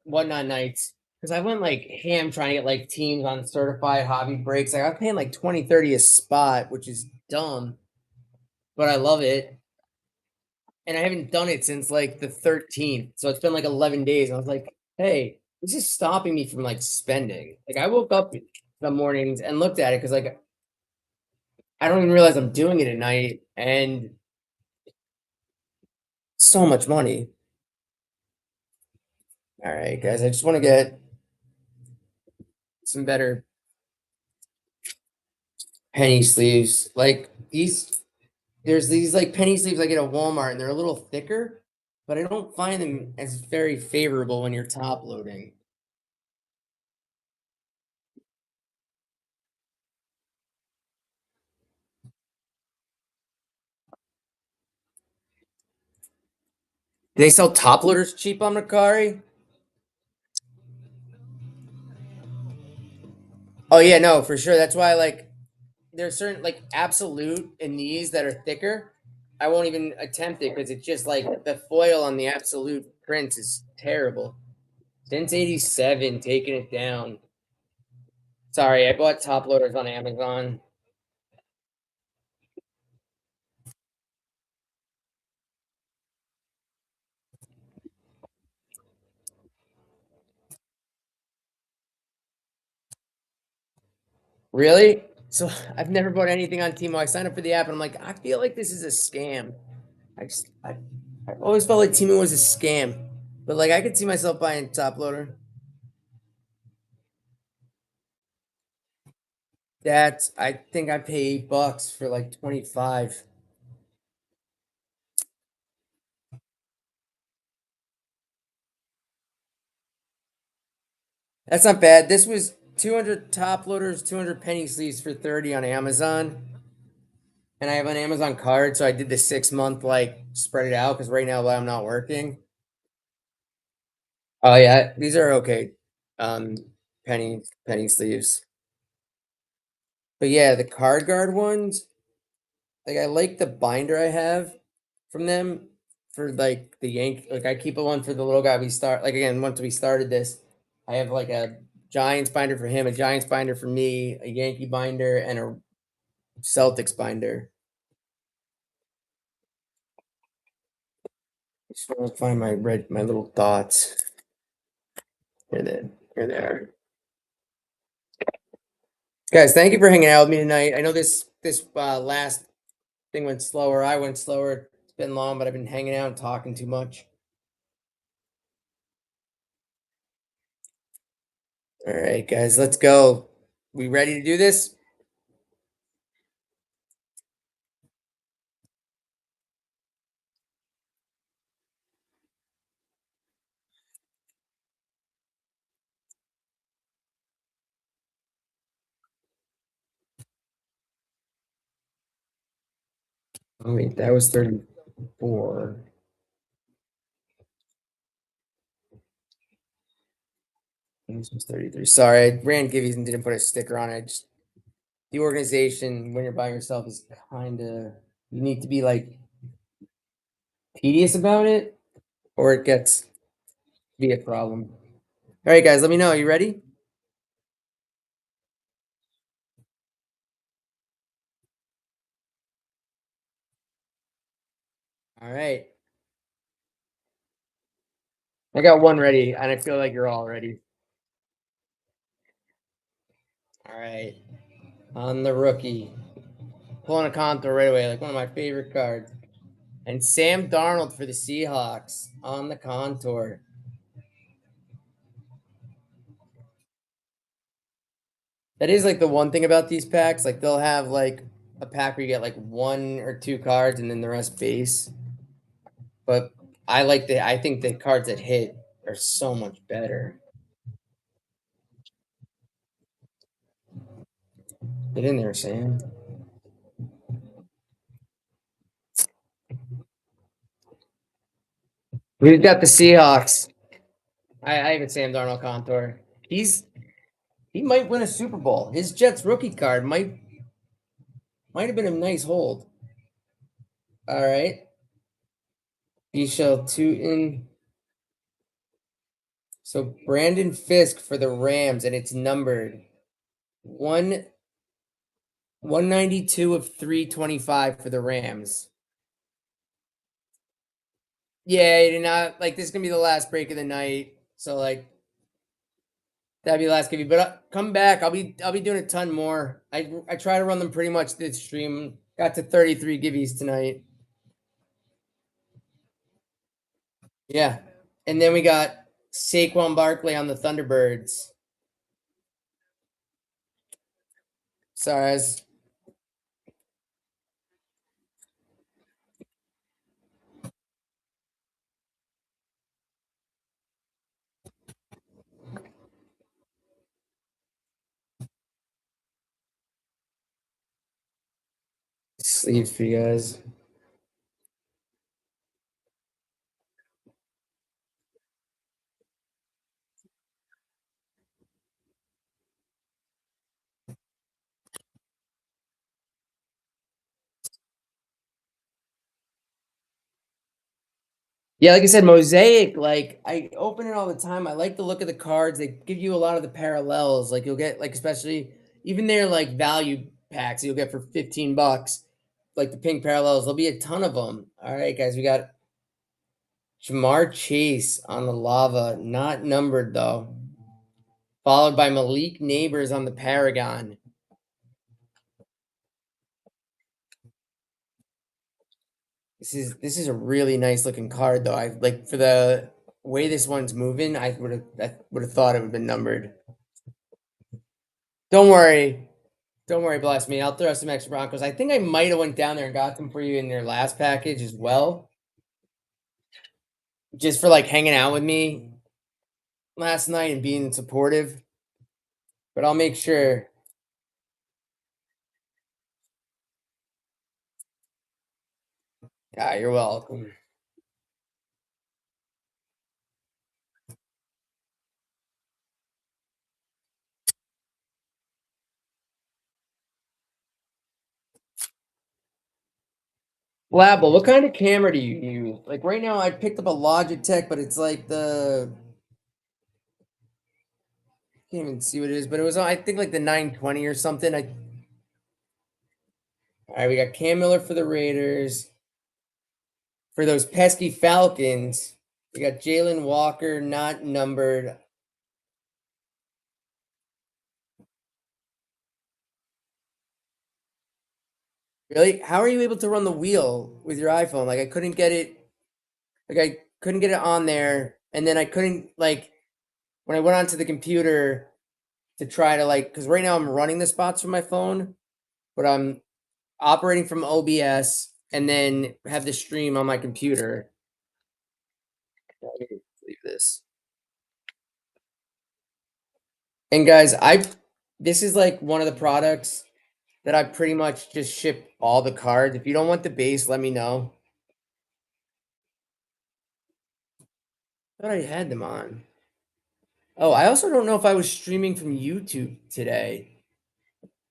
whatnot nights. because I went like ham trying to get like teams on certified hobby breaks. Like I was paying like 20, 30 a spot, which is dumb, but I love it. And I haven't done it since like the 13th. So it's been like 11 days. And I was like, hey, this is stopping me from like spending. Like I woke up some mornings and looked at it because like I don't even realize I'm doing it at night and so much money. All right, guys, I just want to get some better penny sleeves. Like there's these like penny sleeves I get at Walmart and they're a little thicker, but I don't find them as very favorable when you're top loading. Do they sell top loaders cheap on Mercari? Oh yeah, no, for sure. That's why like there's certain like absolute in these that are thicker. I won't even attempt it because it's just like the foil on the absolute prints is terrible. Since 87, taking it down. Sorry, I bought top loaders on Amazon. Really? So I've never bought anything on Timo. I signed up for the app and I'm like, I feel like this is a scam. I always felt like Timo was a scam. But like I could see myself buying top loader. That's I think I pay $8 for like 25. That's not bad. This was 200 top loaders, 200 penny sleeves for 30 on Amazon. And I have an Amazon card, so I did the 6 month like spread it out because right now while I'm not working. Oh yeah, these are okay. Um, penny sleeves. But yeah, the card guard ones, like I like the binder I have from them for like the Yank. Like I keep a one for the little guy. We start like again once we started this, I have like a Giants binder for him, a Giants binder for me, a Yankee binder, and a Celtics binder. Just want to find my little dots. Here they here they are. Guys, thank you for hanging out with me tonight. I know this last thing went slower. I went slower. It's been long, but I've been hanging out and talking too much. All right, guys, let's go. We ready to do this? Oh wait, that was 34. This was 33. Sorry, I ran Gibbies and didn't put a sticker on it. Just the organization when you're by yourself is kind of you need to be like tedious about it, or it gets to be a problem. All right, guys, let me know. You ready? All right. I got one ready, and I feel like you're all ready. All right. On the rookie. Pulling a contour right away, like one of my favorite cards. And Sam Darnold for the Seahawks on the contour. That is like the one thing about these packs. Like they'll have like a pack where you get like one or two cards and then the rest base. But I think the cards that hit are so much better. Get in there, Sam. We've got the Seahawks. I have a Sam Darnold contour. He might win a Super Bowl. His Jets rookie card might have been a nice hold. All right. You shall tune in. So Brandon Fisk for the Rams, and it's numbered 192 of 325 for the Rams. Yeah, he did not like this is gonna be the last break of the night. So like that'd be the last give you. But come back. I'll be doing a ton more. I try to run them pretty much this stream. Got to 33 giveies tonight. Yeah. And then we got Saquon Barkley on the Thunderbirds. Sorry, I was sleeves for you guys. Yeah, like I said, Mosaic, like I open it all the time. I like the look of the cards. They give you a lot of the parallels. Like you'll get like especially even their like value packs you'll get for 15 bucks, like the pink parallels. There'll be a ton of them. All right, guys, we got Jamar Chase on the lava, not numbered though. Followed by Malik Neighbors on the Paragon. This is a really nice looking card though. I like for the way this one's moving, I would have thought it would have been numbered. Don't worry. Don't worry, bless me. I'll throw some extra Broncos. I think I might have went down there and got them for you in their last package as well. Just for like hanging out with me last night and being supportive. But I'll make sure. Yeah, you're welcome. Label, what kind of camera do you use? Like right now, I picked up a Logitech, but it's like the can't even see what it is, but it was I think like the 920 or something. All right, we got Cam Miller for the Raiders. For those pesky Falcons, we got Jalen Walker, not numbered. Really? How are you able to run the wheel with your iPhone? Like I couldn't get it. Like I couldn't get it on there, and then I couldn't like when I went onto the computer to try to like because right now I'm running the spots from my phone, but I'm operating from OBS and then have the stream on my computer. Let me leave this. And guys, I this is like one of the products that I pretty much just ship all the cards. If you don't want the base, let me know. I thought I had them on. Oh, I also don't know if I was streaming from YouTube today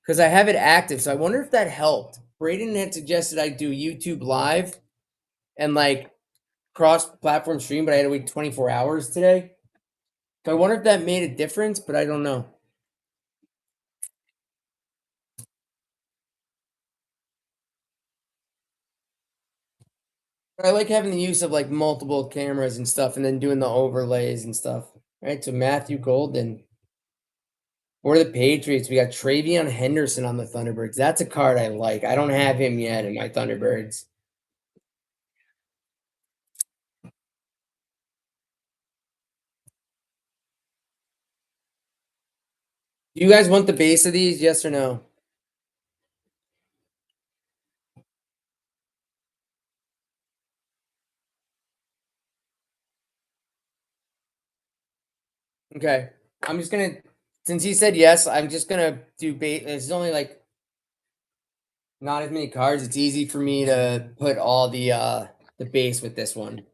because I have it active. So I wonder if that helped. Braden had suggested I do YouTube live and like cross-platform stream, but I had to wait 24 hours today. So I wonder if that made a difference, but I don't know. I like having the use of like multiple cameras and stuff and then doing the overlays and stuff. All right, so Matthew Golden. For the Patriots, we got Travion Henderson on the Thunderbirds. That's a card I like. I don't have him yet in my Thunderbirds. Do you guys want the base of these? Yes or no? Okay. I'm just gonna since he said yes, I'm just gonna do base. There's only like not as many cards. It's easy for me to put all the base with this one.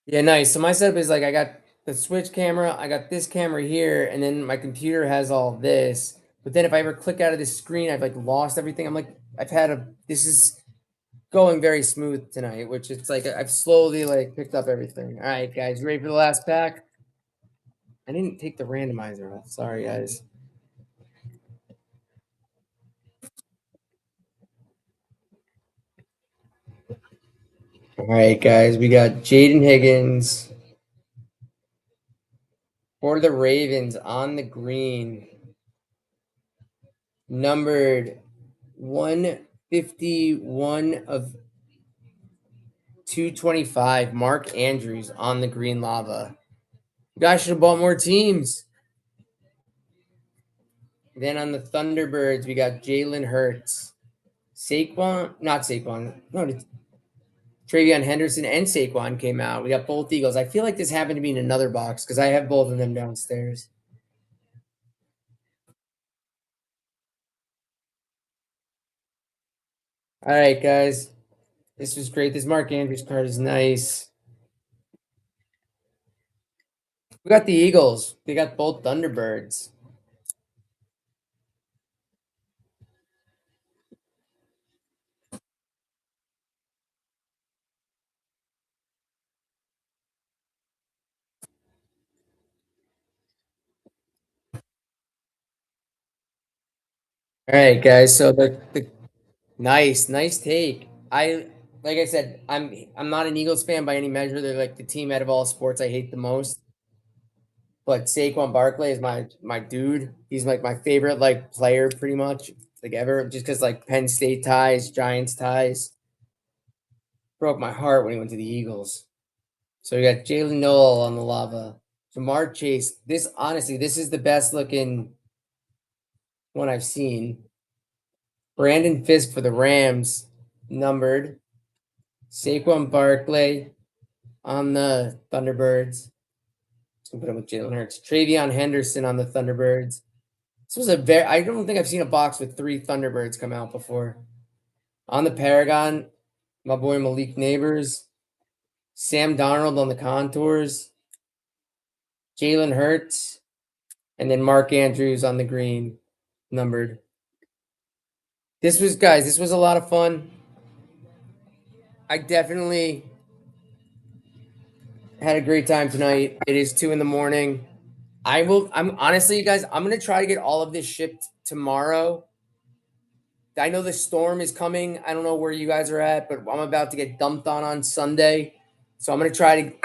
Yeah, nice. So my setup is like I got the switch camera, I got this camera here, and then my computer has all this. But then if I ever click out of this screen, I've like lost everything. I'm like, I've had a this is going very smooth tonight, which it's like I've slowly like picked up everything. All right, guys, you ready for the last pack? I didn't take the randomizer off. Sorry, guys. All right, guys, we got Jaden Higgins for the Ravens on the green, numbered 151 of 225. Mark Andrews on the green lava. You guys should have bought more teams. Then on the Thunderbirds, we got Jalen Hurts, not Saquon, no, Travion Henderson and Saquon came out. We got both Eagles. I feel like this happened to be in another box because I have both of them downstairs. All right, guys. This was great. This Mark Andrews card is nice. We got the Eagles. They got both Thunderbirds. All right, guys. So the nice take. I like I said, I'm not an Eagles fan by any measure. They're like the team out of all sports I hate the most. But Saquon Barkley is my dude. He's like my favorite like player pretty much like ever. Just because like Penn State ties, Giants ties, broke my heart when he went to the Eagles. So we got Jalen Noel on the lava. Jamar Chase. This honestly, this is the best looking one I've seen. Brandon Fisk for the Rams, numbered. Saquon Barkley on the Thunderbirds. Let's put him with Jalen Hurts. Travion Henderson on the Thunderbirds. This was a very. I don't think I've seen a box with 3 Thunderbirds come out before. On the Paragon, my boy Malik Neighbors, Sam Darnold on the contours, Jalen Hurts, and then Mark Andrews on the green, numbered. This was guys. This was a lot of fun. I definitely had a great time tonight. It is 2 in the morning. I'm honestly, you guys, I'm gonna try to get all of this shipped tomorrow. I know the storm is coming. I don't know where you guys are at, but I'm about to get dumped on Sunday. So I'm gonna try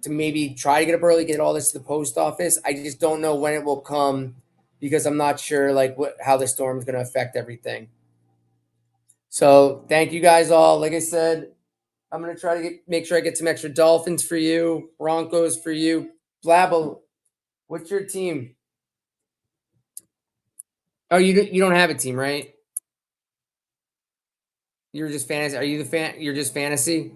to maybe try to get up early, get all this to the post office. I just don't know when it will come because I'm not sure like how the storm is gonna affect everything. So thank you guys all. Like I said, I'm gonna try to make sure I get some extra Dolphins for you, Broncos for you. Blabble, what's your team? Oh, you don't have a team, right? You're just fantasy. Are you the fan? You're just fantasy.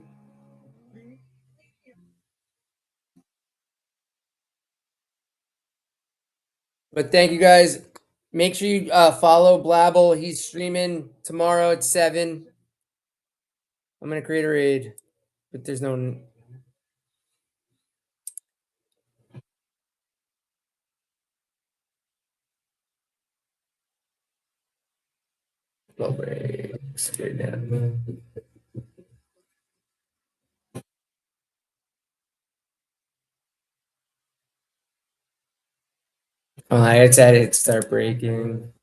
But thank you guys. Make sure you follow Blabble. He's streaming tomorrow at 7. I'm gonna create a raid, but there's no. No breaks. Okay, now. It's at it. Start breaking.